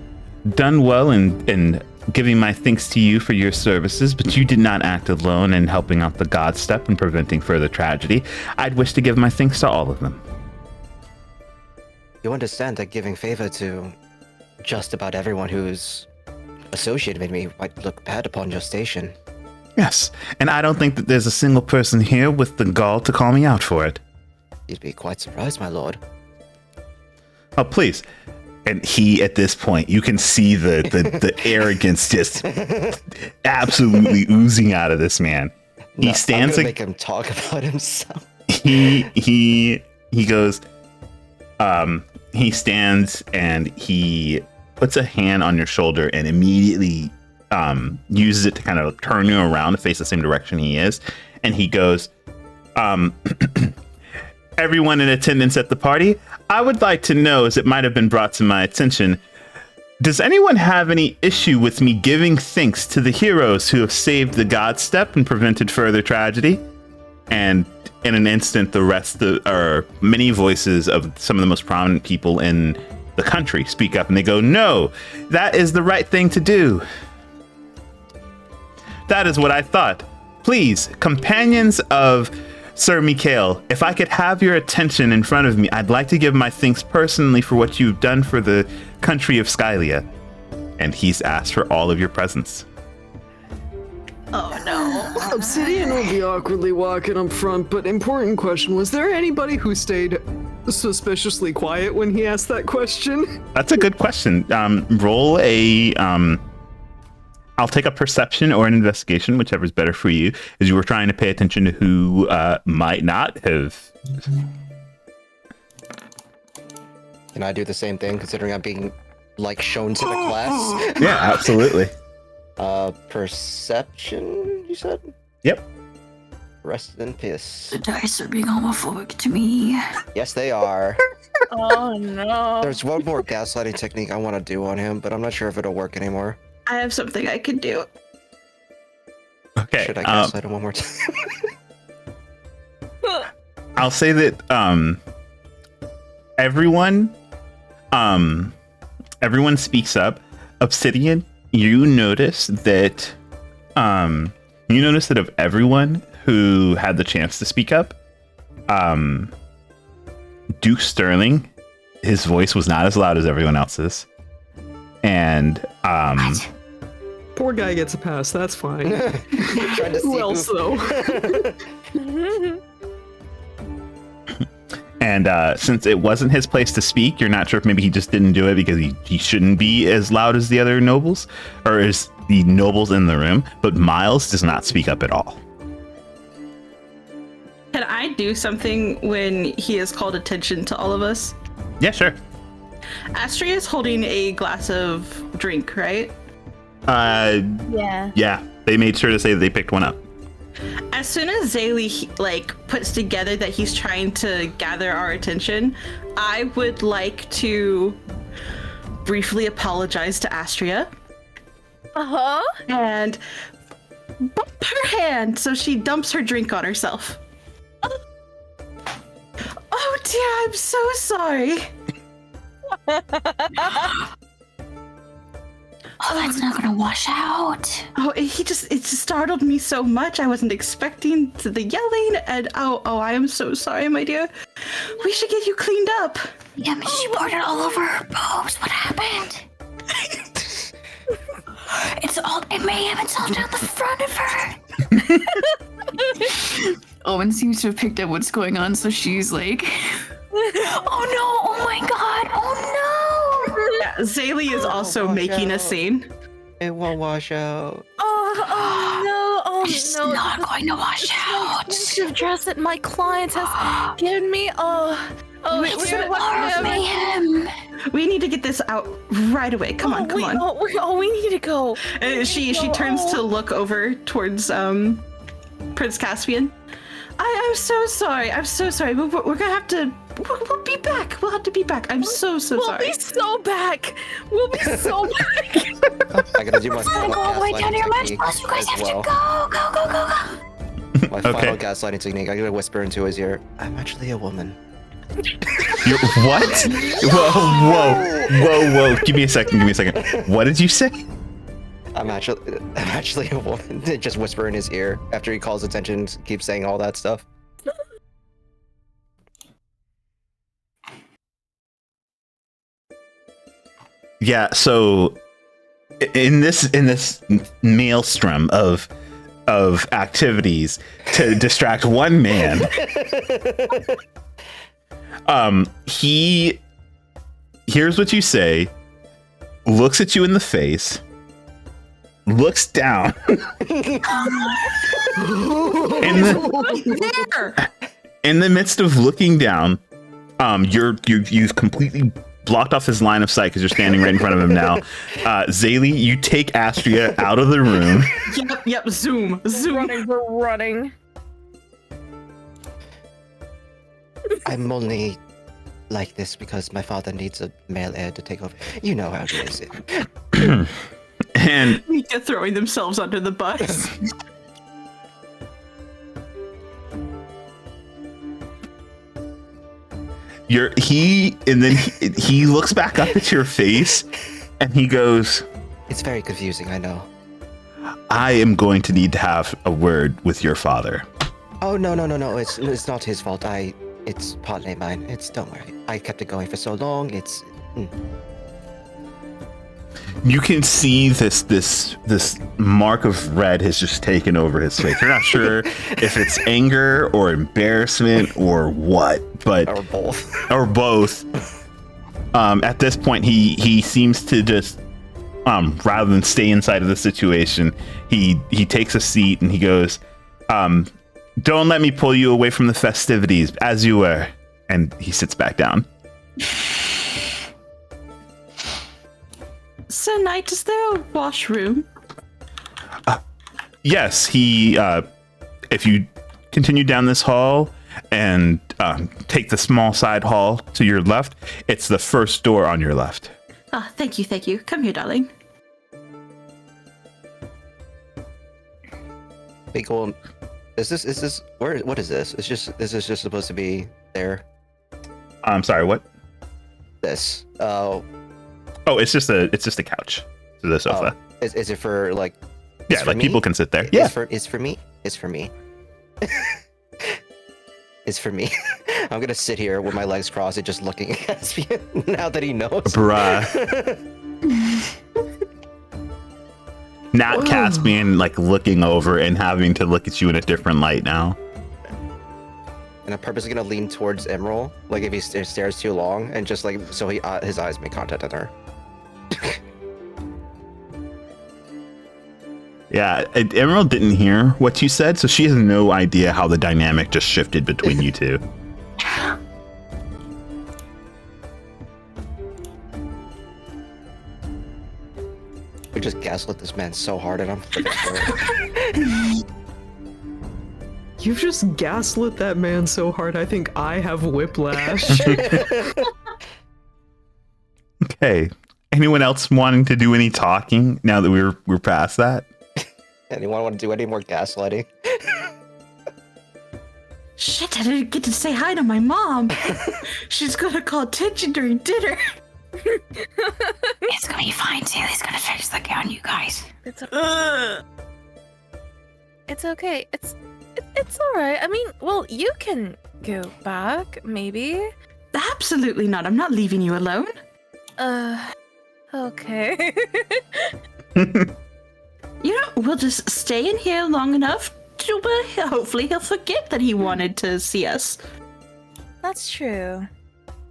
done well in giving my thanks to you for your services, but you did not act alone in helping out the God Step and preventing further tragedy. I'd wish to give my thanks to all of them. You understand that giving favor to just about everyone who's associated with me might look bad upon your station. Yes, and I don't think that there's a single person here with the gall to call me out for it. You'd be quite surprised, my lord. Oh, please. And he, at this point, you can see the arrogance just absolutely oozing out of this man. He stands... I'm gonna make him talk about himself. He goes... he stands and he puts a hand on your shoulder and immediately uses it to kind of turn you around to face the same direction he is. And he goes, "Everyone in attendance at the party, I would like to know, as it might have been brought to my attention, does anyone have any issue with me giving thanks to the heroes who have saved the God Step and prevented further tragedy?" And in an instant, the rest or many voices of some of the most prominent people in the country speak up and they go, "No, that is the right thing to do." That is what I thought. Please, companions of Sir Mikhail, if I could have your attention in front of me, I'd like to give my thanks personally for what you've done for the country of Skylia. And he's asked for all of your presence. Oh no. Obsidian will be awkwardly walking up front, but important question, was there anybody who stayed suspiciously quiet when he asked that question? That's a good question. Roll a I'll take a perception or an investigation, whichever's better for you, as you were trying to pay attention to who might not have. Can I do the same thing, considering I'm being, like, shown to the class? Yeah, absolutely. Perception, you said? Yep. Rest in peace. The dice are being homophobic to me. Yes, they are. Oh no. There's one more gaslighting technique I want to do on him, but I'm not sure if it'll work anymore. I have something I can do. Okay. Should I gaslight him one more time? I'll say that everyone speaks up. Obsidian, you notice that of everyone who had the chance to speak up, Duke Sterling, his voice was not as loud as everyone else's. And Poor guy gets a pass. That's fine. Trying to see Who else though? And since it wasn't his place to speak, you're not sure if maybe he just didn't do it because he shouldn't be as loud as the other nobles, or as the nobles in the room. But Miles does not speak up at all. Can I do something when he has called attention to all of us? Yeah, sure. Astria is holding a glass of drink, right? Yeah. Yeah. They made sure to say that they picked one up. As soon as Zaylee puts together that he's trying to gather our attention, I would like to briefly apologize to Astria Uh-huh. and bump her hand so she dumps her drink on herself. Oh dear, I'm so sorry. Oh, that's not gonna wash out. Oh, it just startled me so much. I wasn't expecting the yelling, and oh, I am so sorry, my dear. We should get you cleaned up. Yeah, but she poured it all over her boobs. What happened? It's all down the front of her. Owen seems to have picked up what's going on, so she's like, Oh no! Oh my god! Oh Yeah, Zaylee is also watch making a out. scene. It won't wash out. Oh no! Oh no! It's no! not going to wash out. The dress that my client has given me. It's more mayhem. We need to get this out right away. Come on. We need to go. She turns to look over towards Prince Caspian. I am so sorry. I'm so sorry. We're gonna have to. We'll be back. We'll have to be back. I'm so sorry. We'll be so back. We'll be so back. I gotta do my Gotta final go all the way down to your gaslighting match technique plus. You guys as have well. to go. My final gaslighting technique. I gotta whisper into his ear. I'm actually a woman. You're, what? Whoa. Give me a second. What did you say? I'm actually a woman. Just whisper in his ear after he calls attention, keeps saying all that stuff. Yeah, so in this maelstrom of activities to distract one man, he hears what you say, looks at you in the face, looks down in the midst of looking down. You've completely blocked off his line of sight because you're standing right in front of him now. Zaylee, you take Astria out of the room. Yep. Zoom. We're running. I'm only like this because my father needs a male heir to take over. You know how it is. And Mika throwing themselves under the bus. he looks back up at your face and he goes, It's very confusing, I know. I am going to need to have a word with your father. Oh no! It's not his fault. It's partly mine. Don't worry. I kept it going for so long. You can see this mark of red has just taken over his face. You're not sure if it's anger or embarrassment or what, but Or both. or both. At this point, he seems to just rather than stay inside of the situation, he takes a seat and he goes, "Don't let me pull you away from the festivities, as you were." And he sits back down. Sir Knight, is there a washroom? Yes, he. If you continue down this hall and take the small side hall to your left, it's the first door on your left. Ah, thank you. Come here, darling. Big old. Is this where? What is this? This is just supposed to be there. I'm sorry. What? This. Oh, it's just a couch to the sofa. Is it for like? Yeah, like me? people can sit there. It's for me. It's for me. It's for me. I'm gonna sit here with my legs crossed and just looking at Caspian now that he knows. Bruh. Not Caspian, like looking over and having to look at you in a different light now. And I'm purposely gonna lean towards Emerald, like if he stares too long, and just like so his eyes make contact with her. Yeah, Emerald didn't hear what you said, so she has no idea how the dynamic just shifted between you two. We just gaslit this man so hard, and I'm freaking sure. You've just gaslit that man so hard, I think I have whiplash. Okay. Anyone else wanting to do any talking now that we're past that? Anyone want to do any more gaslighting? Shit, I didn't get to say hi to my mom. She's gonna call attention during dinner. It's gonna be fine, Sally's gonna fix the gown, you guys. It's okay. It's all right. I mean, well, you can go back, maybe. Absolutely not. I'm not leaving you alone. Okay. You know, we'll just stay in here long enough to, hopefully he'll forget that he wanted to see us. That's true.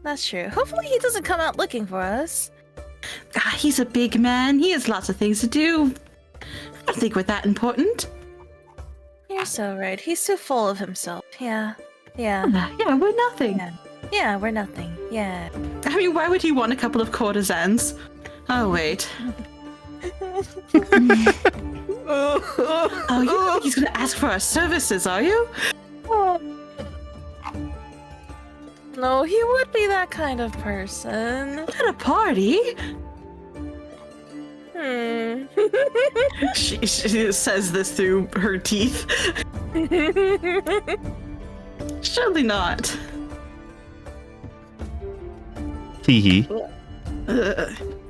Hopefully he doesn't come out looking for us. He's a big man. He has lots of things to do. I don't think we're that important. You're so right. He's too full of himself. Yeah, Yeah, we're nothing. Yeah, we're nothing. Yeah. I mean, why would he want a couple of courtesans? Oh, wait. Oh, you don't think he's gonna ask for our services, are you? No, he would be that kind of person. At a party? She says this through her teeth. Surely not. Teehee.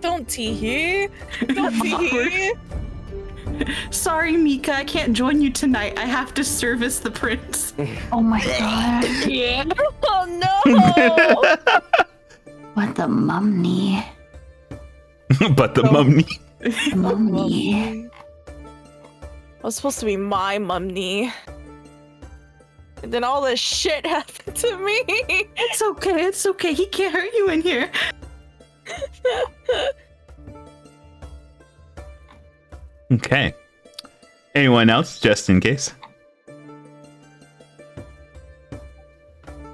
Don't tee-hee. Don't tee-hee. Sorry, Mika, I can't join you tonight. I have to service the prince. Oh my god. Yeah. Oh no. What the mummy? But the mummy. Mummy. Was supposed to be my mummy. And then all this shit happened to me. It's okay. He can't hurt you in here. Okay. Anyone else, just in case?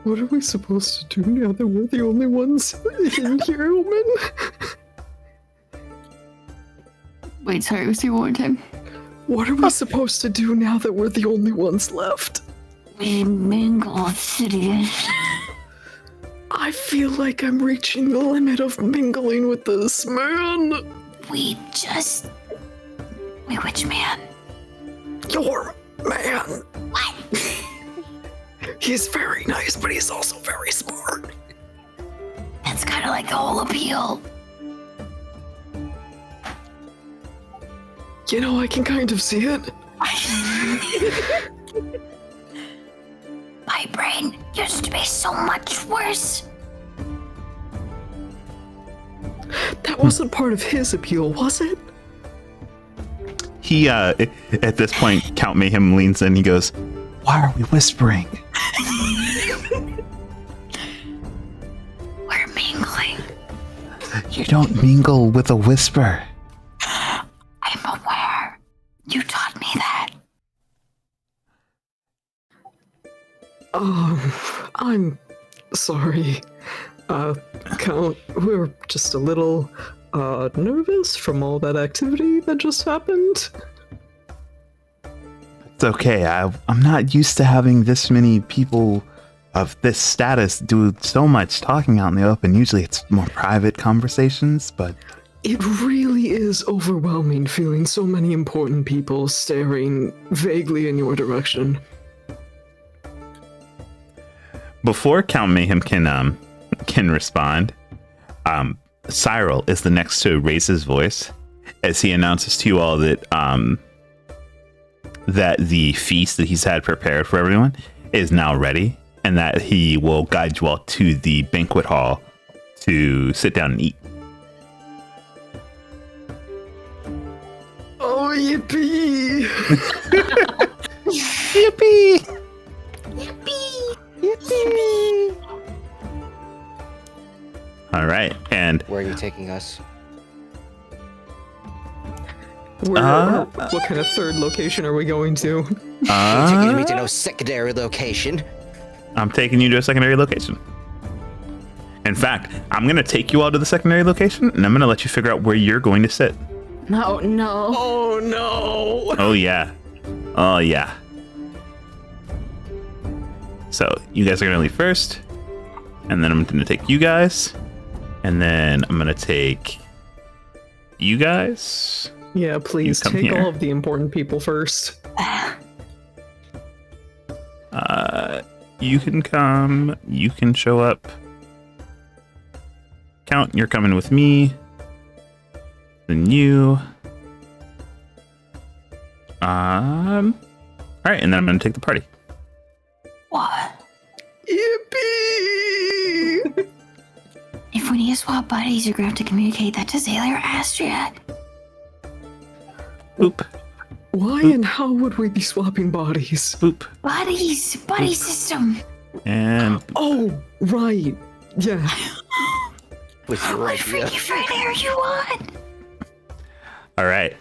What are we supposed to do now that we're the only ones in here, Omen? Wait, sorry, say one more time. What are we supposed to do now that we're the only ones left? We mingle, Sidious. I feel like I'm reaching the limit of mingling with this man. Wait, which man? Your man. What? He's very nice, but he's also very smart. That's kind of like the whole appeal. You know, I can kind of see it. My brain used to be so much worse. That wasn't part of his appeal, was it? He, at this point, Count Mayhem leans in. He goes, "Why are we whispering?" We're mingling. You don't mingle with a whisper. I'm sorry. Count, we're just a little, nervous from all that activity that just happened. It's okay. I'm not used to having this many people of this status do so much talking out in the open. Usually it's more private conversations, but... It really is overwhelming feeling so many important people staring vaguely in your direction. Before Count Mayhem can respond, Cyril is the next to raise his voice as he announces to you all that that the feast that he's had prepared for everyone is now ready, and that he will guide you all to the banquet hall to sit down and eat. Oh, yippee! Yippee! Yippee! All right, and Where are you taking us? What kind of third location are we going to? Taking me to no secondary location. I'm taking you to a secondary location. In fact, I'm going to take you all to the secondary location, and I'm going to let you figure out where you're going to sit. No. Oh no! Oh, yeah. Oh, yeah. So, you guys are going to leave first, and then I'm going to take you guys, and then I'm going to take you guys. Yeah, please come take here. all of the important people first. You can come. You can show up. Count, you're coming with me. Then you. All right, and then I'm going to take the party. What? Yippee! If we need to swap buddies, you're gonna have to communicate that to Zayla or Astrid. Boop, Why and how would we be swapping bodies? boop, Buddy system. and Oh, right. Yeah. With your What idea. Freaky Friday are you on? all right.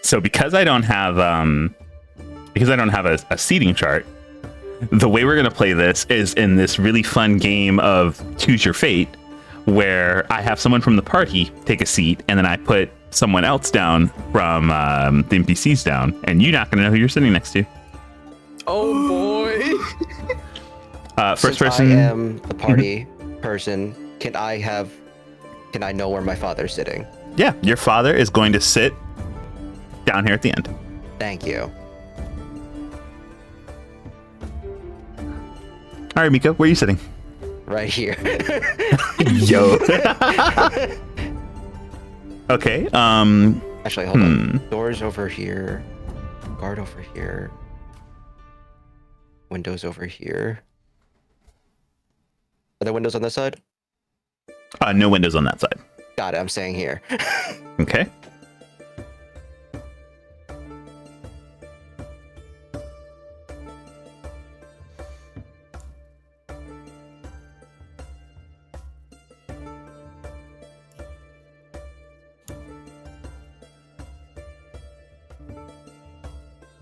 So because I don't have a seating chart, the way we're gonna play this is in this really fun game of Choose Your Fate, where I have someone from the party take a seat, and then I put someone else down from the NPCs down, and you're not gonna know who you're sitting next to. Oh boy. First Since person. I am the party person, can I know where my father's sitting? Yeah, your father is going to sit down here at the end. Thank you. All right, Mika, where are you sitting? Right here. Yo. Okay. Actually, hold on. Doors over here. Guard over here. Windows over here. Are there windows on this side? No windows on that side. Got it. I'm staying here. Okay.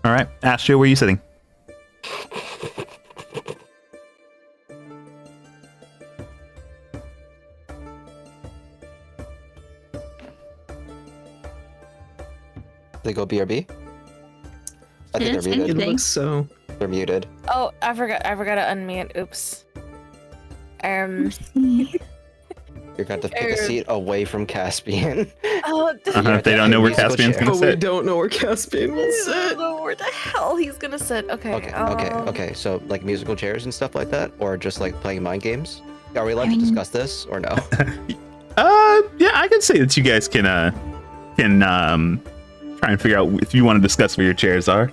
All right, Astrid, where are you sitting? They go BRB? I think Yes, they're It muted. anything. looks so. They're muted. Oh, I forgot to unmute. Oops. You're going to pick a seat away from Caspian. Oh, They don't know where Musical Caspian's chair. gonna But we sit. don't know where Caspian will I sit. don't know where the hell he's gonna sit. Okay. Okay. So, like musical chairs and stuff like that? Or just like playing mind games? Are we allowed I to mean- discuss this or no? Yeah, I can say that you guys can try and figure out if you want to discuss where your chairs are.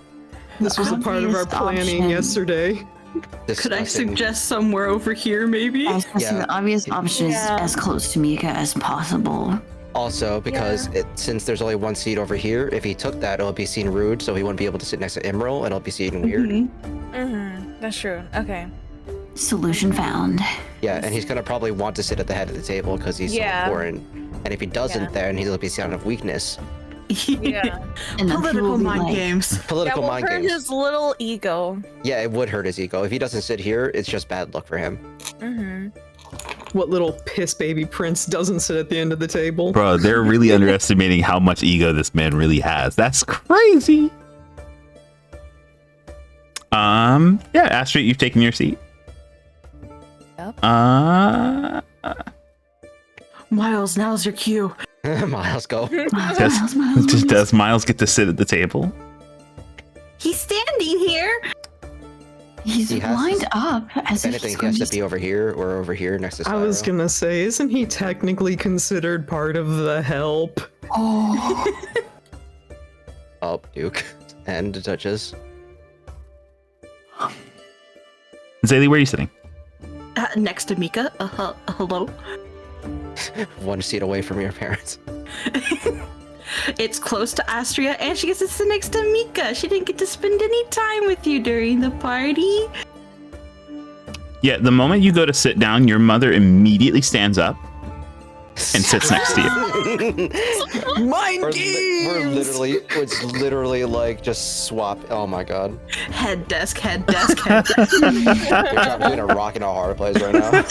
This was a part of our Obvious planning option. yesterday. Could I Discussing- suggest somewhere over here, maybe? I was gonna say Yeah. the obvious option is Yeah. as close to Mika as possible. Also, because since there's only one seat over here, if he took that, it'll be seen rude, so he wouldn't be able to sit next to Emerald, and it'll be seen weird. Mhm. That's true. Okay. Solution found. Yeah, and he's gonna probably want to sit at the head of the table because he's so Yeah. important. And if he doesn't, Yeah. then he'll be a sign of weakness. Yeah. And then people Political will be mind like, games. Political mind hurt games. his little ego. Yeah, it would hurt his ego. If he doesn't sit here, it's just bad luck for him. Mm-hmm. What little piss baby prince doesn't sit at the end of the table? Bro, they're really underestimating how much ego this man really has. That's crazy. Yeah, Astrid, you've taken your seat. Yep. Miles, now's your cue. Miles, go. Does Miles get to sit at the table? He's standing here. He's He has- lined up as If if anything, he's he going has to to be over here or over here next to I Spyro. was gonna say, isn't he technically considered part of the help? Oh, Oh, Duke. And the Duchess. Zaylee, where are you sitting? Next to Mika. Hello. One seat away from your parents. It's close to Astria, and she gets to sit next to Mika. She didn't get to spend any time with you during the party. Yeah, the moment you go to sit down, your mother immediately stands up and sits next to you. Mind We're literally, it's literally like just swap. Oh my god. Head desk, head desk, head desk. You're trying between a rock and a hard place right now.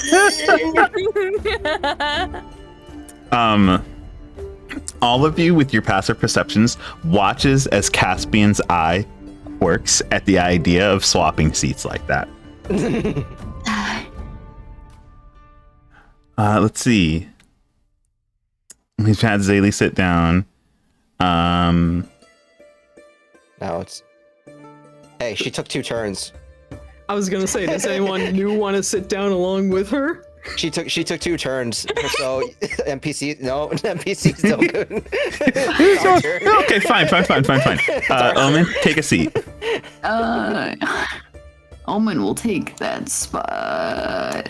All of you with your passive perceptions watches as Caspian's eye works at the idea of swapping seats like that. Let's see. We've had Zaylee sit down. Now it's. Hey, she took 2 turns. I was gonna say, does anyone new want to sit down along with her? She took 2 turns. So NPC, no, NPC's no good. Our turn. Okay, fine. Omen, take a seat. Omen will take that spot.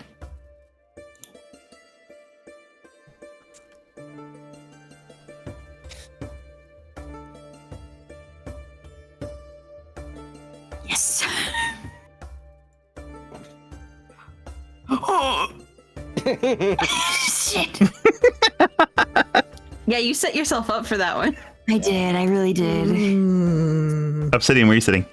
Yes. Shit. Yeah, you set yourself up for that one. I did. I really did. Obsidian, where are you sitting?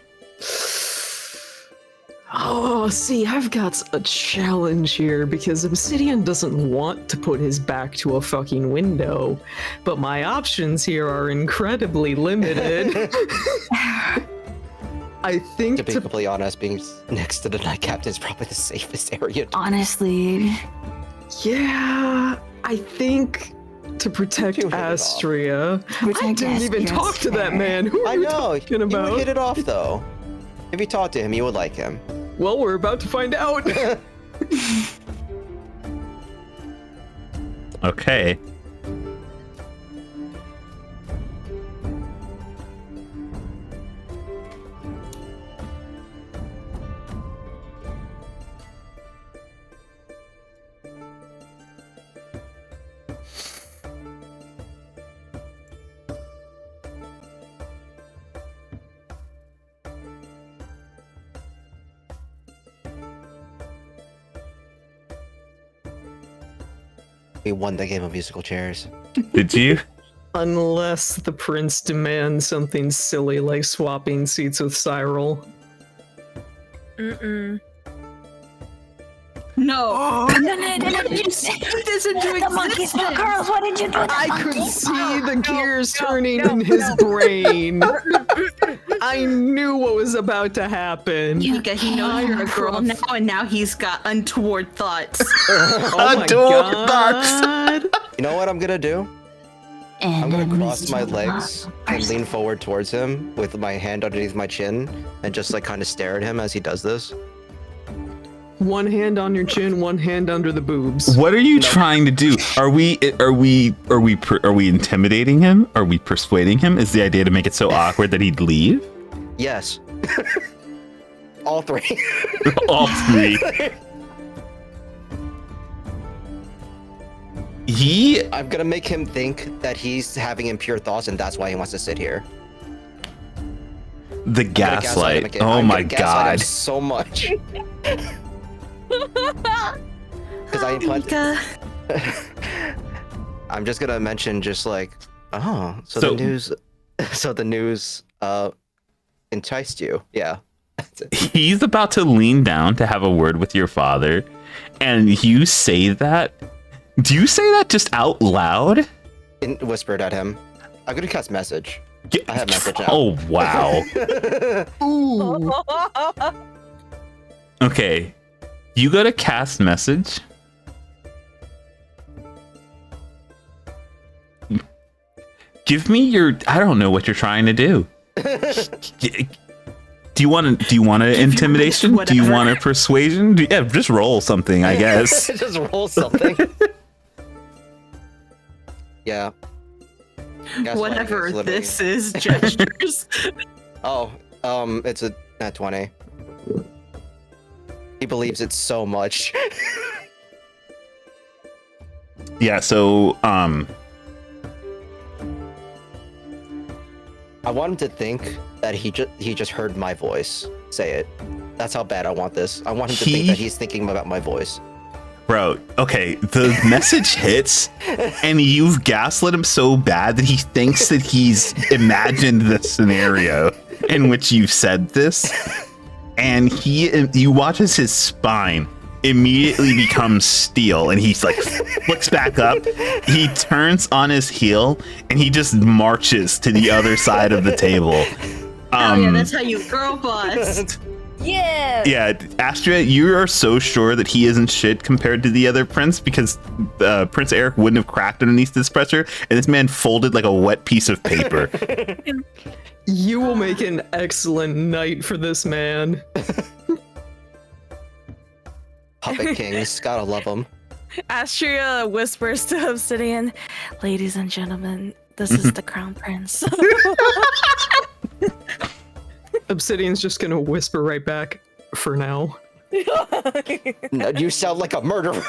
Oh, see, I've got a challenge here because Obsidian doesn't want to put his back to a fucking window, but my options here are incredibly limited. I think To be completely honest, being next to the Night Captain is probably the safest area. Honestly, yeah, I think to protect You hit it off. Astria. I Protect didn't even Astria, talk to that fair. man. Who are I you know. talking You about? would hit it off though. If you talked to him, you would like him. Well, we're about to find out. Okay. We won the game of musical chairs. Did you? Unless the prince demands something silly like swapping seats with Cyril. Mm-mm. No. no. This into The monkeys, no existence. girls. What did you do? I could see the gears turning in his brain. I knew what was about to happen. Mika, he knows you're a girl now, and now he's got untoward thoughts. Oh my Untoward god. You know what I'm gonna do? And I'm gonna then cross Mrs. my Mother legs and person. lean forward towards him with my hand underneath my chin and just like kind of stare at him as he does this. One hand on your chin, one hand under the boobs. What are you trying to do? Are we intimidating him? Are we persuading him? Is the idea to make it so awkward that he'd leave? Yes. All 3. All 3. I'm gonna make him think that he's having impure thoughts and that's why he wants to sit here. The I'm gonna gaslight him gaslight. again. Oh I'm my gonna gaslight him god. so much. Because I plan Mika. I'm just gonna mention just like, oh, so So- the news So the news enticed you. Yeah. He's about to lean down to have a word with your father, and you say that. Do you say that just out loud? Whispered at him. I'm gonna cast message. I have message now. Oh wow. Ooh. Okay, you go to cast message. Give me your. I don't know what you're trying to do. Do you want to intimidation? Do you want a persuasion? Yeah, just roll something, I guess. Just roll something. Yeah. Whatever this is, gestures. Oh, it's a nat 20. He believes it so much. Yeah, so I want him to think that he just heard my voice say it. That's how bad I want this. I want him to think that he's thinking about my voice. Bro, okay, the message hits, and you've gaslit him so bad that he thinks that he's imagined the scenario in which you've said this, and you watch as his spine immediately becomes steel, and he's like looks back up, he turns on his heel, and he just marches to the other side of the table. Yeah, that's how you girl boss. Yeah. Astria, you are so sure that he isn't shit compared to the other prince, because Prince Eric wouldn't have cracked underneath this pressure, and this man folded like a wet piece of paper. You will make an excellent knight for this man. Puppet kings, gotta love them. Astria whispers to Obsidian, "Ladies and gentlemen, this is the Crown Prince." Obsidian's just gonna whisper right back, "For now." No, you sound like a murderer.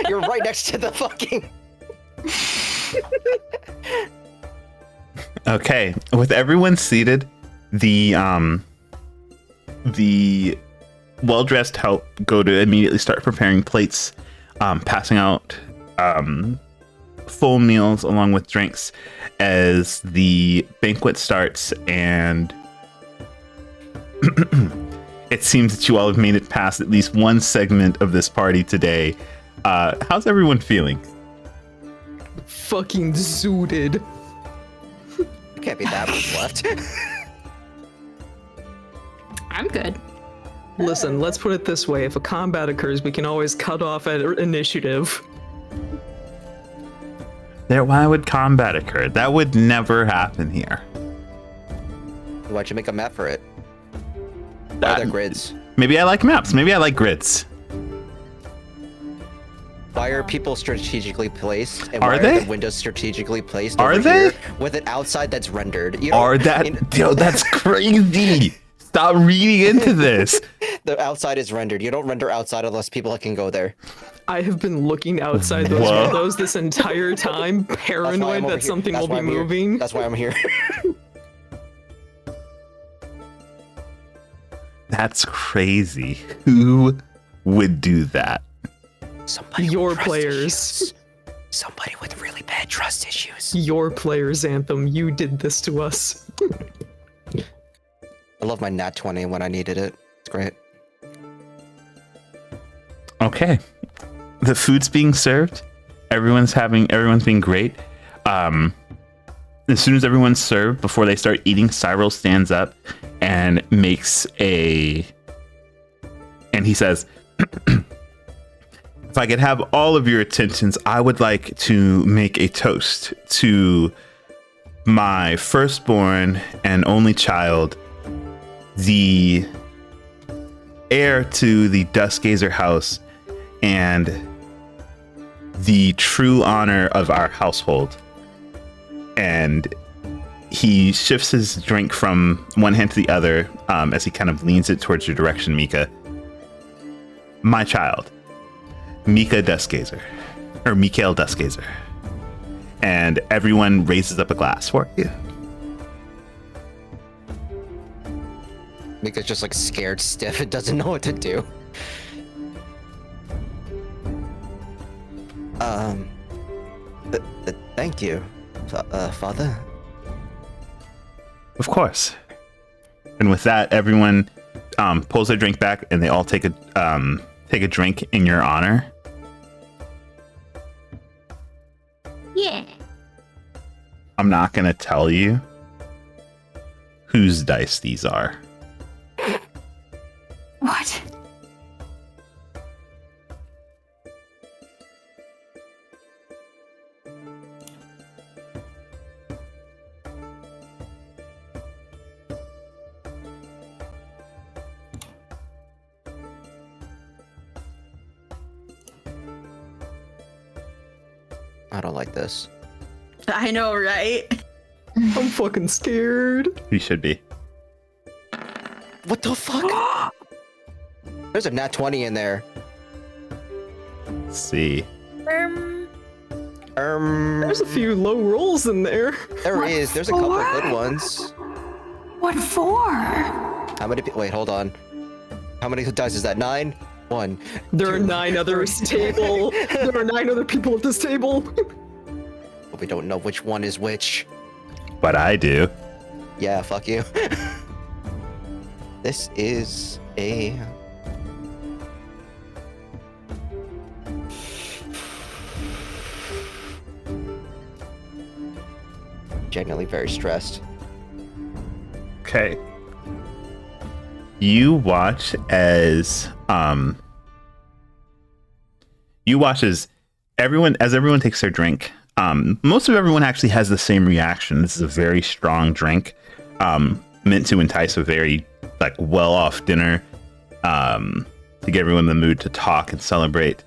You're right next to the fucking... Okay, with everyone seated, the well-dressed help go to immediately start preparing plates, passing out full meals along with drinks as the banquet starts, and it seems that you all have made it past at least one segment of this party today. How's everyone feeling? Fucking zooted. Can't be that much left. I'm good. Listen, let's put it this way. If a combat occurs, we can always cut off at initiative. Why would combat occur? That would never happen here. Why'd you make a map for it? Why are there grids? Maybe I like maps. Maybe I like grids. Why are people strategically placed? And Are why they? are the windows strategically placed Are over they? here with an outside that's rendered? Yo, that's crazy. Stop reading into this. The outside is rendered. You don't render outside unless people can go there. I have been looking outside those Whoa. windows this entire time, paranoid that something will be moving. That's why I'm here. That's crazy. Who would do that? Somebody Your with trust players. issues. Somebody with really bad trust issues. Your players, Anthem. You did this to us. I love my nat 20 when I needed it. It's great. Okay. The food's being served. Everyone's being great. As soon as everyone's served, before they start eating, Cyril stands up and he says, if I could have all of your attentions, I would like to make a toast to my firstborn and only child, the heir to the Duskgazer house, and the true honor of our household. And he shifts his drink from one hand to the other as he kind of leans it towards your direction, Mika. My child, Mika Duskgazer, or Mikael Duskgazer. And everyone raises up a glass for you. Mika's just like scared stiff and doesn't know what to do. Thank you, Father. Of course. And with that, everyone pulls their drink back, and they all take a drink in your honor. Yeah. I'm not gonna tell you whose dice these are. What? I don't like this. I know, right? I'm fucking scared. You should be. What the fuck? There's a nat 20 in there. Let's see. There's a few low rolls in there. There is. There's a couple of good ones. What for? How many? Wait, hold on. How many dice is that? 9? 1. There are 9 others table. There are 9 other people at this table. But we don't know which one is which. But I do. Yeah, fuck you. This is a... Genuinely very stressed. Okay. You watch as everyone takes their drink. Most of everyone actually has the same reaction. This is a very strong drink, meant to entice a very well-off dinner, to get everyone in the mood to talk and celebrate.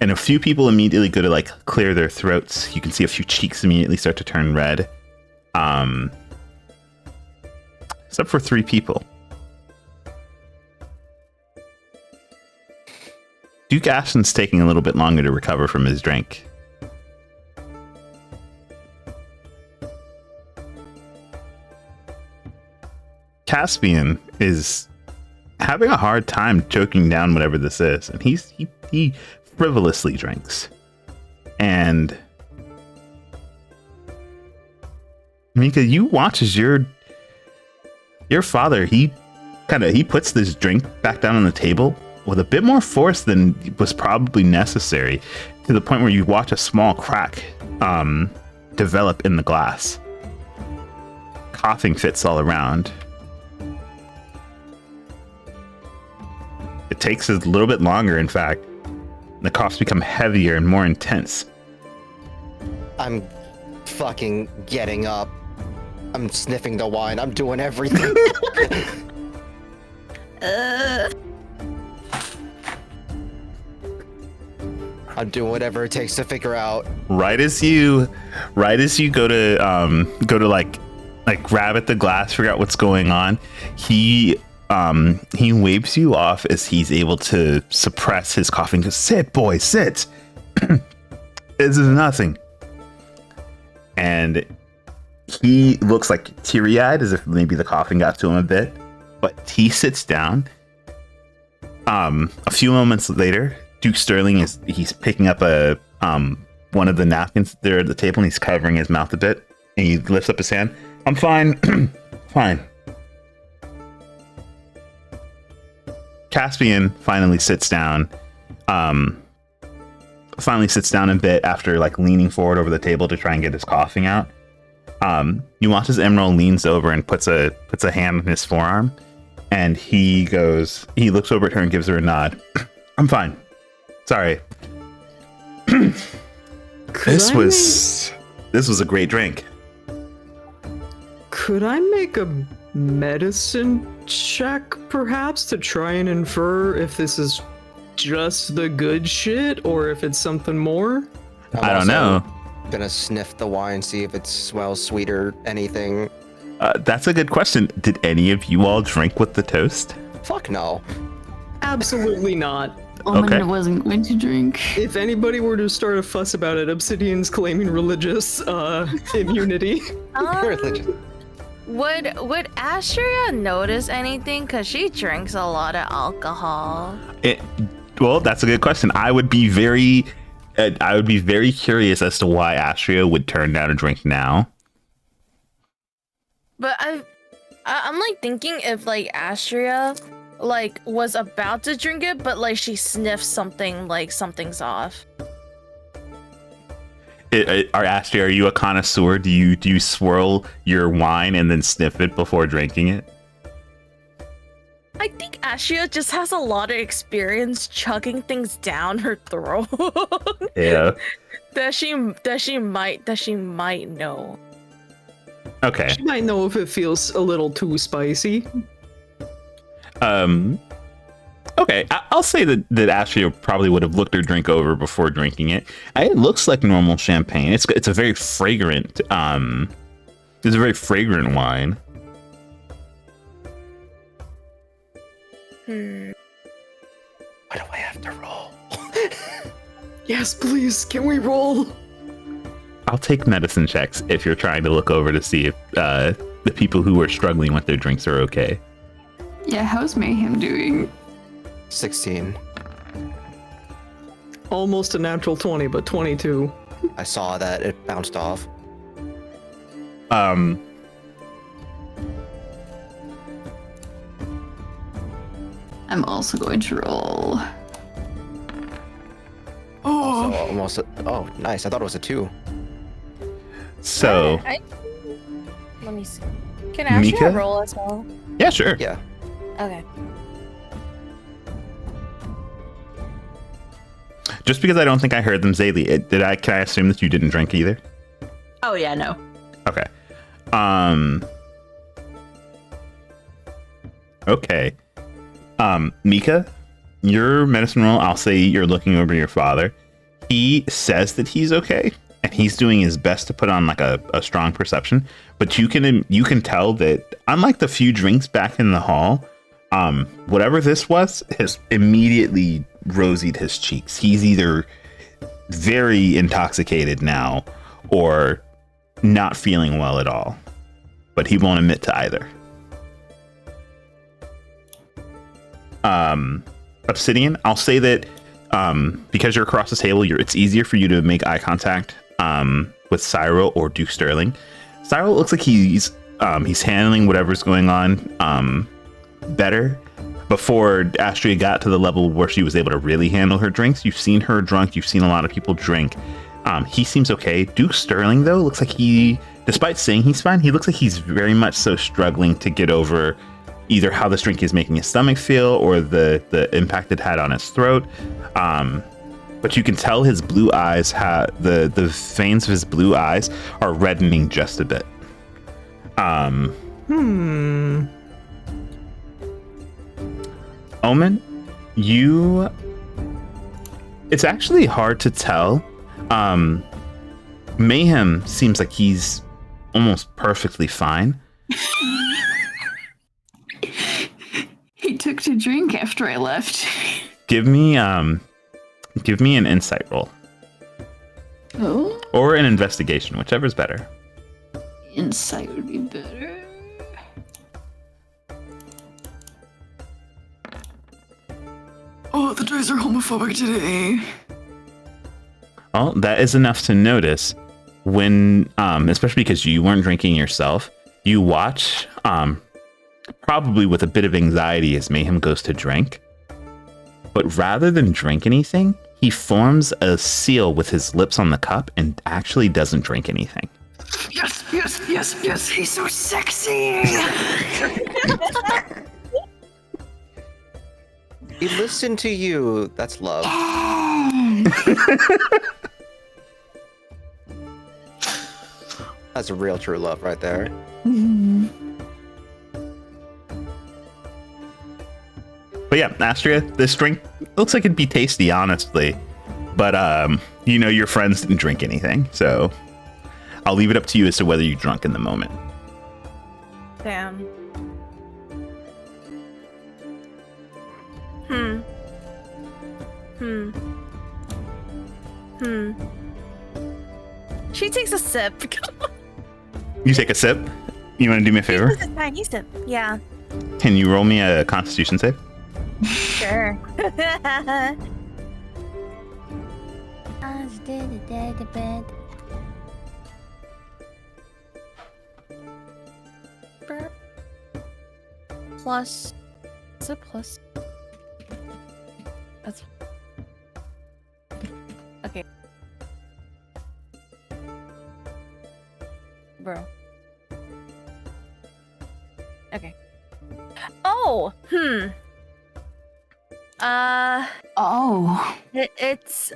And a few people immediately go to clear their throats. You can see a few cheeks immediately start to turn red. Except for 3 people. Duke Ashton's taking a little bit longer to recover from his drink. Caspian is having a hard time choking down whatever this is, and he frivolously drinks. And Mika, you watch as your father, he puts this drink back down on the table with a bit more force than was probably necessary, to the point where you watch a small crack develop in the glass. Coughing fits all around. It takes a little bit longer, in fact. The coughs become heavier and more intense. I'm fucking getting up. I'm sniffing the wine. I'm doing everything. I'm doing whatever it takes to figure out. Right as you go to grab at the glass, figure out what's going on, he waves you off as he's able to suppress his coughing. Just sit, boy, sit. This is nothing. And he looks teary-eyed, as if maybe the coughing got to him a bit. But he sits down. A few moments later, Duke Sterling he's picking up one of the napkins there at the table, and he's covering his mouth a bit. And he lifts up his hand. I'm fine. Fine. Caspian finally sits down. A bit after leaning forward over the table to try and get his coughing out. You watch as Emerald leans over and puts a hand on his forearm, and he looks over at her and gives her a nod. I'm fine. Sorry. This was a great drink. Could I make a medicine check, perhaps, to try and infer if this is just the good shit or if it's something more? I don't know. Gonna sniff the wine, see if it smells sweet or anything. That's a good question. Did any of you all drink with the toast? Fuck no. Absolutely not. Omen Okay. wasn't going to drink. If anybody were to start a fuss about it, Obsidian's claiming religious immunity. Would Astria notice anything? Cause she drinks a lot of alcohol. Well, that's a good question. I would be very curious as to why Astria would turn down a drink now. But I'm like thinking if like Astria like was about to drink it, but like she sniffed something, like something's off. Astria, are you a connoisseur? Do you swirl your wine and then sniff it before drinking it? I think Astria just has a lot of experience chugging things down her throat. Yeah. that she might know. Okay. She might know if it feels a little too spicy. Okay, I'll say that Astria probably would have looked her drink over before drinking it. It looks like normal champagne. It's a very fragrant it's a very fragrant wine. What do I have to roll? Yes, please. Can we roll? I'll take medicine checks if you're trying to look over to see if the people who are struggling with their drinks are okay. Yeah, how's Mayhem doing? 16. Almost a natural 20, but 22. I saw that it bounced off. Um, I'm also going to roll. Also, almost. Oh, nice. I thought it was a 2. so Let me see. Can Astria Mika? roll as well? yeah, sure. Yeah. Okay. Just because I don't think I heard them, Zaylee, can I assume that you didn't drink either? Oh yeah, no. Okay. Okay. Mika, your medicine roll, I'll say you're looking over your father. He says that he's okay, and he's doing his best to put on like a strong perception, but you can tell that unlike the few drinks back in the hall, whatever this was has immediately rosied his cheeks. He's either very intoxicated now or not feeling well at all, but he won't admit to either. Obsidian, I'll say that because you're across the table, it's easier for you to make eye contact with Cyril or Duke Sterling. Cyril looks like he's handling whatever's going on better. Before Astria got to the level where she was able to really handle her drinks, you've seen her drunk, you've seen a lot of people drink. He seems okay. Duke Sterling, though, looks like despite saying he's fine, he looks like he's very much so struggling to get over either how this drink is making his stomach feel or the impact it had on his throat. But you can tell his blue eyes, the veins of his blue eyes are reddening just a bit. Omen, it's actually hard to tell. Mayhem seems like he's almost perfectly fine. He took to drink after I left. Give me an insight roll. Oh? Or an investigation, whichever's better. Insight would be better. Oh, the dice are homophobic today. Well, that is enough to notice when, especially because you weren't drinking yourself, you watch, probably with a bit of anxiety as Mayhem goes to drink. But rather than drink anything, he forms a seal with his lips on the cup and actually doesn't drink anything. Yes, yes, yes, yes, he's so sexy. He listened to you. That's love. That's a real true love right there. But yeah, Astria, this drink looks like it'd be tasty, honestly. But your friends didn't drink anything, so I'll leave it up to you as to whether you drunk in the moment. Damn. She takes a sip. You take a sip? You want to do me a favor? She takes a tiny sip. Yeah. Can you roll me a Constitution save? Sure. plus. Is it plus? That's. Okay. Bro. Okay. Oh! Oh. It's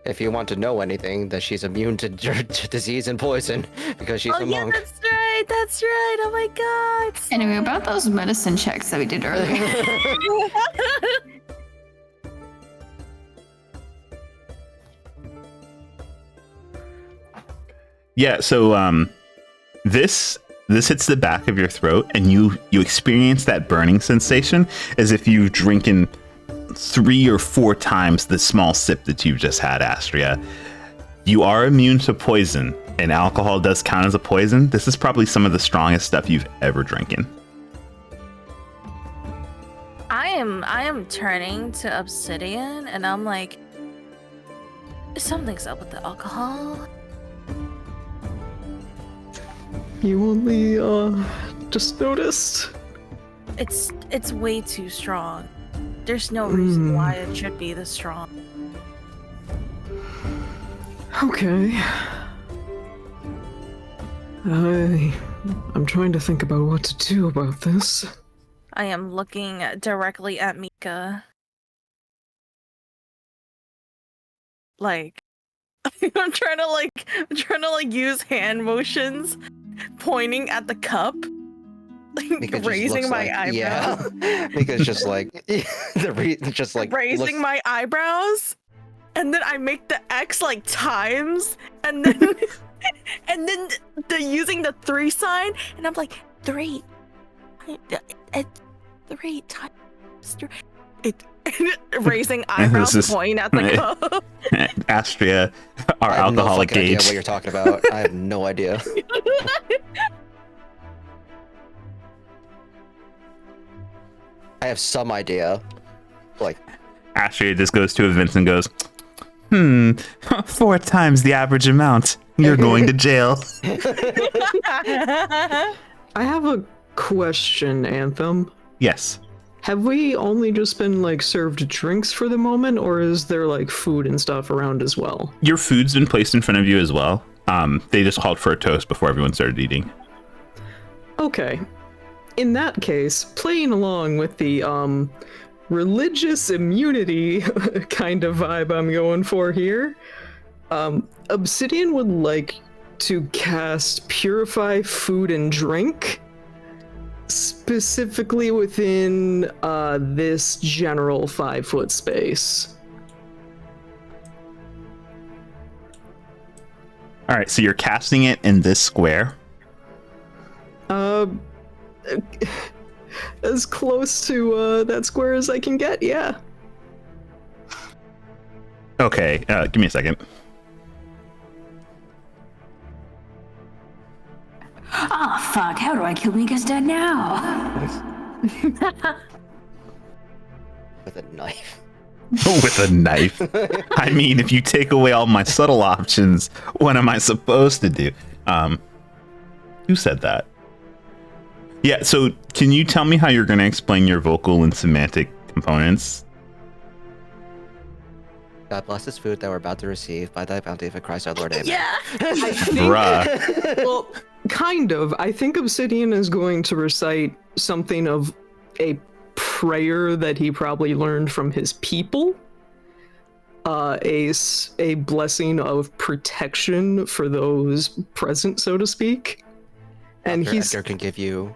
If you want to know anything, that she's immune to disease and poison because she's oh a yeah, monk. that's right. Oh my god. Anyway, about those medicine checks that we did earlier. Yeah, so this hits the back of your throat, and you experience that burning sensation as if you've drinking 3 or 4 times the small sip that you've just had, Astria. You are immune to poison, and alcohol does count as a poison. This is probably some of the strongest stuff you've ever drinking. I am turning to Obsidian, and I'm like, something's up with the alcohol. You only just noticed? It's way too strong. There's no reason why it should be this strong. Okay. I'm trying to think about what to do about this. I am looking directly at Mika. Like, I'm trying to use hand motions, pointing at the cup, like raising my eyebrows. Yeah, Mika's just like, just like raising my eyebrows, and then I make the X like times, and then and then the using the 3 sign, and I'm like 3 times 3. Raising eyebrows, pointing at the cup. Astria, our I have alcoholic no fucking idea gauge. what you're talking about. I have no idea. I have some idea. Like, Astria just goes to events and goes, 4 times the average amount. You're going to jail. I have a question, Anthem. Yes. Have we only just been like served drinks for the moment, or is there like food and stuff around as well? Your food's been placed in front of you as well. They just called for a toast before everyone started eating. Okay. In that case, playing along with the religious immunity kind of vibe I'm going for here, Obsidian would like to cast Purify Food and Drink, specifically within this general 5-foot space. All right, so you're casting it in this square. As close to that square as I can get, yeah. Okay, give me a second. Oh, fuck. How do I kill Mika's dead now? with a knife. With a knife. I mean, if you take away all my subtle options, what am I supposed to do? Who said that? Yeah, so can you tell me how you're going to explain your vocal and semantic components? God bless this food that we're about to receive by thy bounty of Christ our Lord. Amen. Yeah. I think, Bruh. well, kind of. I think Obsidian is going to recite something of a prayer that he probably learned from his people. A blessing of protection for those present, so to speak. And Edgar can give you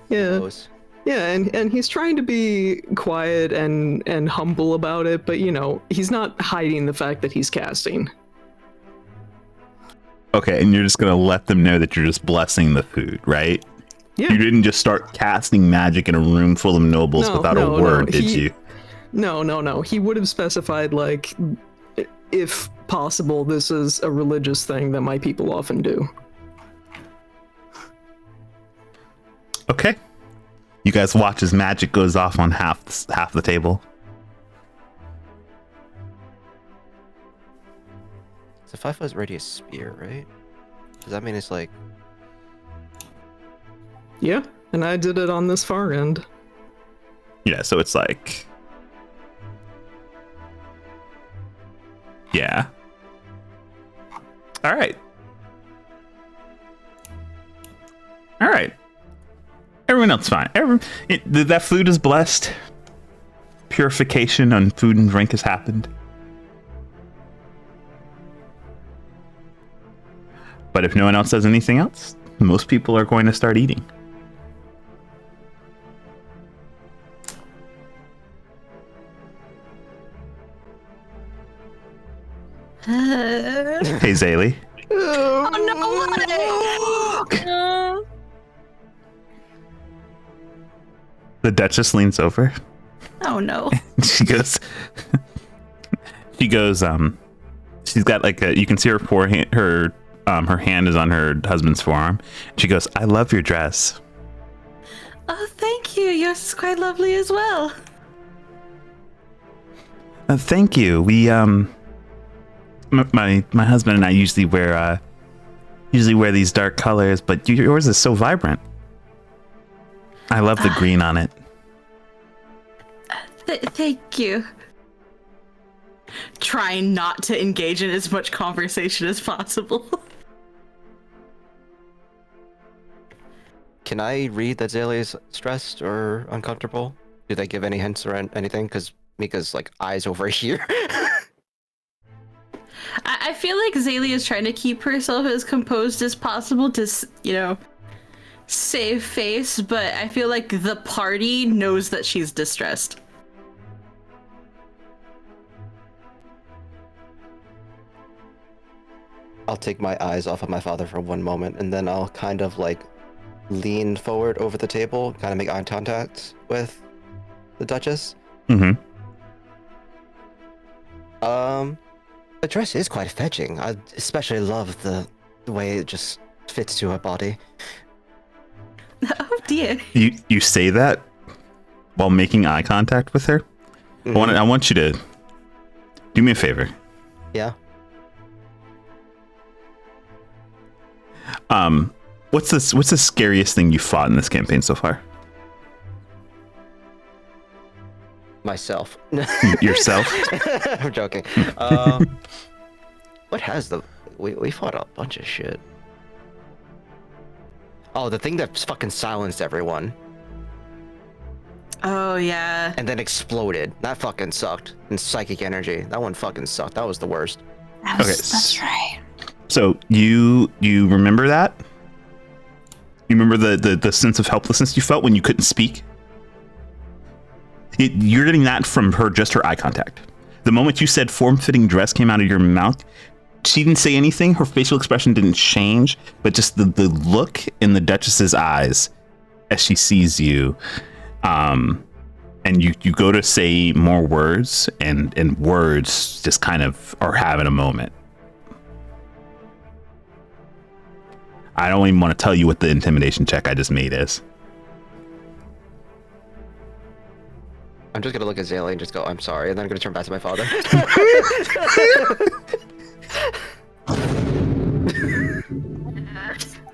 yeah. those. Yeah, and he's trying to be quiet and humble about it, but you know, he's not hiding the fact that he's casting. Okay, and you're just going to let them know that you're just blessing the food, right? Yeah. You didn't just start casting magic in a room full of nobles without a word, did you? No. He would have specified, like, if possible, this is a religious thing that my people often do. Okay. You guys watch as magic goes off on half the table. It's a 5-foot radius spear, right? Does that mean it's like... Yeah, and I did it on this far end. Yeah, so it's like... Yeah. All right. Everyone else fine. That food is blessed. Purification on food and drink has happened. But if no one else says anything else, most people are going to start eating. Hey, Zaylee. Oh no! The Duchess leans over. Oh no! She goes. She's got like you can see her forehand. Her hand is on her husband's forearm. She goes, "I love your dress." Oh, thank you. Yours is quite lovely as well. Thank you. We my husband and I usually wear these dark colors, but yours is so vibrant. I love the green on it. Thank you. Trying not to engage in as much conversation as possible. Can I read that Zaylia's stressed or uncomfortable? Do they give any hints or anything? Because Mika's like eyes over here. I feel like Zaylia is trying to keep herself as composed as possible to, save face, but I feel like the party knows that she's distressed. I'll take my eyes off of my father for one moment, and then I'll kind of like lean forward over the table, kind of make eye contact with the Duchess. Mm-hmm. The dress is quite fetching. I especially love the way it just fits to her body. Oh dear. You say that while making eye contact with her? Mm-hmm. I want you to do me a favor. Yeah. What's the scariest thing you fought in this campaign so far? Myself. Yourself? I'm joking. What has we fought a bunch of shit. Oh, the thing that fucking silenced everyone Oh yeah. and then exploded. That fucking sucked. And psychic energy. That one fucking sucked. That was the worst. That's right. So you remember that? You remember the sense of helplessness you felt when you couldn't speak? You're getting that from just her eye contact. The moment you said form-fitting dress came out of your mouth, she didn't say anything. Her facial expression didn't change, but just the look in the Duchess's eyes as she sees you. And you go to say more words, and words just kind of are having a moment. I don't even want to tell you what the intimidation check I just made is. I'm just gonna look at Zaylia and just go, I'm sorry, and then I'm gonna turn back to my father.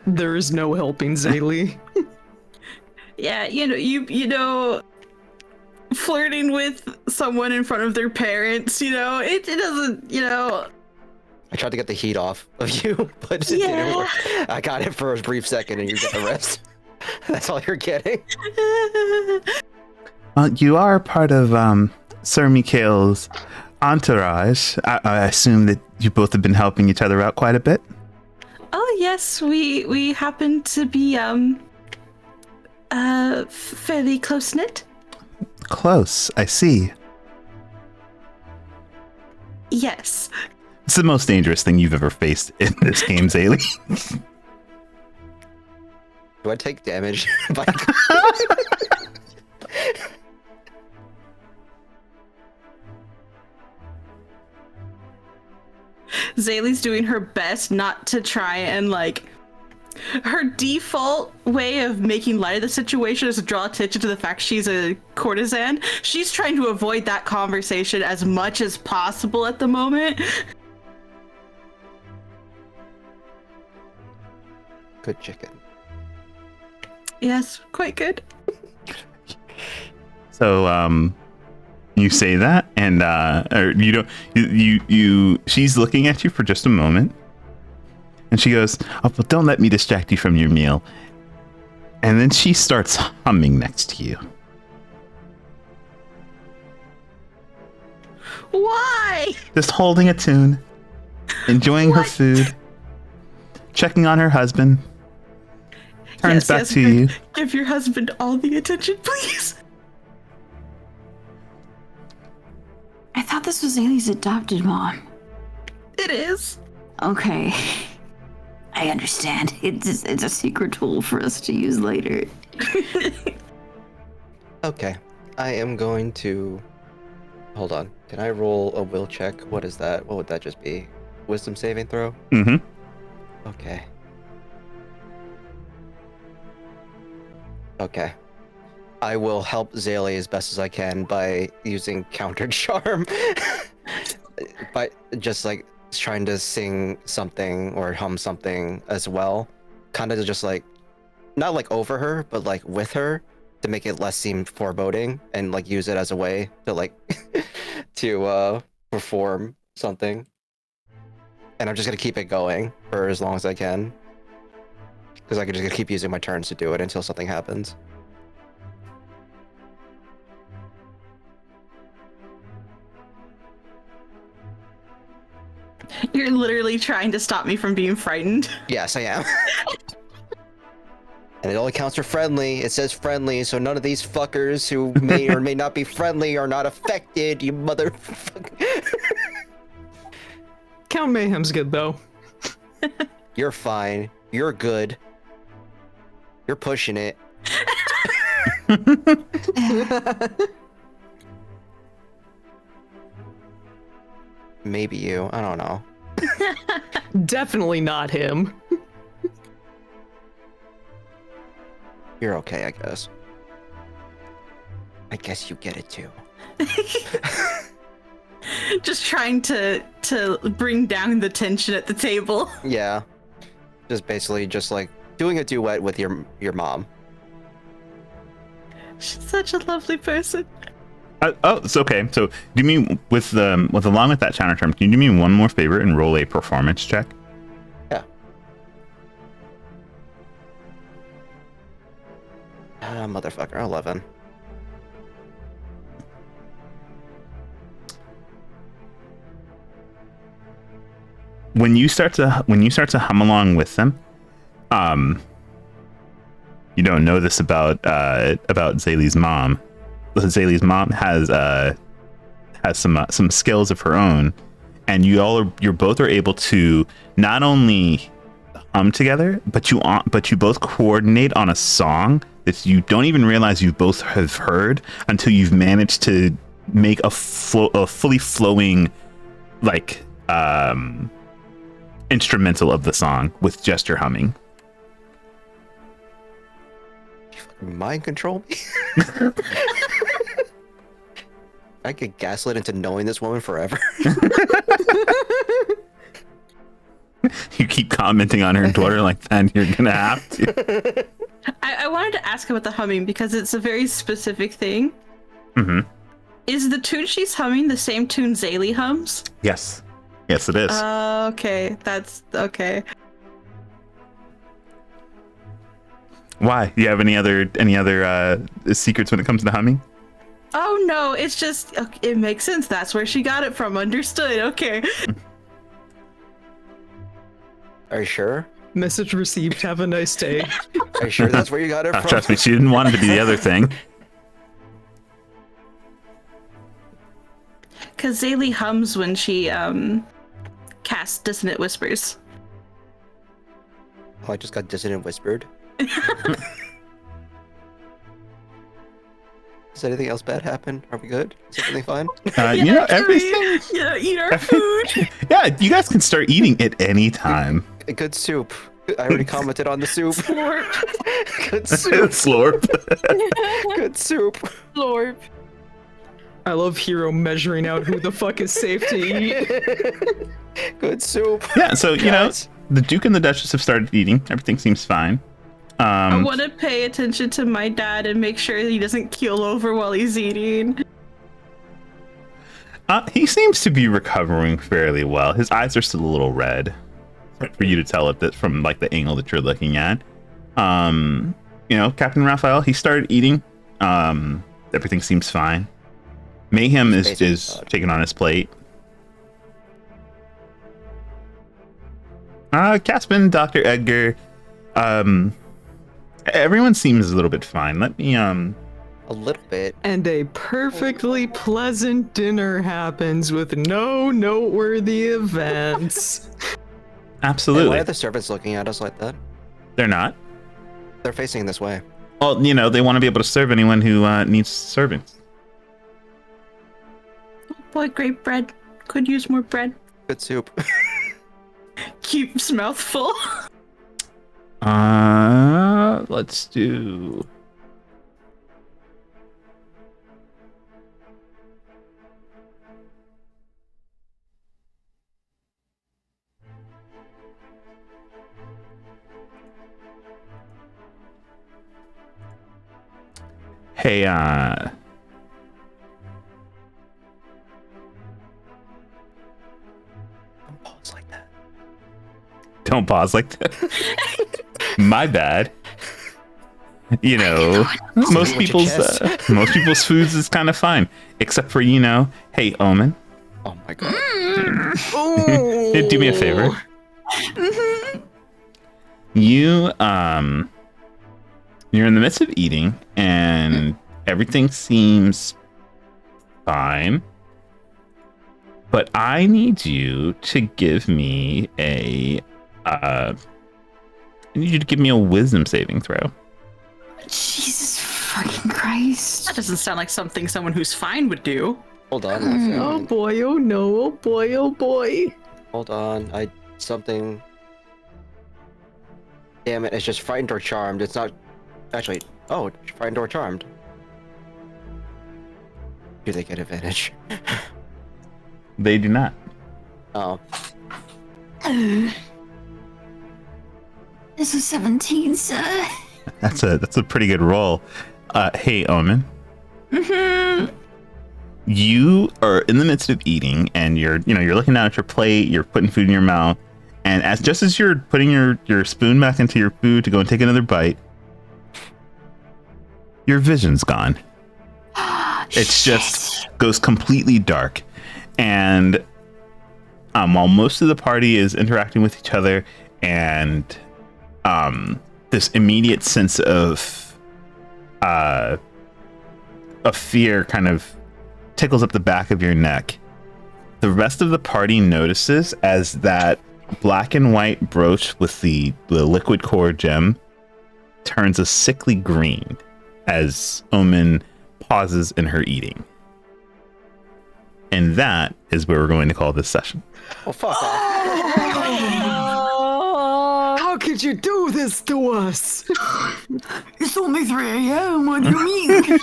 There is no helping Zaylee. Yeah, you know, flirting with someone in front of their parents, it doesn't, I tried to get the heat off of you, but it didn't work. I got it for a brief second and you get the rest. That's all you're getting. You are part of Sir Mikhail's entourage. I assume that you both have been helping each other out quite a bit. Oh yes, we happen to be fairly close knit. Close, I see. Yes. It's the most dangerous thing you've ever faced in this game, Zaylee. Do I take damage? Zaylee's doing her best not to try and her default way of making light of the situation is to draw attention to the fact she's a courtesan. She's trying to avoid that conversation as much as possible at the moment. Good chicken. Yes, quite good. So, you say that, and or you don't. You. She's looking at you for just a moment, and she goes, "Oh, but don't let me distract you from your meal." And then she starts humming next to you. Why? Just holding a tune, enjoying her food, checking on her husband. Turns back to you. Give your husband all the attention, please. I thought this was Ailey's adopted mom. It is. Okay. I understand. It's a secret tool for us to use later. Okay. I am going to... Hold on. Can I roll a will check? What is that? What would that just be? Wisdom saving throw? Mm-hmm. Okay. Okay. I will help Zaylee as best as I can by using counter charm. By just like trying to sing something or hum something as well. Kind of just like, not like over her, but like with her to make it less seem foreboding and like use it as a way to like, to perform something. And I'm just gonna keep it going for as long as I can. Because I can just keep using my turns to do it until something happens. You're literally trying to stop me from being frightened. Yes, I am. And it only counts for friendly. It says friendly, so none of these fuckers who may or may not be friendly are not affected, you motherfucker. Count Mayhem's good, though. You're fine. You're good. You're pushing it. Maybe you. I don't know. Definitely not him. You're okay, I guess. I guess you get it too. Just trying to bring down the tension at the table. Yeah. Just basically just like doing a duet with your mom. She's such a lovely person. Oh, it's okay. So, do you mean with along with that counter term? Can you do me one more favor and roll a performance check? Yeah. Motherfucker, 11. When you start to hum along with them, you don't know this about Zaylee's mom. Zaylee's mom has some skills of her own, and you're both are able to not only hum together, but you both coordinate on a song that you don't even realize you both have heard until you've managed to make a fully flowing like instrumental of the song with just your humming. Mind control me? I get gaslit into knowing this woman forever. You keep commenting on her daughter like that, you're gonna have to. I wanted to ask about the humming because it's a very specific thing. Mm-hmm. Is the tune she's humming the same tune Zaylee hums? Yes. Yes, it is. Okay. That's okay. Why? Do you have any other secrets when it comes to humming? Oh no, it's just it makes sense. That's where she got it from. Understood. Okay. Are you sure? Message received. Have a nice day. Are you sure that's where you got it from? Trust me, she didn't want it to be the other thing. Because Zaylee hums when she casts Dissonant Whispers. Oh, I just got dissonant whispered. Does anything else bad happen? Are we good? Is everything fine? Everything. Yeah, eat our food. Yeah, you guys can start eating at any time. Good soup. I already commented on the soup. Slurp. Good soup. Slurp. Good soup. Lord. I love Hero measuring out who the fuck is safe to eat. Good soup. Yeah, so the Duke and the Duchess have started eating. Everything seems fine. I want to pay attention to my dad and make sure he doesn't keel over while he's eating. He seems to be recovering fairly well. His eyes are still a little red, for you to tell it that from like the angle that you're looking at. Captain Raphael, he started eating. Everything seems fine. Mayhem is taken on his plate. Caspin, Dr. Edgar, everyone seems a little bit fine. Let me A little bit. And a perfectly pleasant dinner happens with no noteworthy events. Absolutely. Hey, why are the servants looking at us like that? They're not. They're facing this way. Well, they want to be able to serve anyone who needs servings. Oh boy, great bread. Could use more bread. Good soup. Keeps mouth full. Let's do. Hey, Don't pause like that. don't pause like that. My bad. Most people's foods is kind of fine, except for hey, Omen. Oh my god. Do me a favor. You're in the midst of eating, and everything seems fine. But I need you to give me I need you to give me a wisdom saving throw. Jesus fucking Christ. That doesn't sound like something someone who's fine would do. Hold on. Oh boy, oh no, oh boy, oh boy. Hold on. Something. Damn it, it's just frightened or charmed. It's not. Actually, frightened or charmed. Do they get advantage? They do not. Oh. This is 17, sir. That's a pretty good roll. Hey, Omen. Mm-hmm. You are in the midst of eating, and you're looking down at your plate. You're putting food in your mouth, and just as you're putting your spoon back into your food to go and take another bite, your vision's gone. It's just goes completely dark, and while most of the party is interacting with each other, and this immediate sense of fear kind of tickles up the back of your neck, the rest of the party notices as that black and white brooch with the liquid core gem turns a sickly green as Omen pauses in her eating. And that is where we're going to call this session. Oh, fuck off. How could you do this to us? It's only 3 a.m. What do you mean?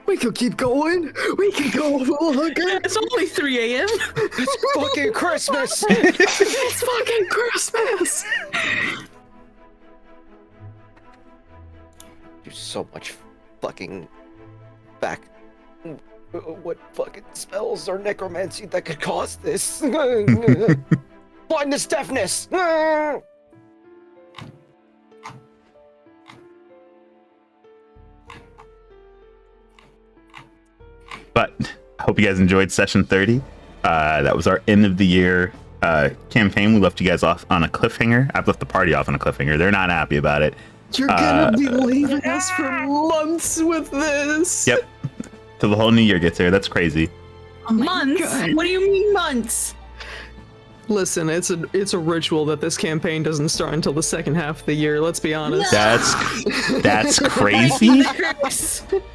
We could keep going. We could go longer. It's only 3 a.m. It's fucking Christmas. It's fucking Christmas. There's so much fucking back. What fucking spells or necromancy that could cause this? Blindness, deafness. But I hope you guys enjoyed session 30. That was our end of the year campaign. We left you guys off on a cliffhanger. I've left the party off on a cliffhanger. They're not happy about it. You're gonna be leaving us for months with this. Yep. Till the whole new year gets here. That's crazy. Oh my Months? God. What do you mean months? Listen, it's a ritual that this campaign doesn't start until the second half of the year. Let's be honest. That's crazy.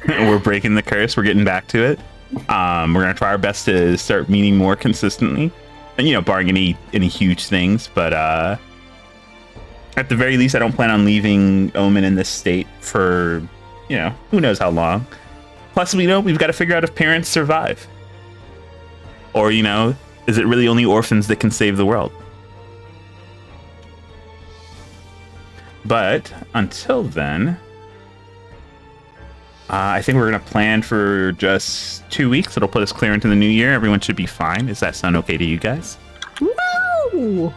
We're breaking the curse. We're getting back to it. We're gonna try our best to start meeting more consistently, and barring any huge things. But at the very least, I don't plan on leaving Omen in this state for who knows how long. Plus, we've got to figure out if parents survive, or is it really only orphans that can save the world? But until then, I think we're going to plan for just 2 weeks. It'll put us clear into the new year. Everyone should be fine. Does that sound okay to you guys? Woo!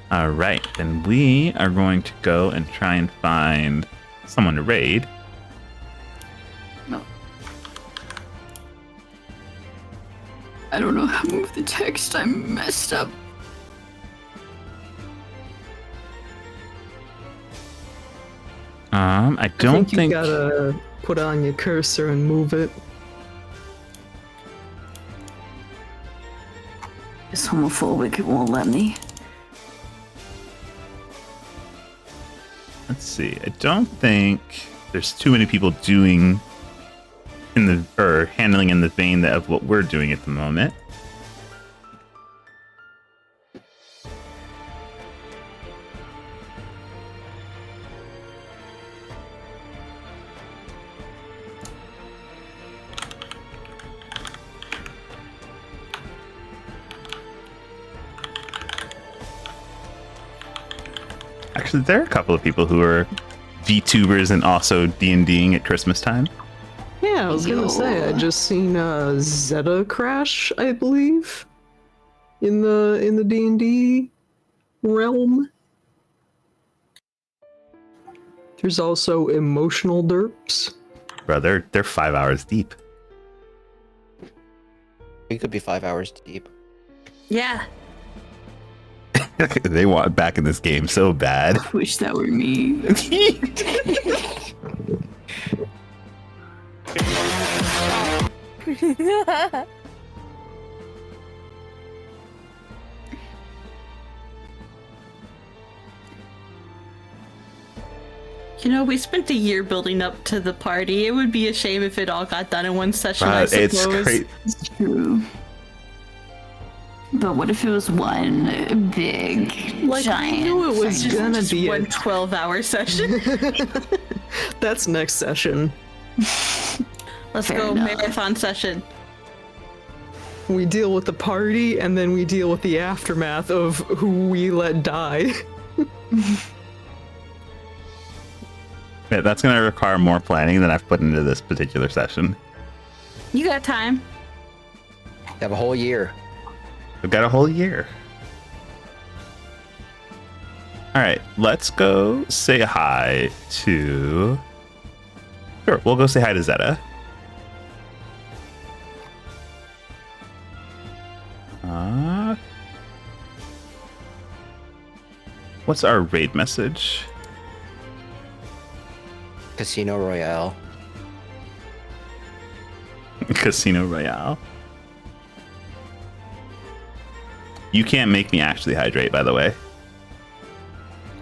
All right, then we are going to go and try and find someone to raid. No. I don't know how to move the text. I'm messed up. I don't think you gotta put on your cursor and move it. It's homophobic. It won't let me. Let's see. I don't think there's too many people doing handling in the vein of what we're doing at the moment. Actually, there are a couple of people who are VTubers and also D&Ding at Christmas time. Yeah, I was gonna say, I just seen Zeta crash, I believe, in the D&D realm. There's also emotional derps. Bro, they're 5 hours deep. We could be 5 hours deep. Yeah. They want back in this game so bad. I wish that were me. You know, we spent a year building up to the party. It would be a shame if it all got done in one session, I suppose. It's great. It's true. But what if it was one big, giant? I knew it was Just gonna be one 12-hour session. That's next session. Let's Fair go enough. marathon session. We deal with the party, and then we deal with the aftermath of who we let die. Yeah, that's going to require more planning than I've put into this particular session. You got time. You have a whole year. We've got a whole year. All right, let's go say hi to... Sure, we'll go say hi to Zeta. What's our raid message? Casino Royale. Casino Royale. You can't make me actually hydrate, by the way.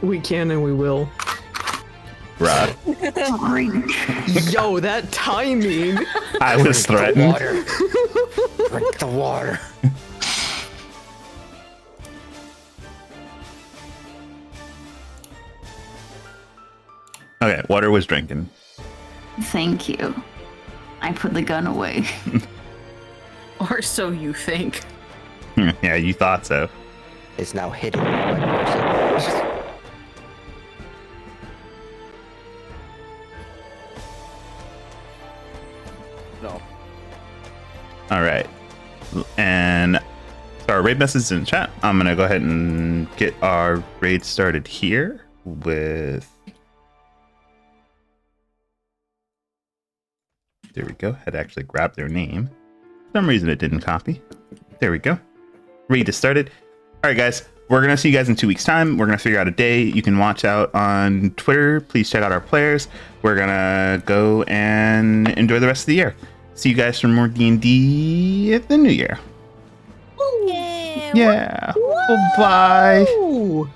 We can and we will. Bruh. Yo, that timing! I was Drink threatened. the water. Drink the water. Okay, water was drinking. Thank you. I put the gun away. Or so you think. Yeah, you thought so. It's now hitting the right person. No. All right. And so our raid message is in chat. I'm going to go ahead and get our raid started here with... There we go. Had to actually grab their name. For some reason it didn't copy. There we go. Raid is started. All right, guys. We're going to see you guys in 2 weeks' time. We're going to figure out a day. You can watch out on Twitter. Please check out our players. We're going to go and enjoy the rest of the year. See you guys for more D&D at the new year. Yeah. Yeah. Bye. Ooh.